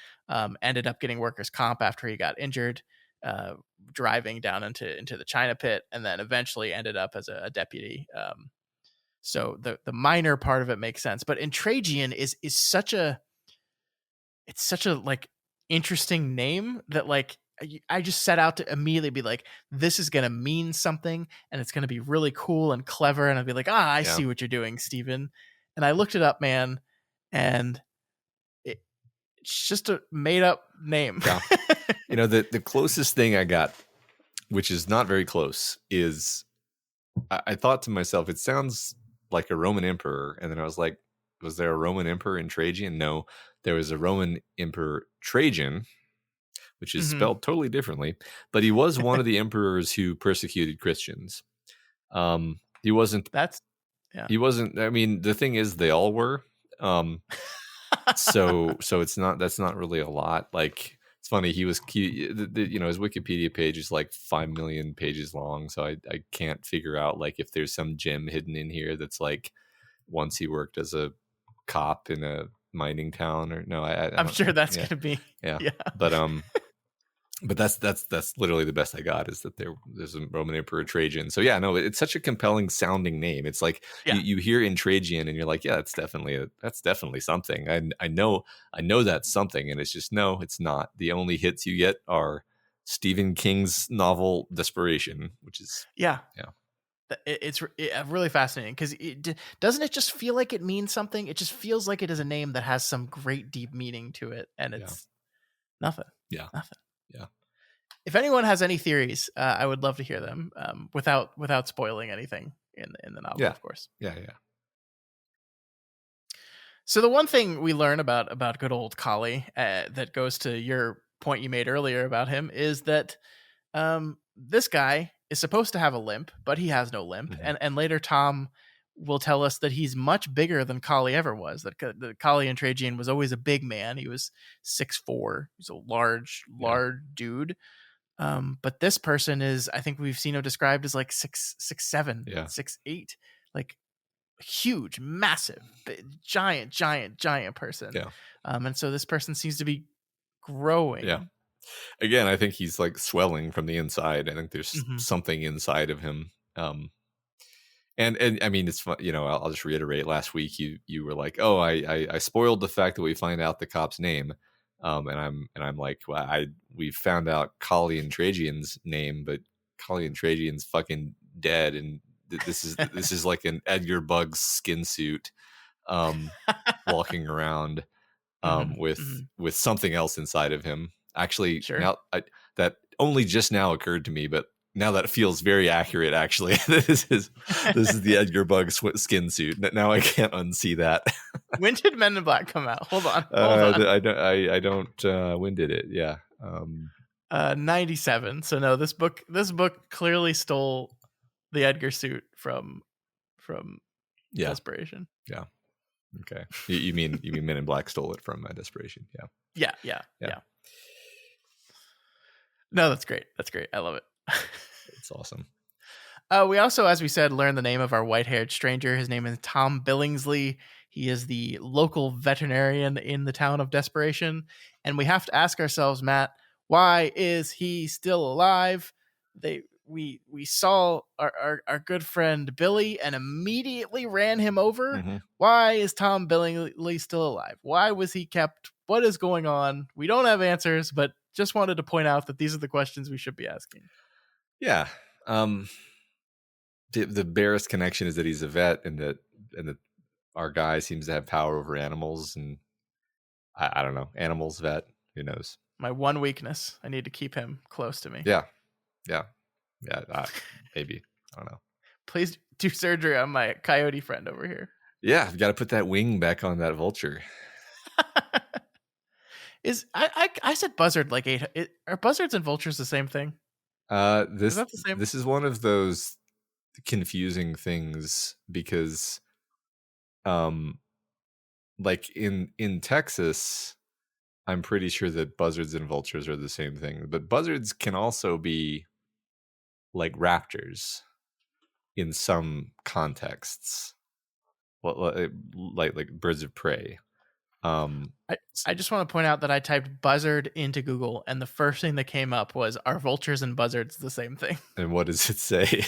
ended up getting workers' comp after he got injured, driving down into the China pit, and then eventually ended up as a deputy. So the miner part of it makes sense, but Entragian is such a like interesting name that like I just set out to immediately be like, this is going to mean something and it's going to be really cool and clever. And I'd be like, I see what you're doing, Steven. And I looked it up, man. And it's just a made up name. Yeah. The closest thing I got, which is not very close, is I thought to myself, it sounds like a Roman emperor. And then I was like, was there a Roman emperor in Trajan? No, there was a Roman emperor Trajan, which is spelled totally differently, but he was one of the emperors who persecuted Christians. He wasn't. He wasn't. I mean, the thing is, they all were. So it's not. That's not really a lot. Like, it's funny. His Wikipedia page is like 5 million pages long, so I can't figure out like if there's some gem hidden in here that's like once he worked as a cop in a mining town, or no. I'm sure that's gonna be. Yeah. But that's literally the best I got, is that there's a Roman Emperor Trajan. So yeah, no, it's such a compelling sounding name. It's like you hear Entragian and you're like, yeah, that's definitely something. I know that's something, and it's just, no, it's not. The only hits you get are Stephen King's novel Desperation, which is it's really fascinating because doesn't it just feel like it means something? It just feels like it is a name that has some great deep meaning to it, and it's nothing. Nothing. Yeah. If anyone has any theories, I would love to hear them, without spoiling anything in the novel, of course. Yeah. So the one thing we learn about good old Collie, that goes to your point you made earlier about him, is that this guy is supposed to have a limp, but he has no limp. And later Tom will tell us that he's much bigger than Collie ever was. That Collie Entragian was always a big man. He was 6'4". He's a large dude. But this person is, I think we've seen him described as like 6'7", 6'8". Like, huge, massive, giant person. Yeah. And so this person seems to be growing. Yeah. Again, I think he's like swelling from the inside. I think there's Mhm. something inside of him. And I mean, it's fun, I'll just reiterate. Last week, you were like, "Oh, I spoiled the fact that we find out the cop's name," and I'm like, "Well, we found out Collie Entragian's name, but Collie Entragian's fucking dead, and this is like an Edgar Bug's skin suit, walking around, Mhm. with something else inside of him. Actually, Sure. now that only just now occurred to me, but now that feels very accurate. Actually, this is the Edgar Bug skin suit. Now I can't unsee that. When did Men in Black come out? Hold on. I don't. When did it? Yeah. 97. So no, this book clearly stole the Edgar suit from Yeah. Desperation. Yeah. Okay. You mean Men in Black stole it from Desperation? Yeah. Yeah. No, that's great. I love it. It's awesome. We also, as we said, learned the name of our white-haired stranger. His name is Tom Billingsley. He is the local veterinarian in the town of Desperation. And we have to ask ourselves, Matt, why is he still alive? We saw our good friend Billy and immediately ran him over. Mm-hmm. Why is Tom Billingsley still alive? Why was he kept? What is going on? We don't have answers, but just wanted to point out that these are the questions we should be asking. Yeah. The barest connection is that he's a vet, and that our guy seems to have power over animals, and I don't know, animals vet, who knows? My one weakness, I need to keep him close to me. Yeah. Maybe, I don't know. Please do surgery on my coyote friend over here. Yeah, I've got to put that wing back on that vulture. I said buzzard like 8. Are buzzards and vultures the same thing? Is that the same? This is one of those confusing things because, like in Texas, I'm pretty sure that buzzards and vultures are the same thing, but buzzards can also be like raptors in some contexts, like birds of prey. I just want to point out that I typed buzzard into Google, and the first thing that came up was, are vultures and buzzards the same thing? And what does it say?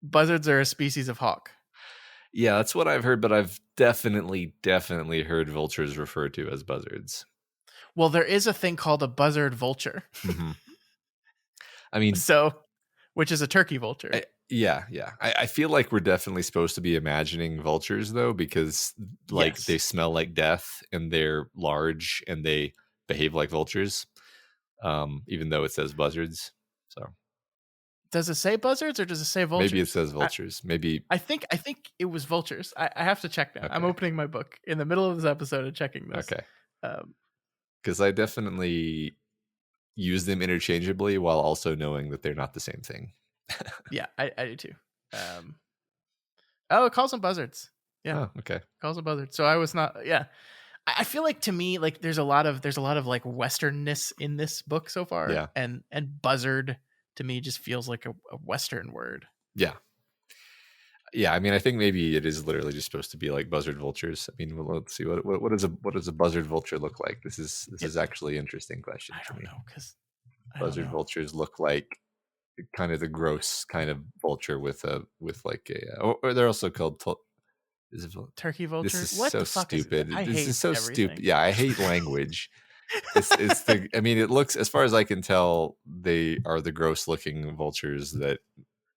Buzzards are a species of hawk. Yeah, that's what I've heard, but I've definitely heard vultures referred to as buzzards. Well, there is a thing called a buzzard vulture. Mm-hmm. I mean, which is a turkey vulture. Yeah. I feel like we're definitely supposed to be imagining vultures, though, because they smell like death, and they're large, and they behave like vultures, even though it says buzzards. So, does it say buzzards or does it say vultures? Maybe it says vultures. Maybe I think it was vultures. I have to check now. Okay. I'm opening my book in the middle of this episode and checking this. Okay. Because I definitely use them interchangeably while also knowing that they're not the same thing. Yeah, I do too. It calls them buzzards. Yeah. Oh, okay. Calls them buzzards. So I was not. Yeah. I feel like, to me, like there's a lot of like Westernness in this book so far. Yeah. And buzzard to me just feels like a Western word. Yeah. Yeah. I mean, I think maybe it is literally just supposed to be like buzzard vultures. I mean, let's see what does a buzzard vulture look like? This is actually an interesting question. I don't know, because buzzard vultures look like kind of the gross kind of vulture with like a, or they're also called turkey vulture. This is what so the fuck stupid. This is so everything. stupid. Yeah, I hate language. I mean, it looks, as far as I can tell, they are the gross looking vultures that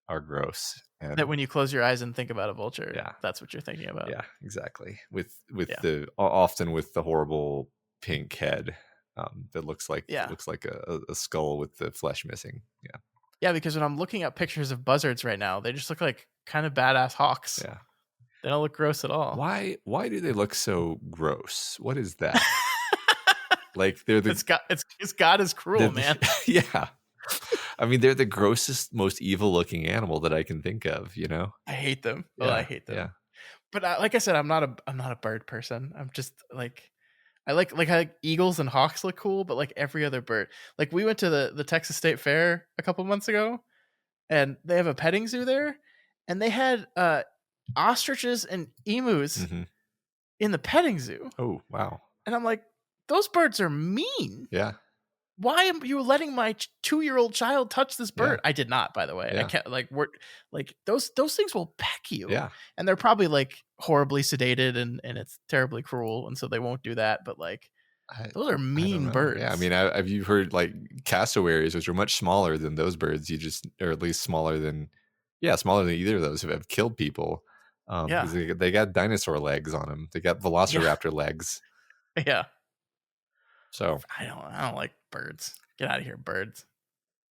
are gross. And that when you close your eyes and think about a vulture, yeah, that's what you're thinking about. Yeah, exactly. Often with the horrible pink head that looks like a skull with the flesh missing. Yeah. Yeah, because when I'm looking at pictures of buzzards right now, they just look like kind of badass hawks. Yeah. They don't look gross at all. Why do they look so gross? What is that? Like they're God is cruel, man. Yeah. I mean, they're the grossest, most evil looking animal that I can think of, you know? I hate them. Yeah, I hate them. Yeah. But like I said, I'm not a bird person. I'm just like, I like how eagles and hawks look cool, but like every other bird. Like we went to the Texas State Fair a couple months ago, and they have a petting zoo there, and they had ostriches and emus Mhm. in the petting zoo. Oh, wow. And I'm like, those birds are mean. Yeah. Why am you letting my 2-year-old child touch this bird? Yeah. I did not, by the way. I Yeah. can't like those things will peck you. Yeah. And they're probably like horribly sedated and it's terribly cruel. And so they won't do that. But like those are I don't mean know. birds. Yeah, I mean, have you heard like cassowaries, which are much smaller than those birds? Or at least smaller than either of those have killed people. Yeah. Because they got dinosaur legs on them. They got velociraptor legs. Yeah. So I don't like birds. Get out of here, birds.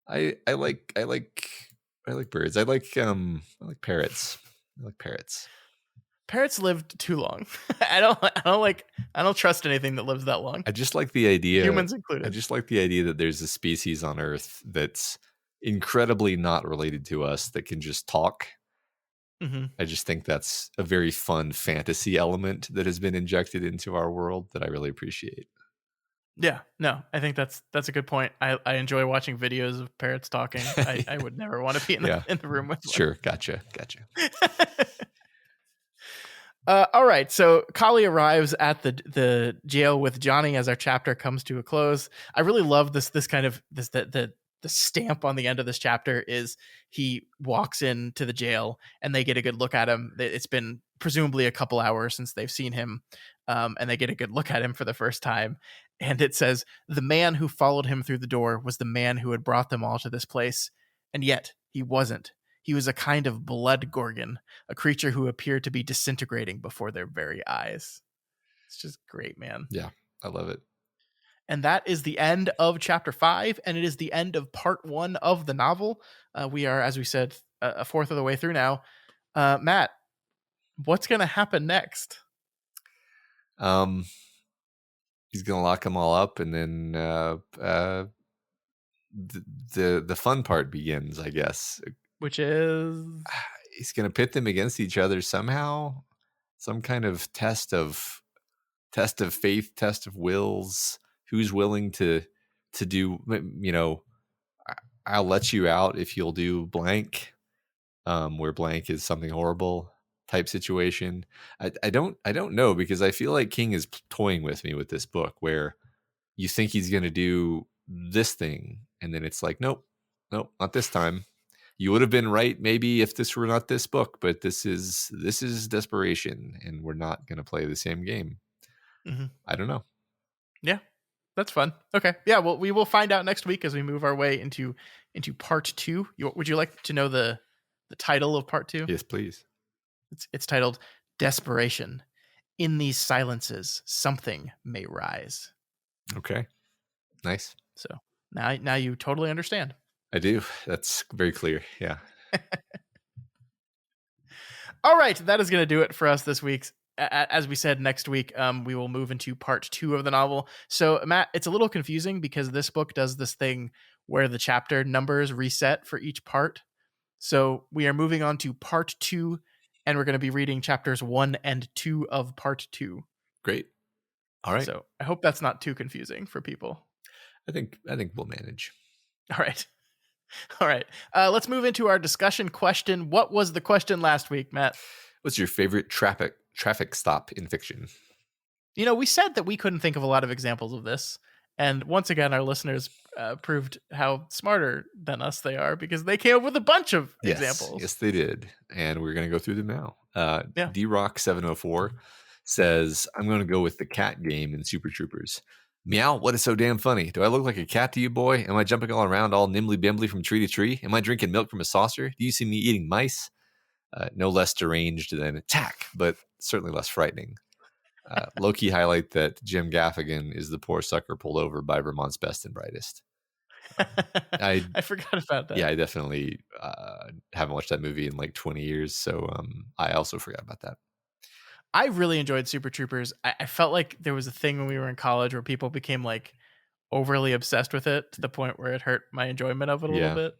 I like birds. I like parrots. I like parrots. Parrots lived too long. I don't trust anything that lives that long. I just like the idea, humans included. I just like the idea that there's a species on Earth that's incredibly not related to us that can just talk. Mm-hmm. I just think that's a very fun fantasy element that has been injected into our world that I really appreciate. Yeah, no, I think that's a good point. I enjoy watching videos of parrots talking. I would never want to be in the room with one. Sure, gotcha. All right, so Collie arrives at the jail with Johnny as our chapter comes to a close. I really love this kind of the stamp on the end of this chapter is he walks into the jail and they get a good look at him. It's been presumably a couple hours since they've seen him, and they get a good look at him for the first time. And it says, the man who followed him through the door was the man who had brought them all to this place. And yet he wasn't. He was a kind of blood gorgon, a creature who appeared to be disintegrating before their very eyes. It's just great, man. Yeah, I love it. And that is the end of chapter 5, and it is the end of part 1 of the novel. We are, as we said, a fourth of the way through now. Matt, what's going to happen next? He's going to lock them all up, and then the fun part begins, I guess. Which is he's going to pit them against each other somehow. Some kind of test of faith, test of wills. Who's willing to do, I'll let you out if you'll do blank, where blank is something horrible type situation. I don't know, because I feel like King is toying with me with this book where you think he's going to do this thing. And then it's like, nope, not this time. You would have been right maybe if this were not this book, but this is Desperation, and we're not going to play the same game. Mm-hmm. I don't know. Yeah. That's fun. Okay. Yeah. Well, we will find out next week as we move our way into part 2. Would you like to know the title of part 2? Yes, please. It's titled Desperation. In these silences, something may rise. Okay. Nice. So now you totally understand. I do. That's very clear. Yeah. All right. That is going to do it for us this week. As we said, next week, we will move into part 2 of the novel. So, Matt, it's a little confusing because this book does this thing where the chapter numbers reset for each part. So we are moving on to part 2, and we're going to be reading chapters 1 and 2 of part 2. Great. All right. So I hope that's not too confusing for people. I think we'll manage. All right. Let's move into our discussion question. What was the question last week, Matt? What's your favorite traffic stop in fiction? We said that we couldn't think of a lot of examples of this. And once again, our listeners proved how smarter than us they are, because they came up with a bunch of examples. Yes, they did. And we're going to go through them now. Yeah. DRock704 says, I'm going to go with the cat game in Super Troopers. Meow, what is so damn funny? Do I look like a cat to you, boy? Am I jumping all around all nimbly-bimbly from tree to tree? Am I drinking milk from a saucer? Do you see me eating mice? No less deranged than Attack, but certainly less frightening. Low-key highlight that Jim Gaffigan is the poor sucker pulled over by Vermont's best and brightest. I forgot about that. Yeah, I definitely haven't watched that movie in like 20 years, so I also forgot about that. I really enjoyed Super Troopers. I felt like there was a thing when we were in college where people became like overly obsessed with it to the point where it hurt my enjoyment of it a little bit.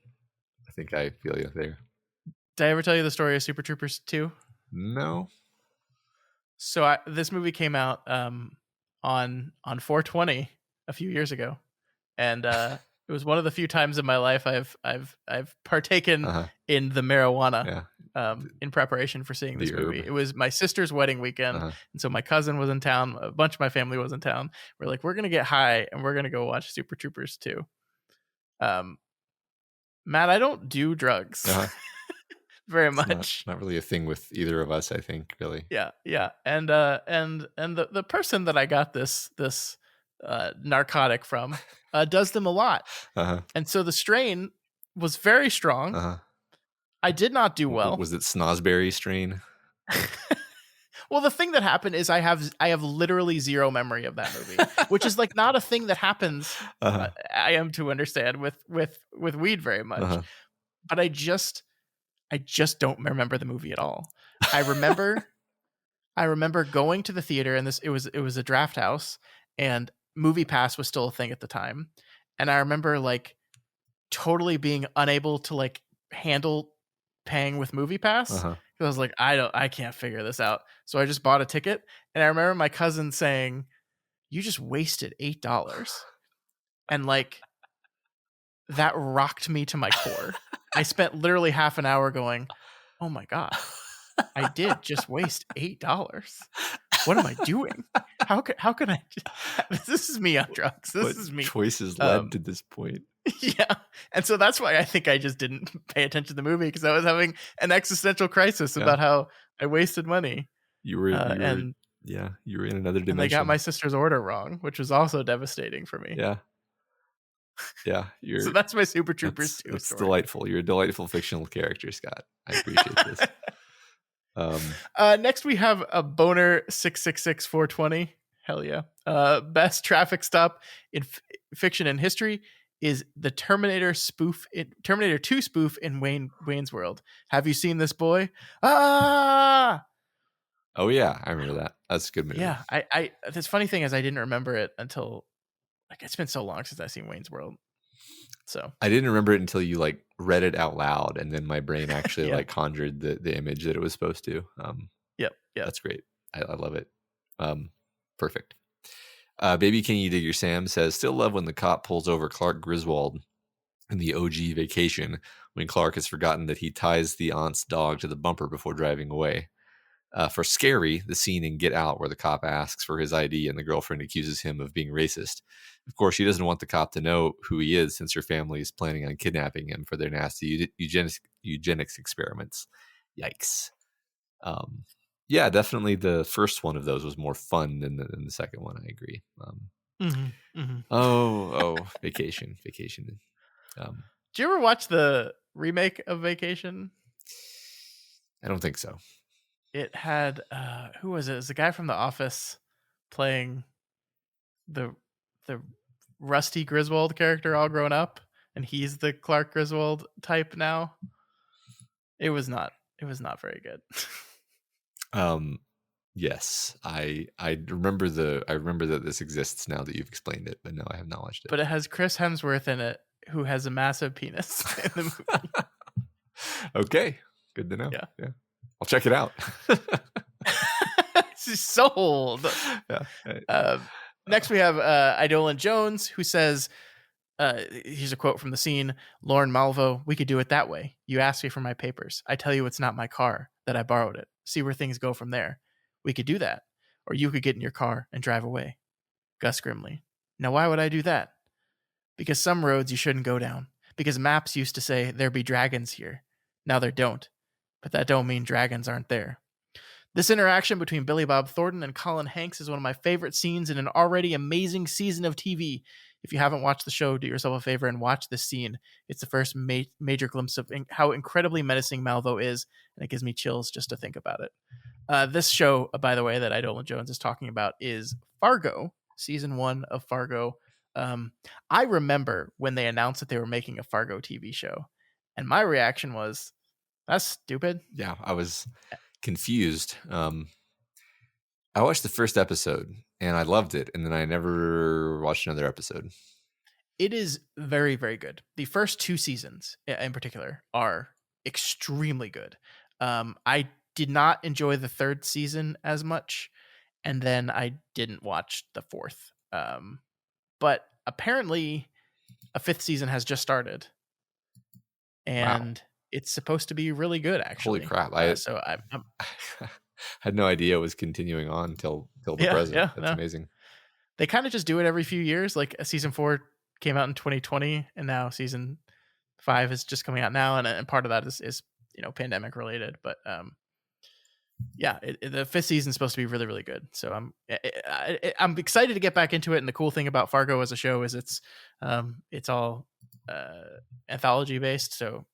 I think I feel you there. Did I ever tell you the story of Super Troopers 2? No. So this movie came out on 420 a few years ago, and it was one of the few times in my life I've partaken in the marijuana. Yeah. in preparation for seeing this movie. herb. It was my sister's wedding weekend, and so my cousin was in town. A bunch of my family was in town. We're like, we're gonna get high and we're gonna go watch Super Troopers 2. Matt, I don't do drugs very much. Not really a thing with either of us, I think, really. Yeah. And the person that I got this narcotic from does them a lot. And so the strain was very strong. I did not do well. Was it Snosberry strain? Well, the thing that happened is I have literally zero memory of that movie, which is like not a thing that happens. I am to understand with weed very much, but I just don't remember the movie at all. I remember going to the theater, and it was a draft house, and Movie Pass was still a thing at the time, and I remember like totally being unable to like handle paying with Movie Pass because I was like, I can't figure this out. So I just bought a ticket, and I remember my cousin saying, "You just wasted $8," and like that rocked me to my core. I spent literally half an hour going, "Oh my god, I did just waste $8. What am I doing? How could I? This is me on drugs. This is me." Choices led to this point. Yeah, and so that's why I think I just didn't pay attention to the movie, because I was having an existential crisis about how I wasted money. You were in another dimension. And I got my sister's order wrong, which was also devastating for me. Yeah. So that's my Super Troopers 2 It's story. delightful. You're a delightful fictional character, Scott. I appreciate this. Next we have a boner 666-420. Hell yeah. Best traffic stop in fiction and history is the Terminator 2 spoof in Wayne's World. Have you seen this, boy? Ah! Oh yeah, I remember that. That's a good movie. Yeah, I this funny thing is I didn't remember it until like it's been so long since I've seen Wayne's World. So I didn't remember it until you like read it out loud, and then my brain actually like conjured the image that it was supposed to. Yep. That's great. I love it. Perfect. Baby Can You Dig Your Sam says, still love when the cop pulls over Clark Griswold in the OG Vacation when Clark has forgotten that he ties the aunt's dog to the bumper before driving away. For Scary, the scene in Get Out where the cop asks for his ID and the girlfriend accuses him of being racist. Of course, she doesn't want the cop to know who he is since her family is planning on kidnapping him for their nasty eugenics experiments. Yikes. Yeah, definitely the first one of those was more fun than the second one. I agree. Vacation. Did you ever watch the remake of Vacation? I don't think so. It had who was it? It was the guy from The Office playing the Rusty Griswold character all grown up, and he's the Clark Griswold type now. It was not very good. Yes, I remember that this exists now that you've explained it, but no, I have not watched it. But it has Chris Hemsworth in it, who has a massive penis in the movie. Okay, good to know. Yeah. I'll check it out. She's sold. Yeah. Next we have Idolan Jones, who says, here's a quote from the scene: "Lauren Malvo, we could do it that way. You ask me for my papers. I tell you it's not my car, that I borrowed it. See where things go from there. We could do that. Or you could get in your car and drive away." Gus grimly: "Now why would I do that?" "Because some roads you shouldn't go down. Because maps used to say there be dragons here. Now there don't. But that don't mean dragons aren't there." This interaction between Billy Bob Thornton and Colin Hanks is one of my favorite scenes in an already amazing season of TV. If you haven't watched the show, do yourself a favor and watch this scene. It's the first major glimpse of how incredibly menacing Malvo is, and it gives me chills just to think about it. This show, by the way, that Idola Jones is talking about is Fargo, season 1 of Fargo. I remember when they announced that they were making a Fargo TV show, and my reaction was, that's stupid. Yeah, I was confused. I watched the first episode and I loved it, and then I never watched another episode. It is very, very good. The first 2 seasons in particular are extremely good. I did not enjoy the 3rd season as much, and then I didn't watch the 4th. But apparently a 5th season has just started. And it's supposed to be really good, actually. Holy crap! So I'm had no idea it was continuing on till the yeah, present. yeah, That's no. amazing. They kind of just do it every few years. Like season 4 came out in 2020, and now season 5 is just coming out now, and part of that is pandemic related. But yeah, the 5th season is supposed to be really, really good. So I'm excited to get back into it. And the cool thing about Fargo as a show is it's all anthology based. So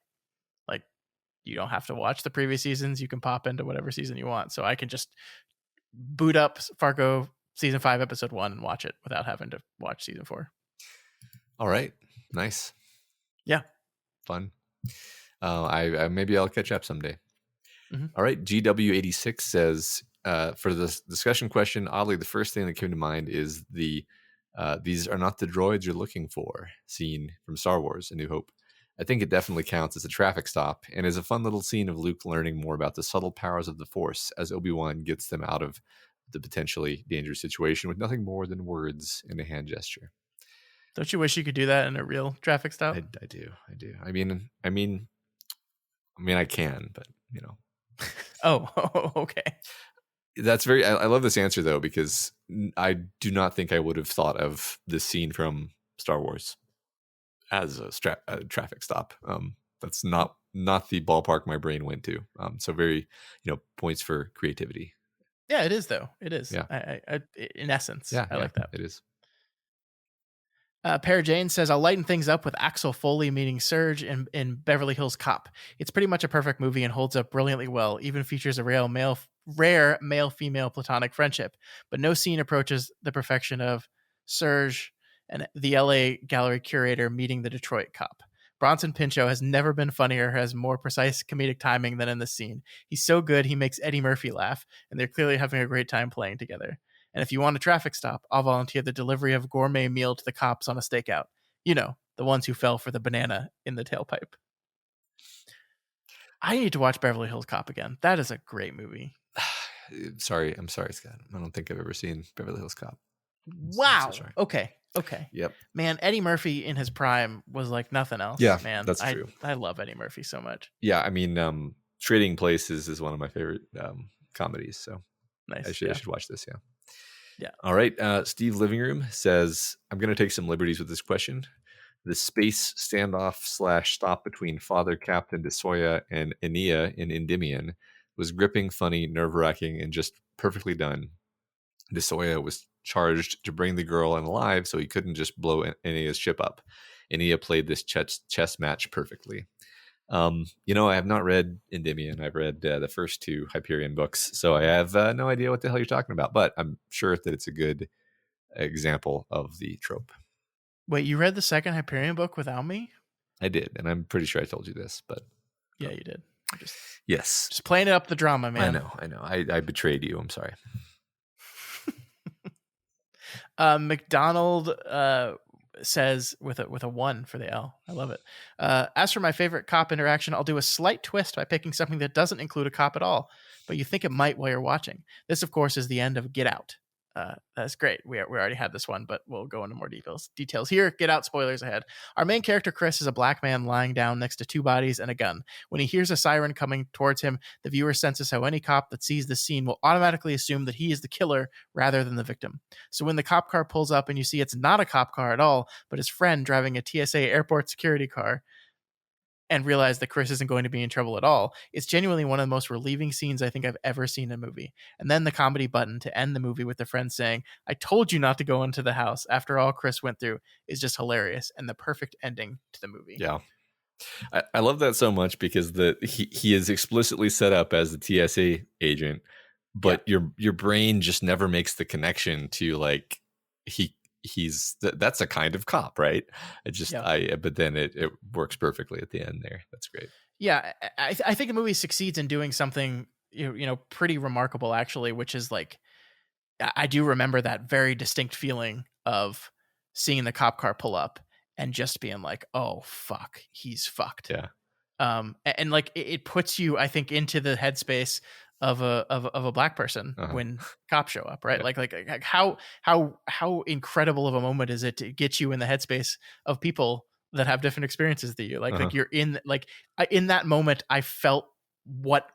like you don't have to watch the previous seasons. You can pop into whatever season you want. So I can just boot up Fargo season 5 episode 1 and watch it without having to watch season 4. All right, nice. Yeah, fun. I maybe I'll catch up someday. Mm-hmm. All right, GW86 says for this discussion question, oddly, the first thing that came to mind is the "these are not the droids you're looking for" scene from Star Wars: A New Hope. I think it definitely counts as a traffic stop and is a fun little scene of Luke learning more about the subtle powers of the Force as Obi-Wan gets them out of the potentially dangerous situation with nothing more than words and a hand gesture. Don't you wish you could do that in a real traffic stop? I do. I mean, I can, but Oh, okay. That's very. I love this answer though, because I do not think I would have thought of this scene from Star Wars as a traffic stop. That's not the ballpark my brain went to. So very, points for creativity. Yeah, it is though. It is. Yeah. I in essence, I like that. It is. Para Jane says, I'll lighten things up with Axel Foley meeting Surge in Beverly Hills Cop. It's pretty much a perfect movie and holds up brilliantly well, even features a rare male-female platonic friendship, but no scene approaches the perfection of Surge and the LA gallery curator meeting the Detroit cop. Bronson Pinchot has never been funnier, has more precise comedic timing than in this scene. He's so good, he makes Eddie Murphy laugh, and they're clearly having a great time playing together. And if you want a traffic stop, I'll volunteer the delivery of a gourmet meal to the cops on a stakeout. The ones who fell for the banana in the tailpipe. I need to watch Beverly Hills Cop again. That is a great movie. I'm sorry, Scott. I don't think I've ever seen Beverly Hills Cop. Wow. So okay. Yep. Man, Eddie Murphy in his prime was like nothing else. Yeah, man, that's true. I love Eddie Murphy so much. Yeah, I mean, Trading Places is one of my favorite comedies. So nice. I should watch this. Yeah. Yeah. All right. Steve Living Room says, I'm going to take some liberties with this question. The space standoff / stop between Father Captain DeSoya and Enia in Endymion was gripping, funny, nerve-wracking, and just perfectly done. DeSoya was charged to bring the girl in alive, so he couldn't just blow Enia's ship up. Enia played this chess match perfectly. I have not read Endymion. I've read the first 2 Hyperion books, so I have no idea what the hell you're talking about, but I'm sure that it's a good example of the trope. Wait, you read the second Hyperion book without me? I did, and I'm pretty sure I told you this, but yeah, you did. Yes, just playing it up the drama, man. I know. I betrayed you. I'm sorry. McDonald says with a 1 for the L. I love it. As for my favorite cop interaction, I'll do a slight twist by picking something that doesn't include a cop at all, but you think it might while you're watching. This, of course, is the end of Get Out. That's great. We already had this one, but we'll go into more details here. Get Out spoilers ahead. Our main character, Chris, is a black man lying down next to 2 bodies and a gun. When he hears a siren coming towards him, the viewer senses how any cop that sees this scene will automatically assume that he is the killer rather than the victim. So when the cop car pulls up and you see it's not a cop car at all, but his friend driving a TSA airport security car, and realize that Chris isn't going to be in trouble at all, it's genuinely one of the most relieving scenes I think I've ever seen in a movie. And then the comedy button to end the movie with the friend saying, I told you not to go into the house after all Chris went through, is just hilarious and the perfect ending to the movie. Yeah. I love that so much because he is explicitly set up as the TSA agent, but your brain just never makes the connection to like that's a kind of cop, right? But then it works perfectly at the end there. That's great. Yeah, I think the movie succeeds in doing something pretty remarkable actually, which is like I do remember that very distinct feeling of seeing the cop car pull up and just being like, oh fuck, he's fucked. Yeah. And like it puts you, I think, into the headspace of a black person when cops show up, right? Yeah. Like how incredible of a moment is it to get you in the headspace of people that have different experiences than you. Like Uh-huh. you're in in that moment, I felt what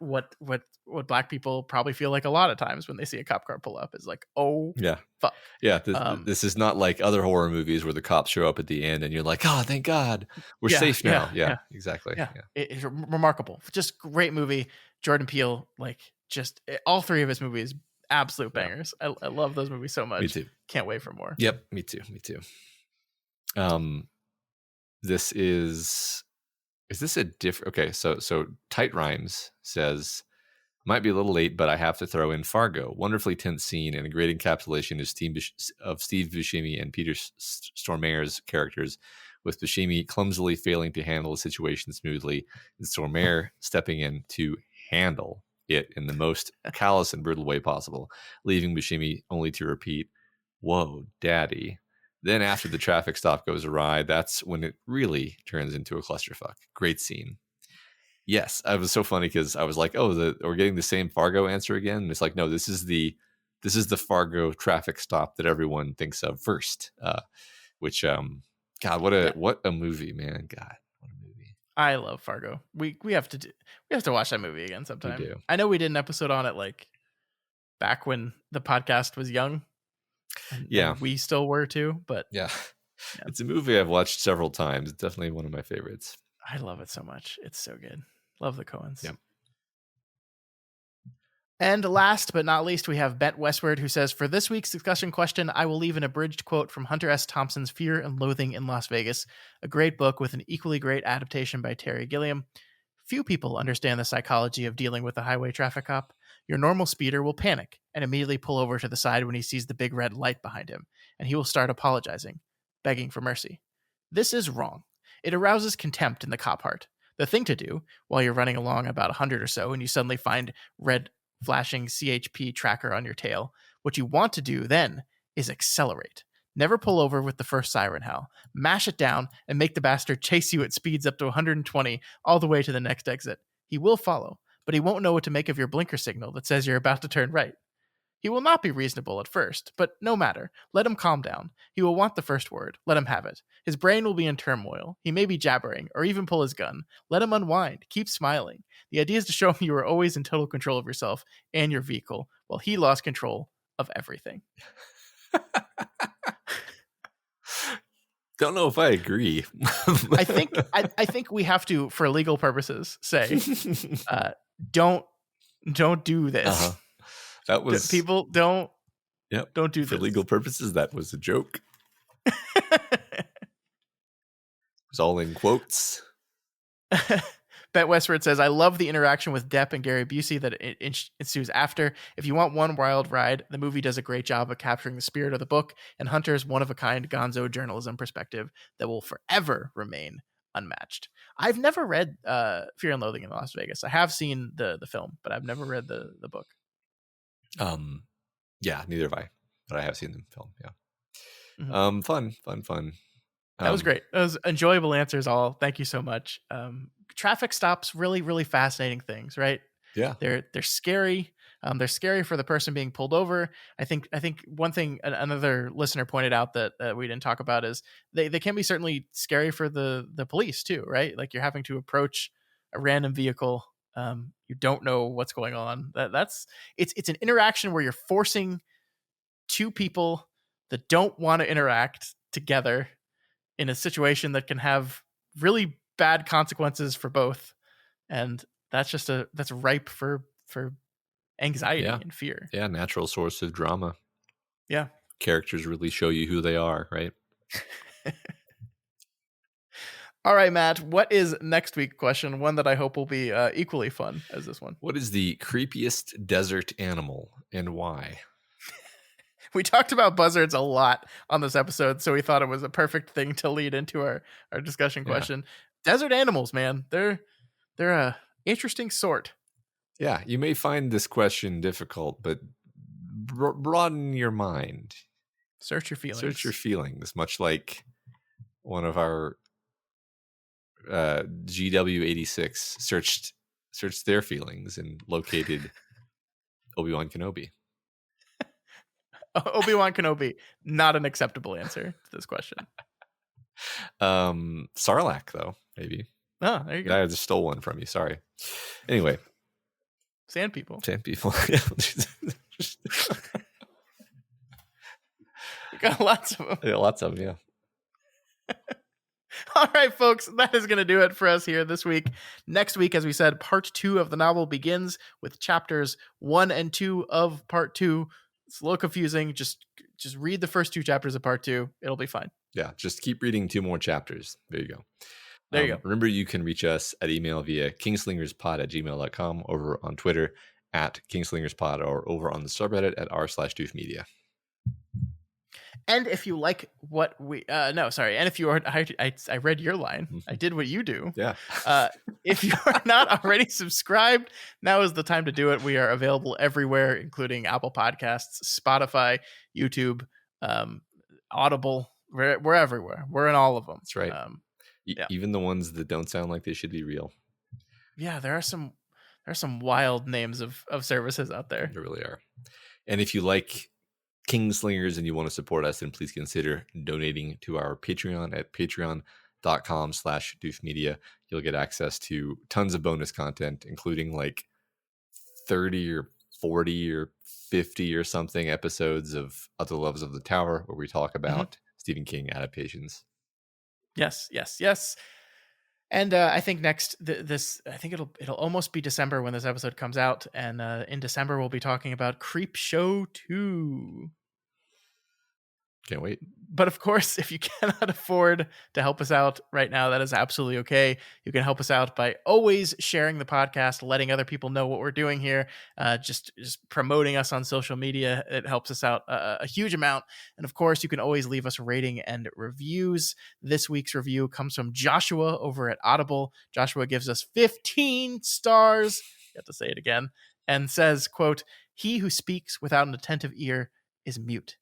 Black people probably feel like a lot of times when they see a cop car pull up is like, oh Yeah. fuck. Yeah. This is not like other horror movies where the cops show up at the end and you're like, oh, thank God, we're safe now. Yeah, exactly. Yeah. It's remarkable. Just great movie. Jordan Peele, like all three of his movies, absolute bangers. I love those movies so much. Me too. Can't wait for more. Yep. Me too. This is this a different? Okay. So Tight Rhymes says, might be a little late, but I have to throw in Fargo. Wonderfully tense scene and a great encapsulation of Steve Buscemi and Peter Stormare's characters, with Buscemi clumsily failing to handle the situation smoothly, and Stormare stepping in to handle it in the most callous and brutal way possible, leaving Buscemi only to repeat, "Whoa, daddy." Then after the traffic stop goes awry, that's when it really turns into a clusterfuck. Great scene. Yes, it was so funny because I was like, "Oh, we're getting the same Fargo answer again." And it's like, no, this is the Fargo traffic stop that everyone thinks of first. Which, God, what a movie, man! God, what a movie! I love Fargo. We have to watch that movie again sometime. We do. I know we did an episode on it like back when the podcast was young. And we still were too, but yeah, it's a movie I've watched several times. It's definitely one of my favorites. I love it so much. It's so good. Love the Coens. Yep. And last but not least, we have Bent Westward, who says, for this week's discussion question, I will leave an abridged quote from Hunter S. Thompson's Fear and Loathing in Las Vegas, a great book with an equally great adaptation by Terry Gilliam. Few people understand the psychology of dealing with a highway traffic cop. Your normal speeder will panic and immediately pull over to the side when he sees the big red light behind him, and he will start apologizing, begging for mercy. This is wrong. It arouses contempt in the cop heart. The thing to do, while you're running along about 100 or so and you suddenly find red flashing CHP tracker on your tail, what you want to do then is accelerate. Never pull over with the first siren howl. Mash it down and make the bastard chase you at speeds up to 120 all the way to the next exit. He will follow, but he won't know what to make of your blinker signal that says you're about to turn right. He will not be reasonable at first, but no matter. Let him calm down. He will want the first word. Let him have it. His brain will be in turmoil. He may be jabbering or even pull his gun. Let him unwind. Keep smiling. The idea is to show him you are always in total control of yourself and your vehicle, while he lost control of everything. Don't know if I agree. I think we have to, for legal purposes, say, don't do this. Uh-huh. That was people don't. Yep. Don't do for this. legal purposes. That was a joke. It was all in quotes. Bet Westward says, I love the interaction with Depp and Gary Busey that ensues after. If you want one wild ride, the movie does a great job of capturing the spirit of the book and Hunter's one-of-a-kind gonzo journalism perspective that will forever remain unmatched. I've never read Fear and Loathing in Las Vegas. I have seen the film, but I've never read the book. Yeah, neither have I, but I have seen the film. Yeah. Mm-hmm. Fun. That was great. That was enjoyable answers all. Thank you so much. Traffic stops, really, really fascinating things, right? Yeah. They're scary. They're scary for the person being pulled over. I think one thing another listener pointed out that we didn't talk about is they can be certainly scary for the police too, right? Like you're having to approach a random vehicle. You don't know what's going on. It's an interaction where you're forcing two people that don't want to interact together in a situation that can have really bad consequences for both, and that's ripe for anxiety and fear. Yeah, natural source of drama. Yeah, characters really show you who they are, right? All right, Matt, what is next week's question? One that I hope will be equally fun as this one. What is the creepiest desert animal and why? We talked about buzzards a lot on this episode, so we thought it was a perfect thing to lead into our discussion question. Desert animals, man. They're a interesting sort. Yeah, you may find this question difficult, but broaden your mind. Search your feelings. Much like one of our GW86 searched their feelings and located Obi-Wan Kenobi. Obi-Wan Kenobi, not an acceptable answer to this question. Sarlacc, though, maybe. Oh, there you go. I just stole one from you. Sorry. Anyway, Sand people. sand people. We got lots of them. Yeah, lots of them. Yeah. All right, folks, that is going to do it for us here this week. Next week, as we said, part 2 of the novel begins with chapters 1 and 2 of part 2. It's a little confusing. Just read the first 2 chapters of part 2. It'll be fine. Yeah, just keep reading 2 more chapters. There you go. There you go. Remember, you can reach us at email via kingslingerspod@gmail.com, over on Twitter at kingslingerspod, or over on the subreddit at r/doofmedia. And if you like what we and if you are, I read your line. I did what you do. Yeah. If you are not already subscribed, now is the time to do it. We are available everywhere, including Apple Podcasts, Spotify, YouTube, Audible. We're everywhere. We're in all of them. That's right. Yeah. Even the ones that don't sound like they should be real. Yeah, there are some wild names of services out there. There really are. And if you like Kingslingers and you want to support us, then please consider donating to our Patreon at patreon.com/doofmedia. You'll get access to tons of bonus content, including like 30 or 40 or 50 or something episodes of Other Loves of the Tower, where we talk about Stephen King adaptations. Yes. And I think next, I think it'll almost be December when this episode comes out, and in December we'll be talking about Creepshow 2. Can't wait. But of course, if you cannot afford to help us out right now, that is absolutely okay. You can help us out by always sharing the podcast, letting other people know what we're doing here, just promoting us on social media. It helps us out a huge amount. And of course, you can always leave us rating and reviews. This week's review comes from Joshua over at Audible. Joshua gives us 15 stars. You have to say it again. And says, quote, "He who speaks without an attentive ear is mute.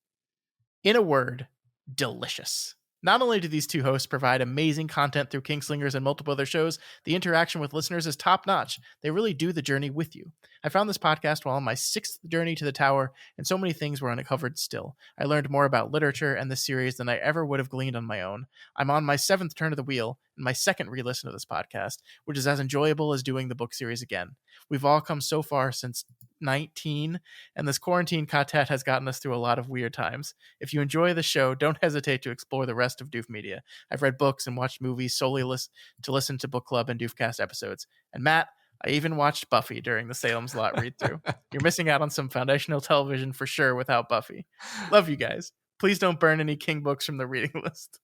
In a word, delicious." Not only do these two hosts provide amazing content through Kingslingers and multiple other shows, the interaction with listeners is top-notch. They really do the journey with you. I found this podcast while on my 6th journey to the tower, and so many things were uncovered still. I learned more about literature and this series than I ever would have gleaned on my own. I'm on my 7th turn of the wheel, and my 2nd re-listen of this podcast, which is as enjoyable as doing the book series again. We've all come so far since 19, and this quarantine quartet has gotten us through a lot of weird times. If you enjoy the show, don't hesitate to explore the rest of Doof Media. I've read books and watched movies solely to listen to book club and Doofcast episodes. And Matt, I even watched Buffy during the Salem's Lot read through. You're missing out on some foundational television for sure without Buffy. Love you guys. Please don't burn any King books from the reading list.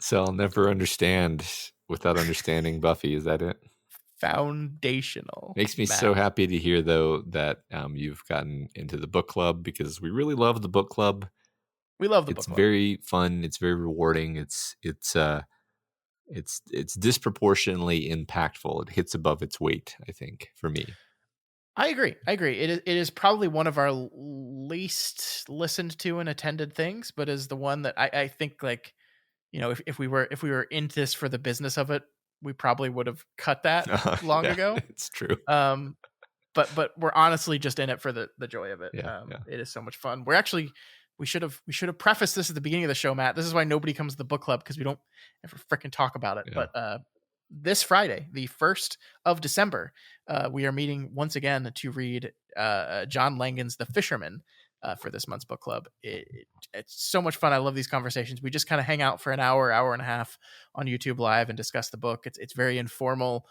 So I'll never understand without understanding Buffy. Is that it? Foundational. Makes me so happy to hear, though, that you've gotten into the book club, because we really love the book club. We love the book club. It's very fun. It's very rewarding. It's disproportionately impactful. It hits above its weight, I think, for me. I agree. It is probably one of our least listened to and attended things, but is the one that I think, like, you know, if we were in this for the business of it, we probably would have cut that long ago. It's true. But we're honestly just in it for the joy of it. Yeah. It is so much fun. We should have prefaced this at the beginning of the show, Matt. This is why nobody comes to the book club, because we don't ever freaking talk about it. Yeah. But this Friday, the 1st of December, we are meeting once again to read John Langan's The Fisherman for this month's book club. It's so much fun. I love these conversations. We just kind of hang out for an hour and a half on YouTube Live and discuss the book. It's very informal.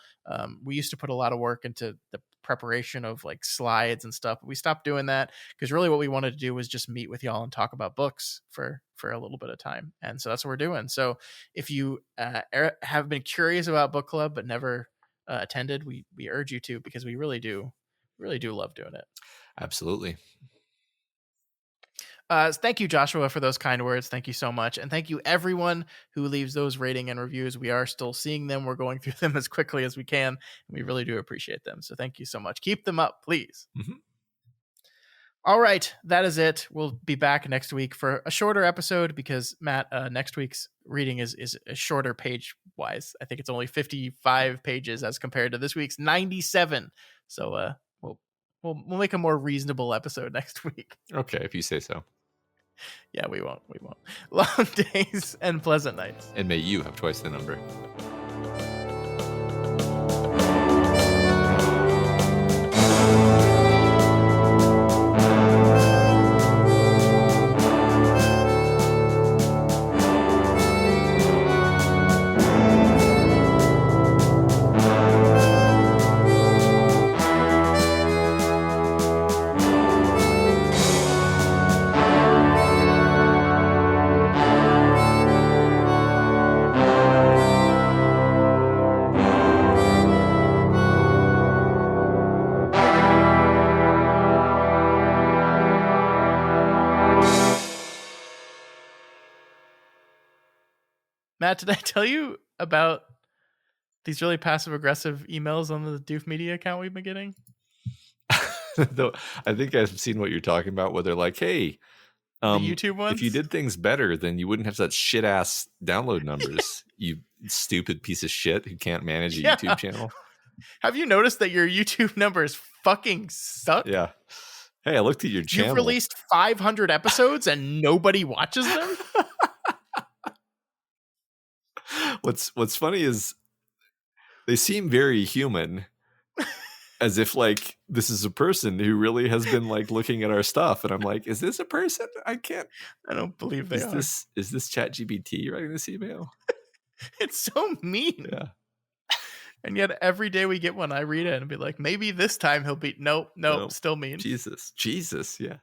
We used to put a lot of work into the preparation of like slides and stuff. We stopped doing that because really what we wanted to do was just meet with y'all and talk about books for a little bit of time. And so that's what we're doing. So if you have been curious about book club but never attended, we urge you to, because we really do love doing it. Absolutely. Thank you, Joshua, for those kind words. Thank you so much. And thank you, everyone who leaves those rating and reviews. We are still seeing them. We're going through them as quickly as we can. And we really do appreciate them. So thank you so much. Keep them up, please. Mm-hmm. All right. That is it. We'll be back next week for a shorter episode because, Matt, next week's reading is a shorter page-wise. I think it's only 55 pages as compared to this week's 97. So we'll make a more reasonable episode next week. Okay, if you say so. Yeah, we won't. Long days and pleasant nights. And may you have twice the number. Matt, did I tell you about these really passive-aggressive emails on the Doof Media account we've been getting? Though I think I've seen what you're talking about, where they're like, hey, the YouTube ones? if you did things better, then you wouldn't have such shit-ass download numbers, you stupid piece of shit who can't manage a YouTube channel. Have you noticed that your YouTube numbers fucking suck? Yeah. Hey, I looked at your channel. You've released 500 episodes and nobody watches them? What's funny is they seem very human, as if like this is a person who really has been like looking at our stuff, and I'm like, is this a person? I don't believe they are. Is this ChatGPT writing this email? It's so mean. Yeah. And yet every day we get one, I read it and be like, maybe this time he'll be nope, still mean. Jesus, yeah.